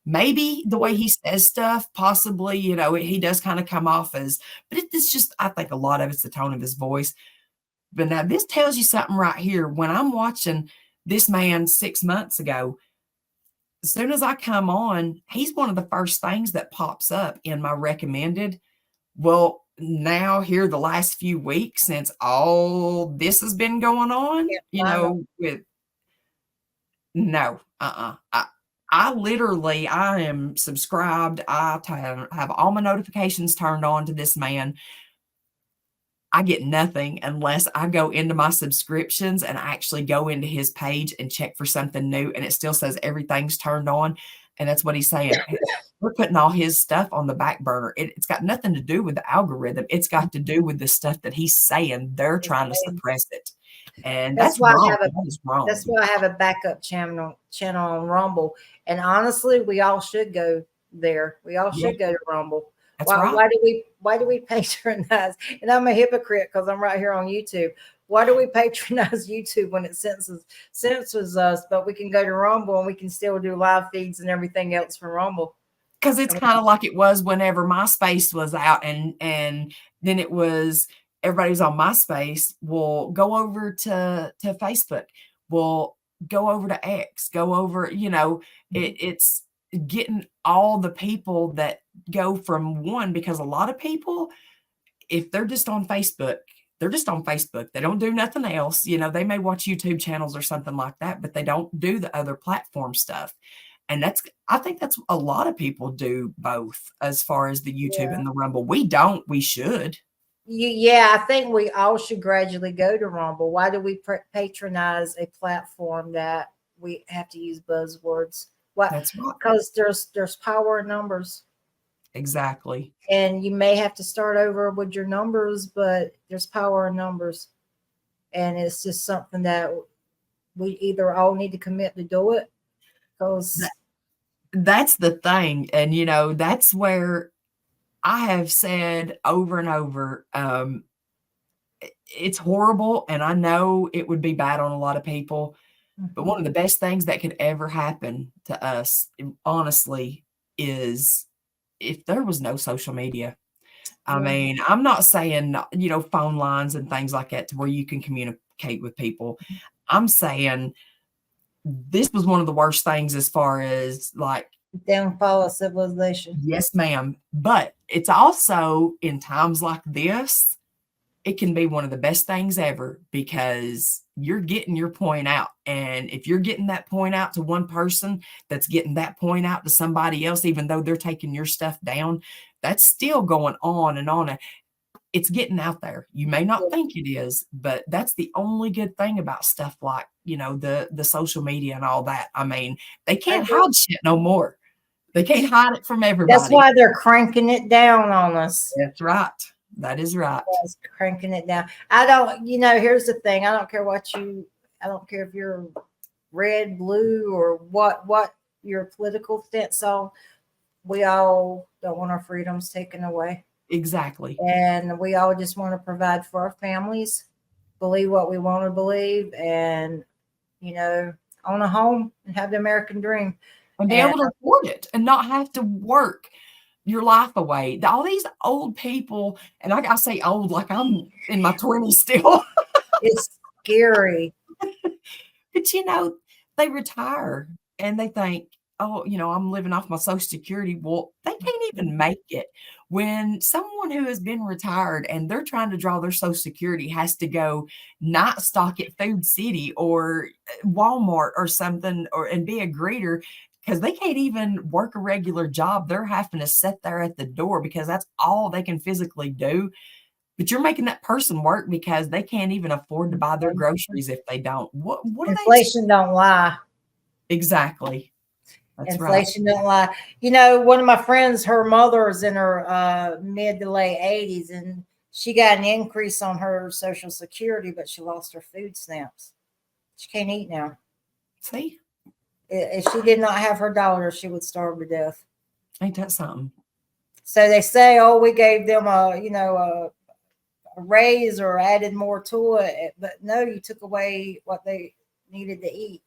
maybe the way he says stuff, possibly, he does kind of come off as, but it's just, I think a lot of it's the tone of his voice. But now this tells you something right here. When I'm watching this man 6 months ago, as soon as I come on, he's one of the first things that pops up in my recommended. Well, now here the last few weeks since all this has been going on, with I am subscribed. I have all my notifications turned on to this man. I get nothing unless I go into my subscriptions and actually go into his page and check for something new. And it still says everything's turned on. And that's what he's saying. We're putting all his stuff on the back burner. It's got nothing to do with the algorithm. It's got to do with the stuff that he's saying. They're trying to suppress it. And that's wrong.
That's why I have a backup channel on Rumble. And honestly, we all should go there. We all should go to Rumble. Why do we patronize? And I'm a hypocrite because I'm right here on YouTube. Why do we patronize YouTube when it censors us, but we can go to Rumble and we can still do live feeds and everything else from Rumble?
Because it's kind of like it was whenever MySpace was out, and then it was everybody was on MySpace. Well, go over to Facebook. Well, go over to X. Go over, it's getting all the people that go from one, because a lot of people, if they're just on Facebook, they're just on Facebook. They don't do nothing else. They may watch YouTube channels or something like that, but they don't do the other platform stuff. And I think that's a lot of people do both as far as the YouTube and the Rumble. We don't. We should.
Yeah, I think we all should gradually go to Rumble. Why do we patronize a platform that we have to use buzzwords?
That's right.
Because there's power in numbers.
Exactly.
And you may have to start over with your numbers, but there's power in numbers. And it's just something that we either all need to commit to do it. Because
that's the thing. And, that's where I have said over and over, it's horrible. And I know it would be bad on a lot of people. But one of the best things that could ever happen to us, honestly, is if there was no social media. I mean, I'm not saying, phone lines and things like that to where you can communicate with people. I'm saying this was one of the worst things as far as like
downfall of civilization.
Yes, ma'am. But it's also in times like this, it can be one of the best things ever, because you're getting your point out. And if you're getting that point out to one person that's getting that point out to somebody else, even though they're taking your stuff down, that's still going on and on. It's getting out there. You may not think it is, but that's the only good thing about stuff like, the social media and all that. I mean, they can't hide shit no more. They can't hide it from everybody.
That's why they're cranking it down on us.
That's right. That is right.
Yes, cranking it down. I don't, here's the thing. I don't care I don't care if you're red, blue, or what your political stance on. We all don't want our freedoms taken away.
Exactly.
And we all just want to provide for our families. believe what we want to believe, and own a home and have the American dream.
And be
And
able to afford it and not have to work your life away. All these old people, and I say old like I'm in my 20s still.
it's scary.
But they retire and they think, oh, I'm living off my Social Security. Well, they can't even make it. When someone who has been retired and they're trying to draw their Social Security has to go night stock at Food City or Walmart or something, and be a greeter because they can't even work a regular job. They're having to sit there at the door because that's all they can physically do. But you're making that person work because they can't even afford to buy their groceries if they don't. What do they
Inflation don't lie.
exactly? That's right.
Inflation don't lie. One of my friends, her mother is in her mid to late 80s, and she got an increase on her Social Security, but she lost her food stamps. She can't eat now.
See?
If she did not have her daughter, she would starve to death.
Ain't that something?
So they say, oh, we gave them a raise or added more to it, but no, you took away what they needed to eat.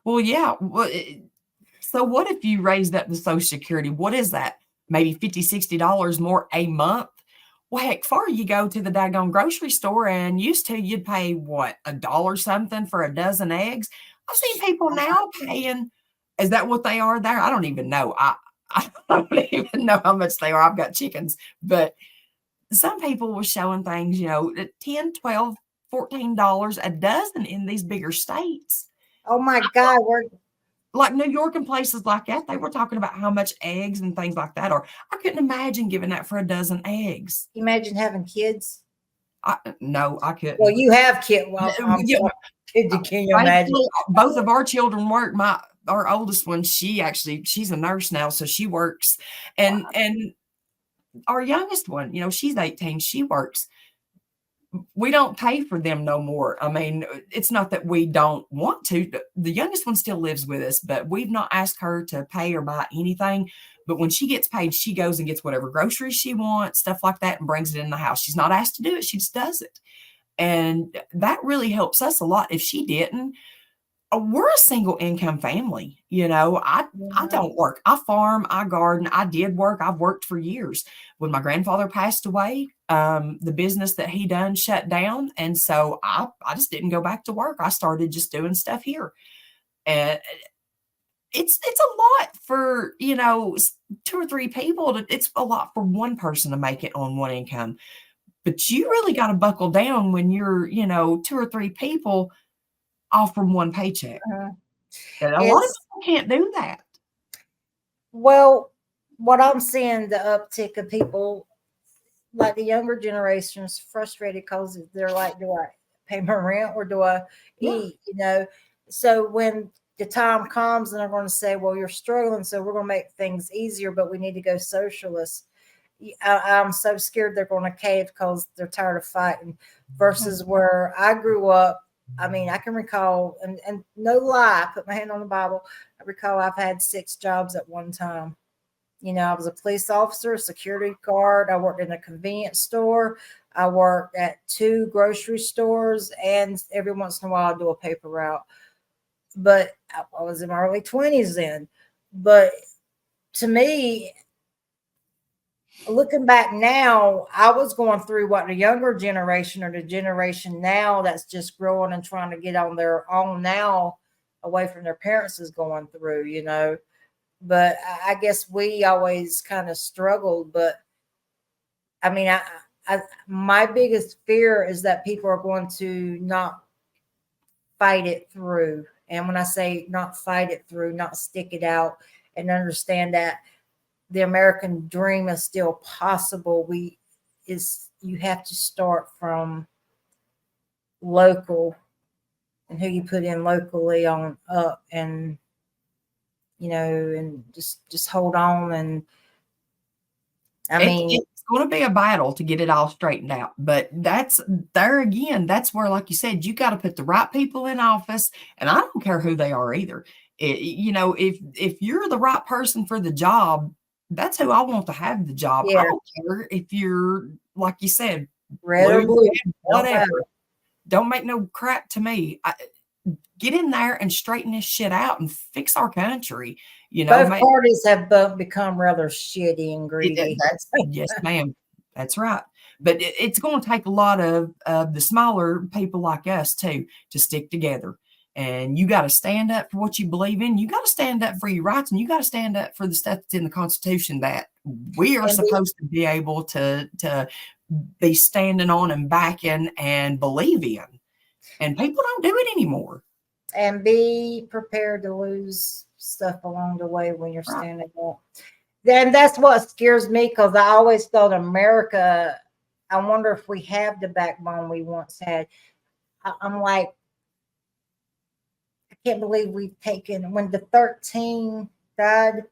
Well, yeah. So what if you raised up the Social Security? What is that? Maybe $50, $60 more a month? Well, heck, before you go to the daggone grocery store, and used to you'd pay what, $1 something for a dozen eggs? I've seen people now paying. Is that what they are there? I don't even know. I don't even know how much they are. I've got chickens, but some people were showing things, at $10, $12, $14 a dozen in these bigger states.
Oh my God, we're
like New York and places like that. They were talking about how much eggs and things like that are. I couldn't imagine giving that for a dozen eggs.
Imagine having kids.
No, I couldn't.
Well, you have kids. Well, can you imagine?
Both of our children work. Our oldest one, she's a nurse now, so she works, and our youngest one, she's 18. She works. We don't pay for them no more. I mean, it's not that we don't want to. The youngest one still lives with us, but we've not asked her to pay or buy anything. But when she gets paid, she goes and gets whatever groceries she wants, stuff like that, and brings it in the house. She's not asked to do it. She just does it. And that really helps us a lot. If she didn't, we're a single income family. I don't work. I farm, I garden. I did work. I've worked for years. When my grandfather passed away, the business that he done shut down. And so I just didn't go back to work. I started just doing stuff here. And it's a lot for, 2 or 3 people. It's a lot for one person to make it on one income. But you really got to buckle down when you're, 2 or 3 people all from one paycheck. And a lot of people can't do that.
Well, what I'm seeing, the uptick of people, like the younger generation, is frustrated because they're like, do I pay my rent or do I eat? So when the time comes and they're going to say, well, you're struggling, so we're going to make things easier, but we need to go socialist. I'm so scared they're going to cave because they're tired of fighting, versus where I grew up. I mean, I can recall, and no lie, put my hand on the Bible, I recall I've had 6 jobs at one time. I was a police officer, a security guard. I worked in a convenience store. I worked at 2 grocery stores, and every once in a while I do a paper route. But I was in my early 20s then. But to me, looking back now, I was going through what the younger generation or the generation now that's just growing and trying to get on their own now, away from their parents, is going through. But I guess we always kind of struggled. But I mean, my biggest fear is that people are going to not fight it through. And when I say not fight it through, not stick it out, and understand that the American dream is still possible. You have to start from local, and who you put in locally on up, and and just hold on. And
it's going to be a battle to get it all straightened out. But that's where, like you said, you got to put the right people in office, and I don't care who they are either. If you're the right person for the job, that's who I want to have the job.
Yeah.
I don't care if you're, like you said,
red or blue,
whatever. don't make no crap to me. Get in there and straighten this shit out and fix our country.
Both parties have both become rather shitty and greedy.
Yes, ma'am. That's right. But it's going to take a lot of the smaller people like us too to stick together. And you got to stand up for what you believe in. You got to stand up for your rights, and you got to stand up for the stuff that's in the Constitution that we are supposed to be able to be standing on and backing and believe in. And people don't do it anymore.
And be prepared to lose stuff along the way when you're standing up. Then that's what scares me, because I always thought America, I wonder if we have the backbone we once had. I'm like, I can't believe we've taken, when the 13 died,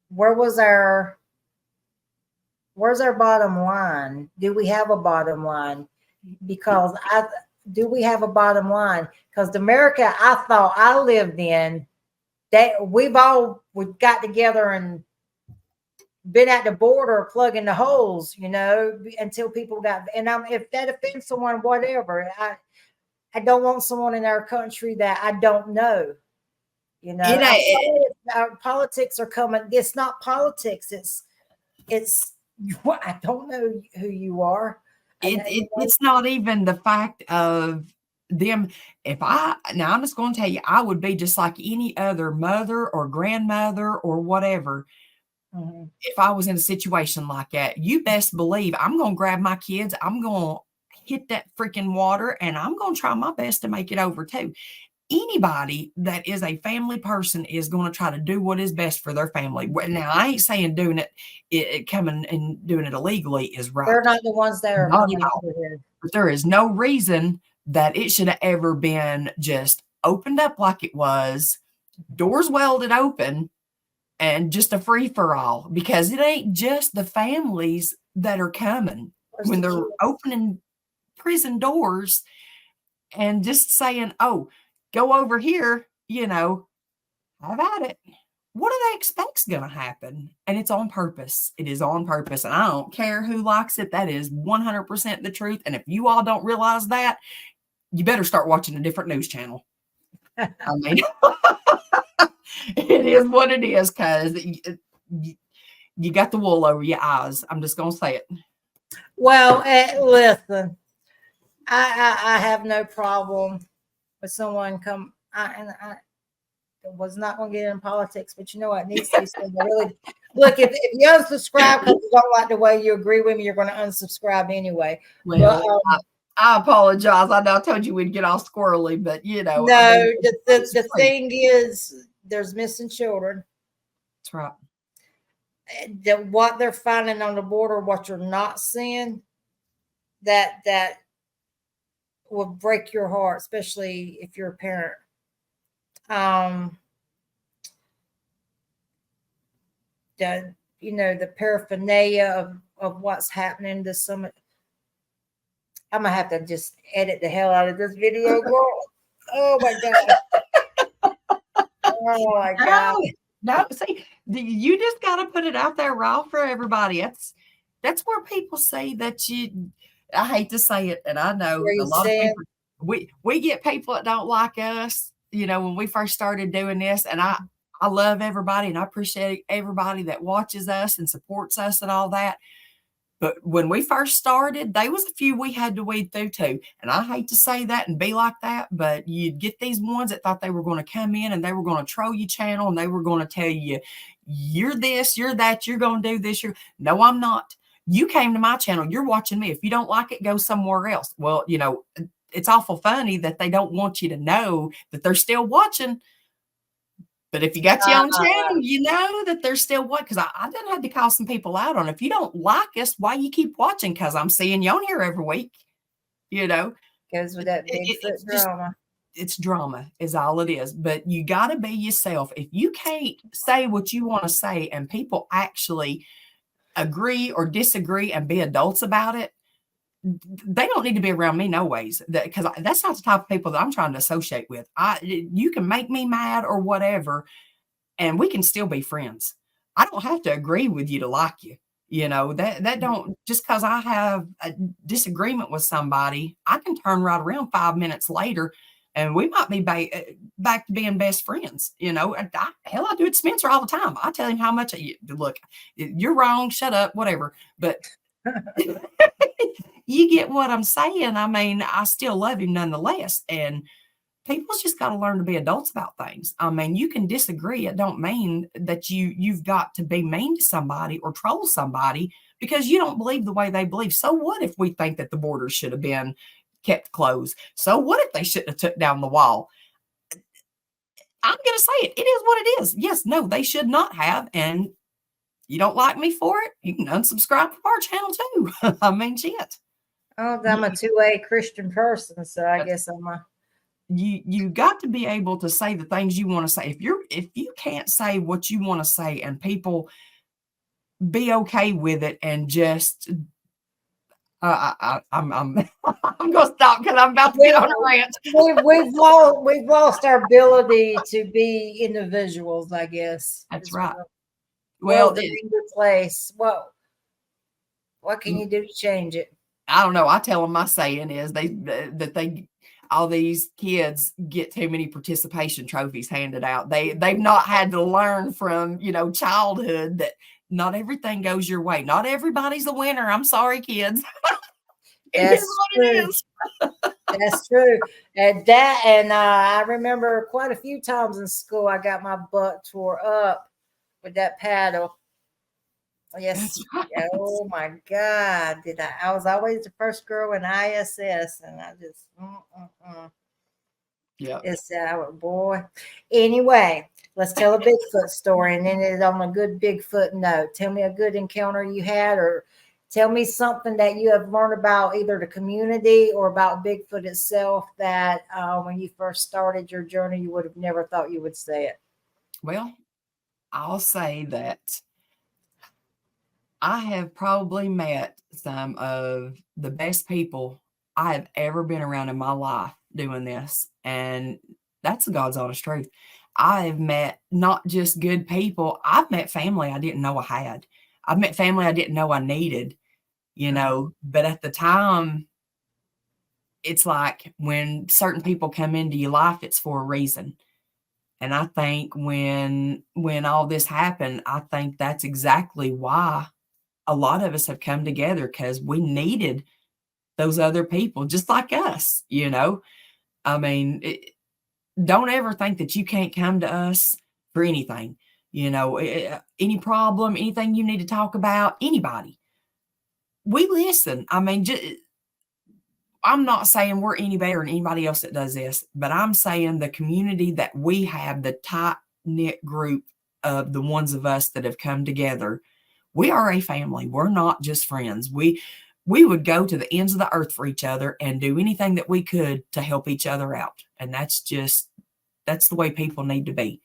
where's our bottom line? Do we have a bottom line? Because do we have a bottom line? Because the America I thought I lived in, that we've got together and been at the border plugging the holes, until people got, and if that offends someone, whatever. I don't want someone in our country that I don't know. Our politics are coming. It's not politics. It's what, I don't know who you are.
It's not even the fact of them. Now I'm just going to tell you, I would be just like any other mother or grandmother or whatever. Mm-hmm. If I was in a situation like that, you best believe I'm going to grab my kids. I'm going to hit that freaking water, and I'm going to try my best to make it over too. Anybody that is a family person is going to try to do what is best for their family. Now, I ain't saying doing it coming and doing it illegally is right.
They're not the ones that are coming over here.
But there is no reason that it should have ever been just opened up like it was, doors welded open, and just a free for all. Because it ain't just the families that are coming when they're opening prison doors and just saying, "Oh, go over here, have at it." What do they expect's going to happen? And it's on purpose. It is on purpose. And I don't care who likes it. That is 100% the truth. And if you all don't realize that, you better start watching a different news channel. I mean, it is what it is, because you got the wool over your eyes. I'm just going to say it.
Well, listen, I have no problem with someone come. I was not going to get in politics, but you know what? It needs to be said. Really, look, if you unsubscribe because you don't like the way you agree with me, you're going to unsubscribe anyway.
Well, I apologize. I know I told you we'd get all squirrely, but No,
the thing is, there's missing children.
That's right.
What they're finding on the border, what you're not seeing, that will break your heart, especially if you're a parent. The paraphernalia of what's happening to some. I'm gonna have to just edit the hell out of this video, girl. Oh my god. Oh my god.
No, see, you just got to put it out there raw for everybody. That's where people say that you. I hate to say it, and I know a lot of people. We get people that don't like us. When we first started doing this, and I love everybody, and I appreciate everybody that watches us and supports us and all that. But when we first started, there was a few we had to weed through too. And I hate to say that and be like that, but you'd get these ones that thought they were going to come in and they were going to troll your channel, and they were going to tell you, you're this, you're that, you're going to do this. No, I'm not. You came to my channel. You're watching me. If you don't like it, go somewhere else. Well, it's awful funny that they don't want you to know that they're still watching. But if you got your own channel, you know that they're still watching. Because I done had to call some people out on, if you don't like us, why you keep watching? Because I'm seeing you on here every week.
Goes with that Bigfoot drama.
It's drama is all it is. But you got to be yourself. If you can't say what you want to say and people actually agree or disagree and be adults about it, they don't need to be around me no ways, because that's not the type of people that I'm trying to associate with. You can make me mad or whatever, and we can still be friends. I don't have to agree with you to like you. That don't, just because I have a disagreement with somebody, I can turn right around 5 minutes later and we might be back to being best friends. Hell, I do it to Spencer all the time. I tell him how much look, you're wrong, shut up, whatever. But you get what I'm saying. I mean, I still love him nonetheless. And people's just got to learn to be adults about things. I mean, you can disagree. It don't mean that you've got to be mean to somebody or troll somebody because you don't believe the way they believe. So what if we think that the borders should have been kept closed? So what if they shouldn't have took down the wall? I'm going to say it. It is what it is. Yes, no, they should not have. And you don't like me for it, you can unsubscribe from our channel too. I mean, shit.
Oh, I'm a two-way Christian person, so I guess I'm a.
You got to be able to say the things you want to say. If you can't say what you want to say and people be okay with it and just I'm I'm gonna stop because I'm about to get on a rant.
We've lost our ability to be individuals, I guess.
That's right.
Well, the place. What can you do to change it?
I don't know. I tell them my saying is all these kids get too many participation trophies handed out. They've not had to learn from, childhood that not everything goes your way. Not everybody's a winner. I'm sorry, kids.
That's true. It is. That's true. And I remember quite a few times in school I got my butt tore up with that paddle. Yes. Right. Oh my God. I was always the first girl in ISS and I just
yeah.
It's boy. Anyway, let's tell a Bigfoot story and then it's on a good Bigfoot note. Tell me a good encounter you had or tell me something that you have learned about either the community or about Bigfoot itself that when you first started your journey, you would have never thought you would say it.
Well, I'll say that I have probably met some of the best people I have ever been around in my life doing this. And that's the God's honest truth. I've met not just good people, I've met family I didn't know I had. I've met family I didn't know I needed, but at the time, it's like when certain people come into your life, it's for a reason. And I think when all this happened, I think that's exactly why a lot of us have come together because we needed those other people just like us, I mean, don't ever think that you can't come to us for anything, any problem, anything you need to talk about, anybody. We listen. I mean, I'm not saying we're any better than anybody else that does this, but I'm saying the community that we have, the tight-knit group of the ones of us that have come together, we are a family. We're not just friends. We would go to the ends of the earth for each other and do anything that we could to help each other out. And that's the way people need to be.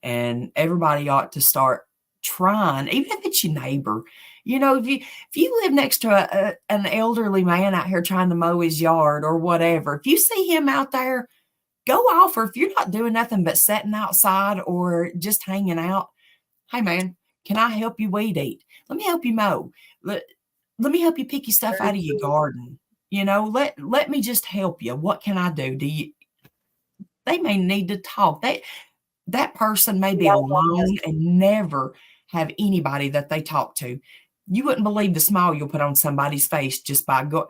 And everybody ought to start trying, even if it's your neighbor. If you live next to an elderly man out here trying to mow his yard or whatever, if you see him out there, go offer. If you're not doing nothing but sitting outside or just hanging out, hey man, can I help you weed eat? Let me help you mow. Let me help you pick your stuff out of your garden. Let me just help you. What can I do? They may need to talk. That person may be alone and never have anybody that they talk to. You wouldn't believe the smile you'll put on somebody's face just by going.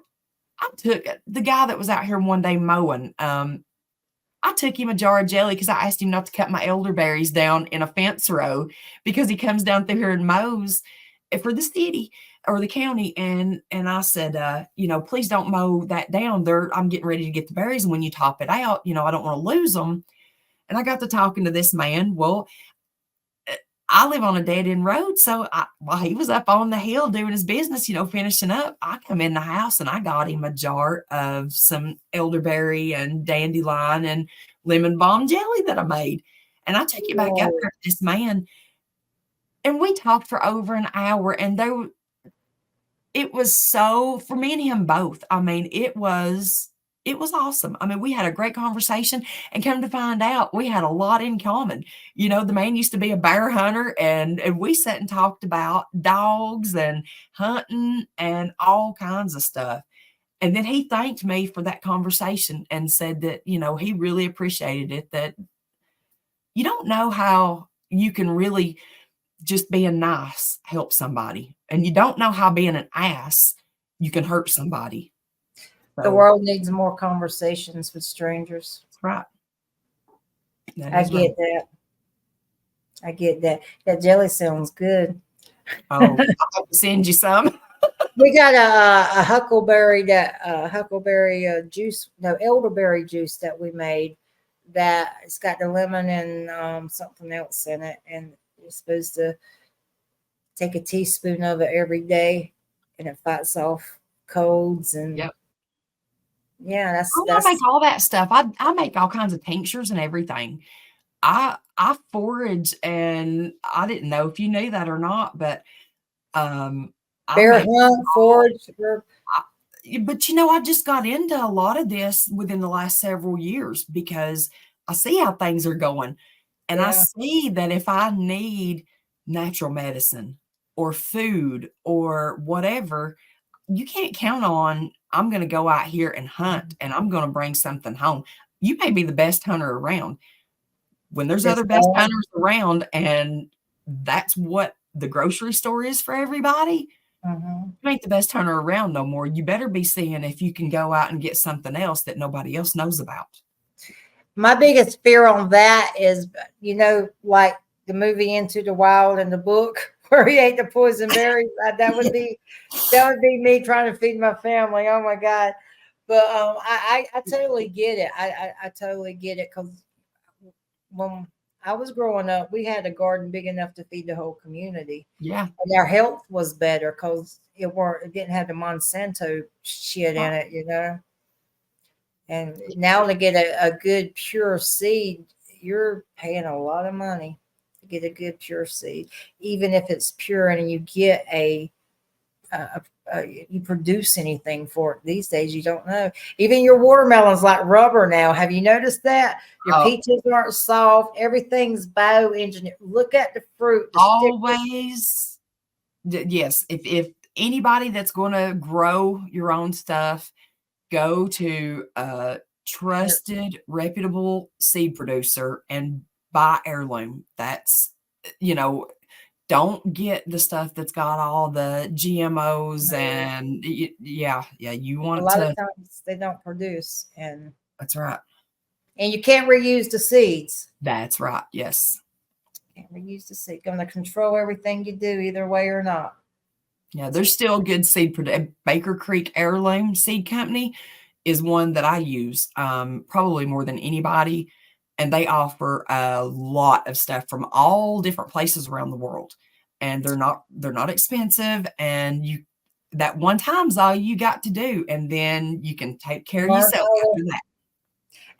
I took the guy that was out here one day mowing. I took him a jar of jelly because I asked him not to cut my elderberries down in a fence row because he comes down through here and mows for the city or the county. And I said, please don't mow that down there. I'm getting ready to get the berries. And when you top it out, I don't want to lose them. And I got to talking to this man. Well, I live on a dead end road. So while he was up on the hill doing his business, finishing up, I come in the house and I got him a jar of some elderberry and dandelion and lemon balm jelly that I made. And I took it back up there to this man. And we talked for over an hour. And it was so, for me and him both, I mean, it was It was awesome. I mean, we had a great conversation, and come to find out, we had a lot in common. You know, the man used to be a bear hunter, and we sat and talked about dogs and hunting and all kinds of stuff. And then he thanked me for that conversation and said that, you know, he really appreciated it, that you don't know how you can really just being nice help somebody. And you don't know how being an ass you can hurt somebody.
The world needs more conversations with strangers.
That's right.
I get that. I get that. That jelly sounds good.
Oh, I'll have to send you some.
We got a huckleberry juice, no, elderberry juice that we made, that it's got the lemon and something else in it, and you're supposed to take a teaspoon of it every day, and it fights off colds and
Yep.
Yeah,
I make all that stuff. I make all kinds of tinctures and everything. I forage, and I didn't know if you knew that or not, but
bear hunt, forage.
But you know, I just got into a lot of this within the last several years because I see how things are going. And I see that if I need natural medicine or food or whatever, you can't count on, I'm going to go out here and hunt and I'm going to bring something home. You may be the best hunter around. When there's other best hunters around, and that's what the grocery store is for everybody, you ain't the best hunter around no more. You better be seeing if you can go out and get something else that nobody else knows about.
My biggest fear on that is, you know, like the movie Into the Wild and the book where he ate the poison berries. That would be me trying to feed my family. Oh my God. But I totally get it. I totally get it, because when I was growing up, we had a garden big enough to feed the whole community.
Yeah.
And our health was better because it didn't have the Monsanto shit in it, you know. And now to get a good pure seed, you're paying a lot of money to get a good pure seed, even if it's pure and you get you produce anything for it. These days, you don't know. Even your watermelon's like rubber now. Have you noticed that? Your peaches aren't soft. Everything's bioengineered. Look at the fruit.
Always. Yes. If anybody that's going to grow your own stuff, go to a trusted, reputable seed producer and buy heirloom. That's, you know, don't get the stuff that's got all the GMOs and you want
a lot of times they don't produce, and
that's right.
And you can't reuse the seeds.
That's right. Yes.
Can't reuse the seed. Going to control everything you do, either way or not.
Yeah, there's still good seed. Baker Creek Heirloom Seed Company is one that I use probably more than anybody. And they offer a lot of stuff from all different places around the world. And they're not expensive. And that one time's all you got to do. And then you can take care of yourself after that.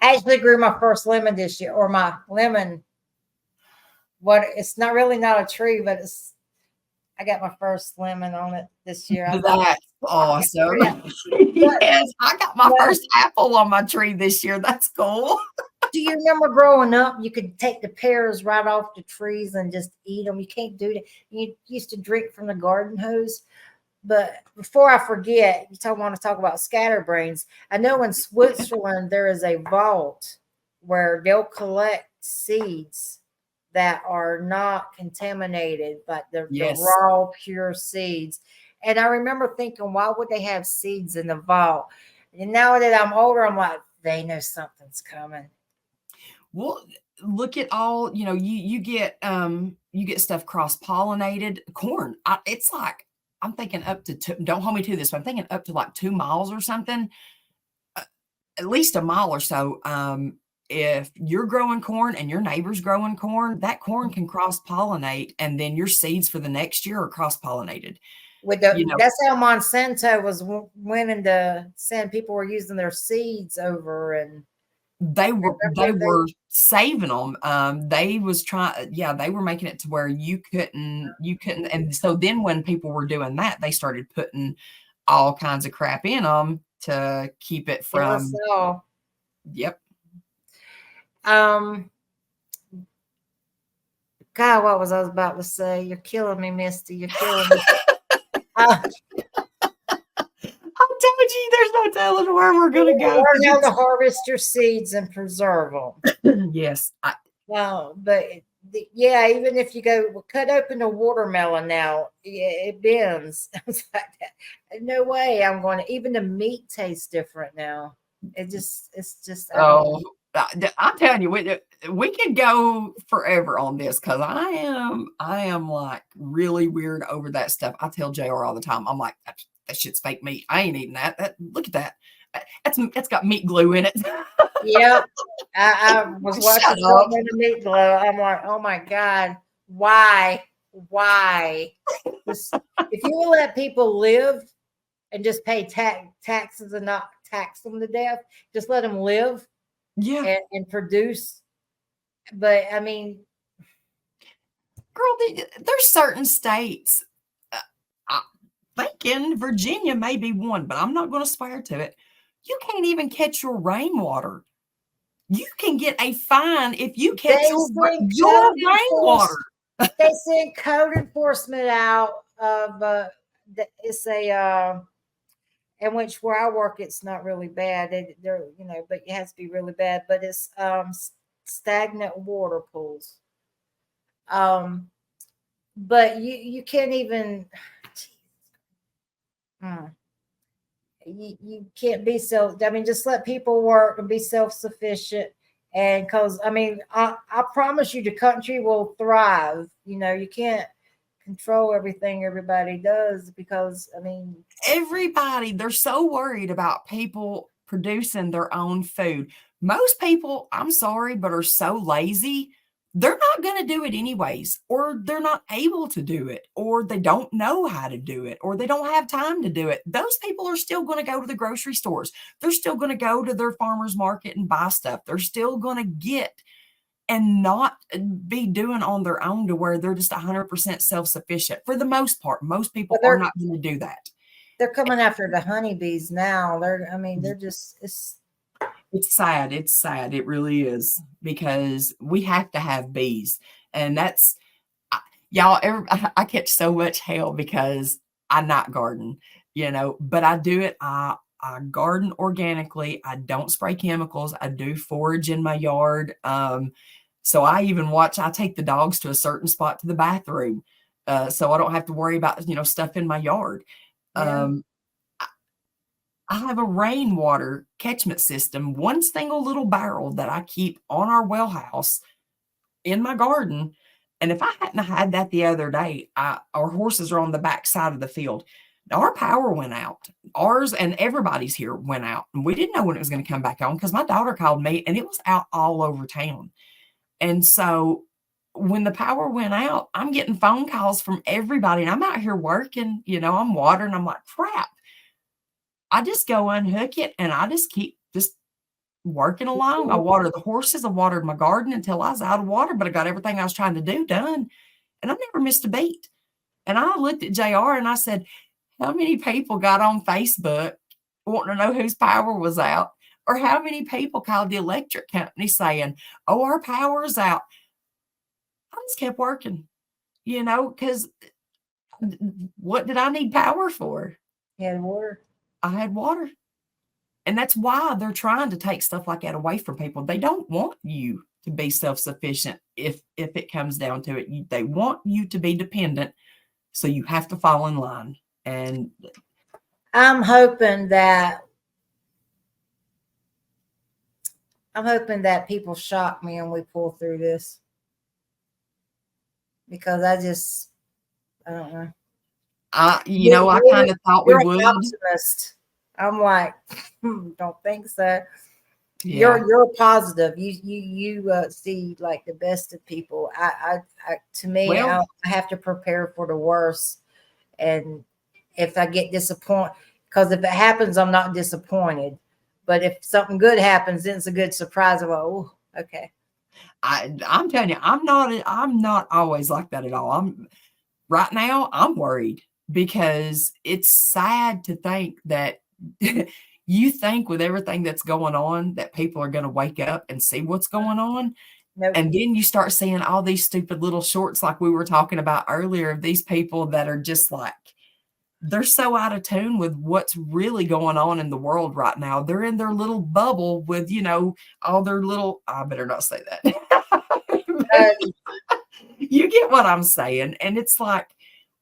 I actually grew my first lemon this year, or my lemon. It's not really not a tree, but I got my first lemon on it this year.
That's awesome. Yes, I got my first apple on my tree this year. That's cool.
Do you remember growing up, you could take the pears right off the trees and just eat them? You can't do that. You used to drink from the garden hose. But before I forget, want to talk about scatterbrains. I know in Switzerland there is a vault where they'll collect seeds that are not contaminated, but they're raw, pure seeds. And I remember thinking, why would they have seeds in the vault? And now that I'm older, I'm like, they know something's coming.
Well, look at all, you get stuff cross-pollinated. Corn. It's like, I'm thinking up to don't hold me to this, but I'm thinking up to like 2 miles or something, at least a mile or so. If you're growing corn and your neighbor's growing corn, that corn can cross-pollinate, and then your seeds for the next year are cross-pollinated.
That's how Monsanto was winning to send. People were using their seeds over, and
they were saving them. They were making it to where you couldn't. And so then when people were doing that, they started putting all kinds of crap in them to keep it
Kill us
from.
all.
Yep.
God, what was I was about to say? You're killing me, Misty. You're killing me. Uh,
I told you there's no telling where we're gonna go.
Learn how to harvest your seeds and preserve them.
Yes.
No, but yeah, even if you go cut open a watermelon now, it bends. I was like, no way I'm going to. Even the meat tastes different now. It's just, I don't know.
I'm telling you, we could go forever on this because I am like really weird over that stuff. I tell JR all the time, I'm like, that shit's fake meat. I ain't eating that. Look at that. That's got meat glue in it.
Yep. I was watching
Shut
something
up.
in the meat glow. I'm like, oh my God, why? Why? If you will let people live and just pay taxes and not tax them to death, just let them live
Yeah.
and produce. But I mean,
Girl, there's certain states. I think in Virginia may be one, but I'm not going to swear to it. You can't even catch your rainwater. You can get a fine if you catch your rainwater.
They send code enforcement out of it's a in which where I work, it's not really bad. They're but it has to be really bad. But it's stagnant water pools. But you can't even. You can't be I mean, just let people work and be self-sufficient. And because I mean, I promise you the country will thrive. You can't control everything everybody does because I mean,
everybody, they're so worried about people producing their own food. Most people, I'm sorry, but are so lazy. They're not going to do it anyways, or they're not able to do it, or they don't know how to do it, or they don't have time to do it. Those people are still going to go to the grocery stores. They're still going to go to their farmer's market and buy stuff. They're still going to get and not be doing on their own to where they're just 100% self-sufficient. For the most part, most people are not going to do that.
They're coming after the honeybees now. They're just
It's sad. It's sad. It really is because we have to have bees. And that's y'all, I catch so much hell because I not garden, but I do it. I garden organically. I don't spray chemicals. I do forage in my yard. So I take the dogs to a certain spot to the bathroom. So I don't have to worry about, stuff in my yard.
yeah.
I have a rainwater catchment system, one single little barrel that I keep on our well house in my garden. And if I hadn't had that the other day, our horses are on the back side of the field. Our power went out. Ours and everybody's here went out. And we didn't know when it was going to come back on because my daughter called me and it was out all over town. And so when the power went out, I'm getting phone calls from everybody. And I'm out here working, I'm watering. I'm like, crap. I just go unhook it and I just keep just working along. I water the horses. I watered my garden until I was out of water, but I got everything I was trying to do done. And I never missed a beat. And I looked at JR and I said, how many people got on Facebook wanting to know whose power was out? Or how many people called the electric company saying, oh, our power's out? I just kept working, because what did I need power for?
You had water.
I had water. And that's why they're trying to take stuff like that away from people. They don't want you to be self-sufficient if it comes down to it. They want you to be dependent, so you have to fall in line. And
I'm hoping that people shock me and we pull through this because I don't know.
I kind of thought we would.
Optimist. I'm like, don't think so.
Yeah.
You're positive. You see like the best of people. To me, I have to prepare for the worst. And if I get disappointed, because if it happens, I'm not disappointed. But if something good happens, then it's a good surprise. I'm like, oh, okay.
I'm telling you, I'm not always like that at all. Right now, I'm worried because it's sad to think that, You think with everything that's going on that people are going to wake up and see what's going on.
Nope.
And then you start seeing all these stupid little shorts like we were talking about earlier of these people that are just like, they're so out of tune with what's really going on in the world right now. They're in their little bubble with, all their little, I better not say that. You get what I'm saying. And it's like,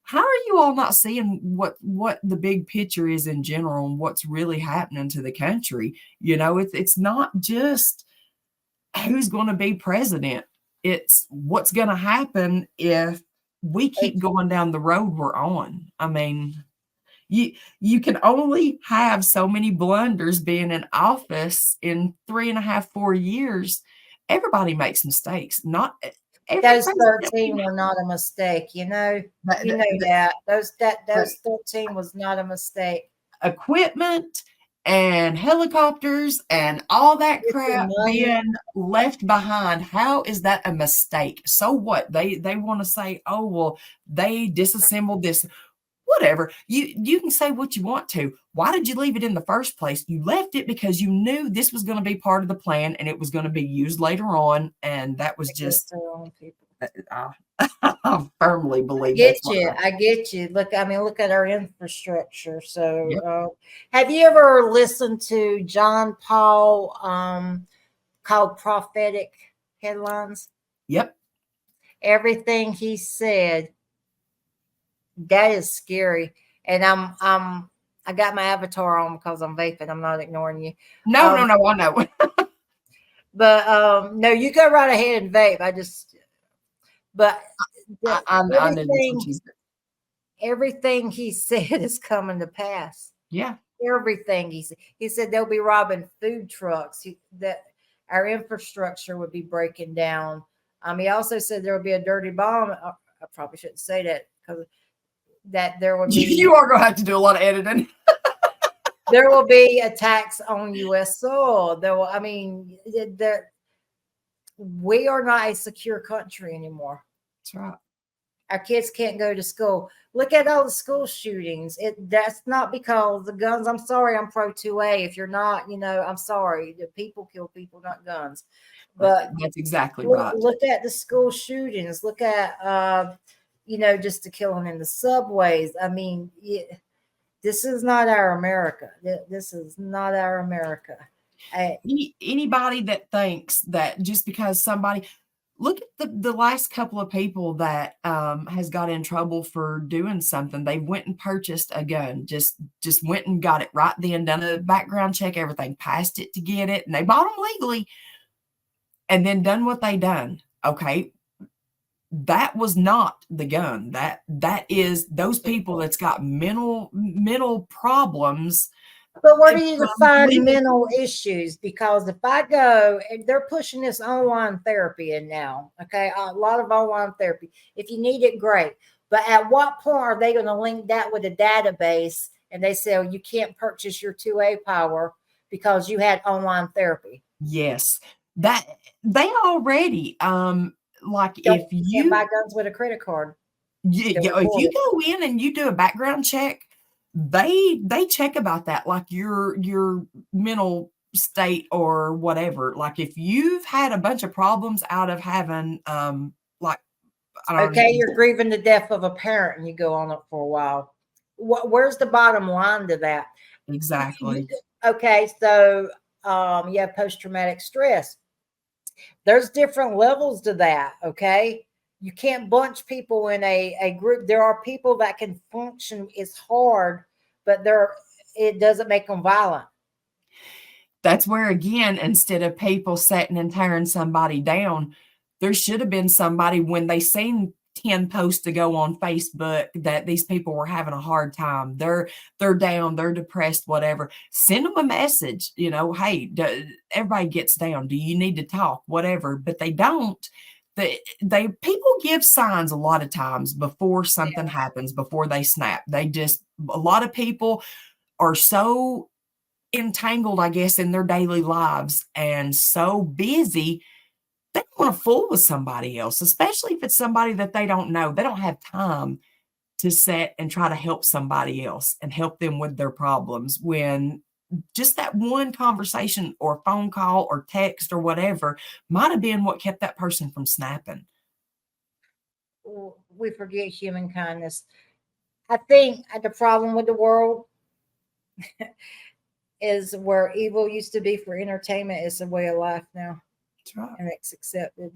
how are you all not seeing what the big picture is in general and what's really happening to the country? It's not just who's going to be president. It's what's going to happen if we keep going down the road we're on. I mean, you can only have so many blunders being in office in 3.5, 4 years. Everybody makes mistakes. Not
those 13 were not a mistake, you know. That those 13 was not a mistake.
Equipment and helicopters and all that crap being left behind. How is that a mistake? So what? They want to say, oh well, they disassembled this. Whatever. You can say what you want to. Why did you leave it in the first place? You left it because you knew this was going to be part of the plan and it was going to be used later on. And that was just, I firmly believe
I get you. Look at our infrastructure. So, have you ever listened to John Paul called Prophetic Headlines?
Yep.
Everything he said, that is scary. And I got my avatar on because I'm vaping. I'm not ignoring you.
No, I know.
But no, you go right ahead and vape. Everything he said is coming to pass.
Yeah.
Everything he said they'll be robbing food trucks. That our infrastructure would be breaking down. He also said there would be a dirty bomb. I probably shouldn't say that because that there will be.
You are going to have to do a lot of editing.
There will be attacks on U.S. soil. We are not a secure country anymore.
That's right.
Our kids can't go to school. Look at all the school shootings. That's not because the guns. I'm sorry, I'm pro 2A. If you're not, I'm sorry. The people kill people, not guns. But
that's exactly right.
Look at the school shootings. Look at just the killing in the subways. I mean, this is not our America. This is not our America.
Anybody that thinks that just because somebody, look at the last couple of people that has got in trouble for doing something. They went and purchased a gun, just went and got it right then, done a background check, everything, passed it to get it, and they bought them legally, and then done what they done. Okay, that was not the gun. That is those people that's got mental problems.
But where do you define mental issues? Because if I go, and they're pushing this online therapy in now, okay, a lot of online therapy. If you need it, great. But at what point are they going to link that with a database and they say, oh, you can't purchase your 2A power because you had online therapy?
Yes, that they already if you
can't buy guns with a credit card.
Yeah, if you go in and you do a background check, they check about that, like your mental state or whatever. Like if you've had a bunch of problems out of having
you're grieving the death of a parent and you go on it for a while. Where's the bottom line to that?
Exactly.
Okay, so you have post-traumatic stress. There's different levels to that. Okay, you can't bunch people in a group. There are people that can function. It's hard, but it doesn't make them violent.
That's where, again, instead of people sitting and tearing somebody down, there should have been somebody when they seen 10 posts to go on Facebook that these people were having a hard time. They're down, they're depressed, whatever. Send them a message, hey, everybody gets down. Do you need to talk? Whatever. But they don't. People give signs a lot of times before something happens, before they snap. A lot of people are so entangled, I guess, in their daily lives and so busy, they don't want to fool with somebody else, especially if it's somebody that they don't know. They don't have time to sit and try to help somebody else and help them with their problems when just that one conversation or phone call or text or whatever might have been what kept that person from snapping.
We forget human kindness. I think the problem with the world is where evil used to be for entertainment is a way of life now.
That's right.
And it's accepted.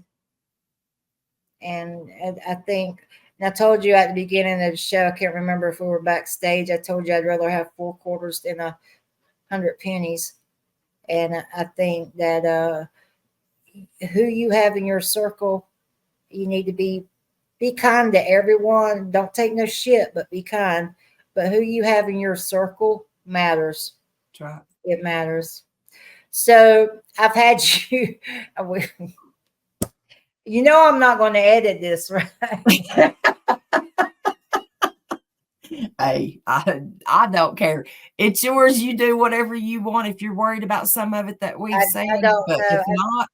And I think, and I told you at the beginning of the show, I can't remember if we were backstage, I told you I'd rather have 4 quarters than 100 pennies. And I think that who you have in your circle, you need to be kind to everyone. Don't take no shit, but be kind. But who you have in your circle matters.
That's right.
It matters. So I've had you. You know I'm not going to edit this, right?
Hey, I don't care. It's yours. You do whatever you want. If you're worried about some of it that we've said,
I don't
but
know.
if not,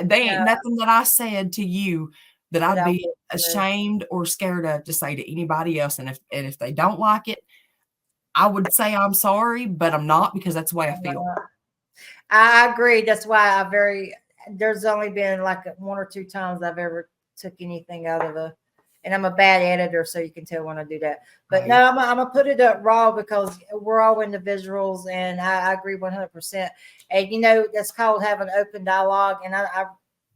they ain't nothing that I said to you that I'd be ashamed or scared of to say to anybody else. And if they don't like it, I would say I'm sorry, but I'm not, because that's the way I feel.
I agree. That's why there's only been like 1 or 2 times I've ever took anything out of and I'm a bad editor, so you can tell when I do that. But
Right.
no, I'm gonna put it up raw because we're all individuals, and I agree 100%. And that's called having open dialogue. And I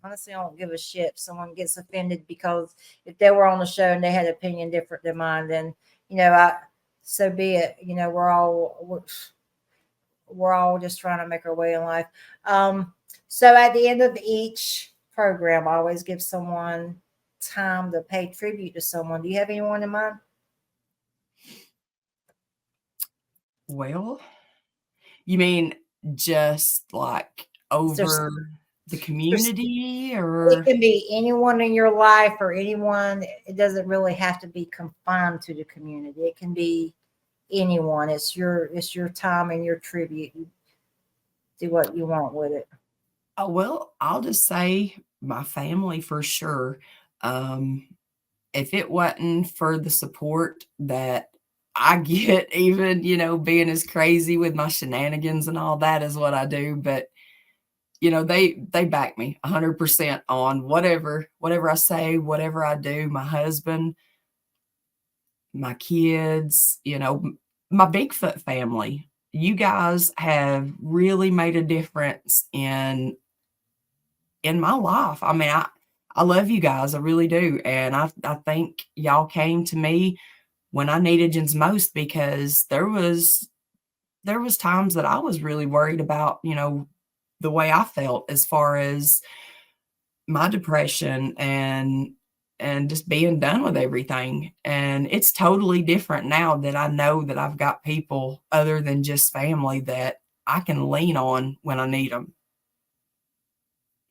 honestly don't give a shit if someone gets offended, because if they were on the show and they had an opinion different than mine, then so be it. We're all just trying to make our way in life. So at the end of each program, I always give someone time to pay tribute to someone. Do you have anyone in mind?
Well, you mean just like over the community, or
it can be anyone in your life or anyone. It doesn't really have to be confined to the community. It can be anyone. It's your time and your tribute. You do what you want with it.
Oh, well, I'll just say my family for sure. If it wasn't for the support that I get, even, being as crazy with my shenanigans and all that is what I do. But, they back me 100% on whatever I say, whatever I do. My husband, my kids, my Bigfoot family. You guys have really made a difference in my life. I mean, I love you guys. I really do. And I think y'all came to me when I needed yous most, because there was times that I was really worried about, the way I felt as far as my depression and just being done with everything. And it's totally different now that I know that I've got people other than just family that I can lean on when I need them.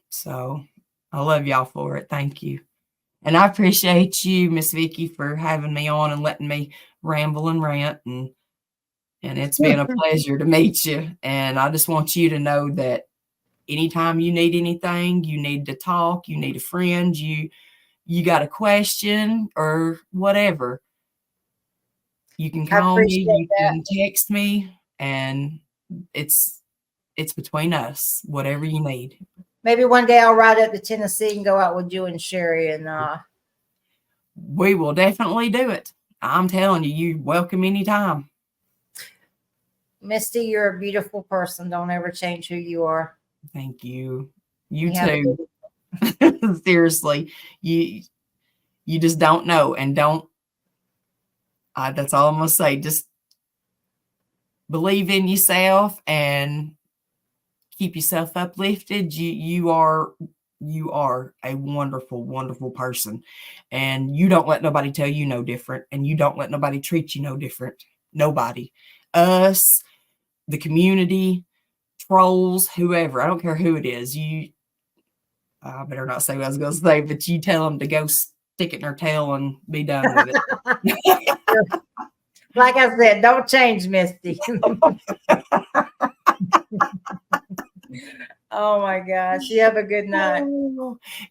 So I love y'all for it. Thank you. And I appreciate you, Miss Vicky, for having me on and letting me ramble and rant. And it's been a pleasure to meet you. And I just want you to know that anytime you need anything, you need to talk, you need a friend, you got a question or whatever, you can call me, you can text me, and it's between us, whatever you need.
Maybe one day I'll ride up to Tennessee and go out with you and Sherry, and
we will definitely do it. I'm telling you, you're welcome anytime.
Misty, you're a beautiful person. Don't ever change who you are.
Thank you. You too. Seriously, you just don't know, and don't. That's all I'm gonna say. Just believe in yourself and keep yourself uplifted. You are a wonderful, wonderful person, and you don't let nobody tell you no different, and you don't let nobody treat you no different. Nobody, us, the community, trolls, whoever. I don't care who it is. I better not say what I was going to say, but you tell them to go stick it in their tail and be done with it.
Like I said, don't change, Misty. Oh my gosh. You have a good night.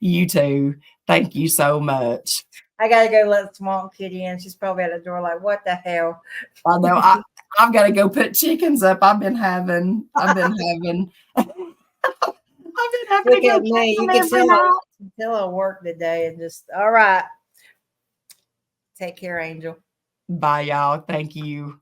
You too. Thank you so much.
I gotta go let Swamp Kitty in. She's probably at the door like, what the hell?
I know. I've got to go put chickens up. I've been having I've been having to
Look
go
at
check
me. You
them
can
every night.
tell I work today and just all right. Take care, Angel.
Bye, y'all. Thank you.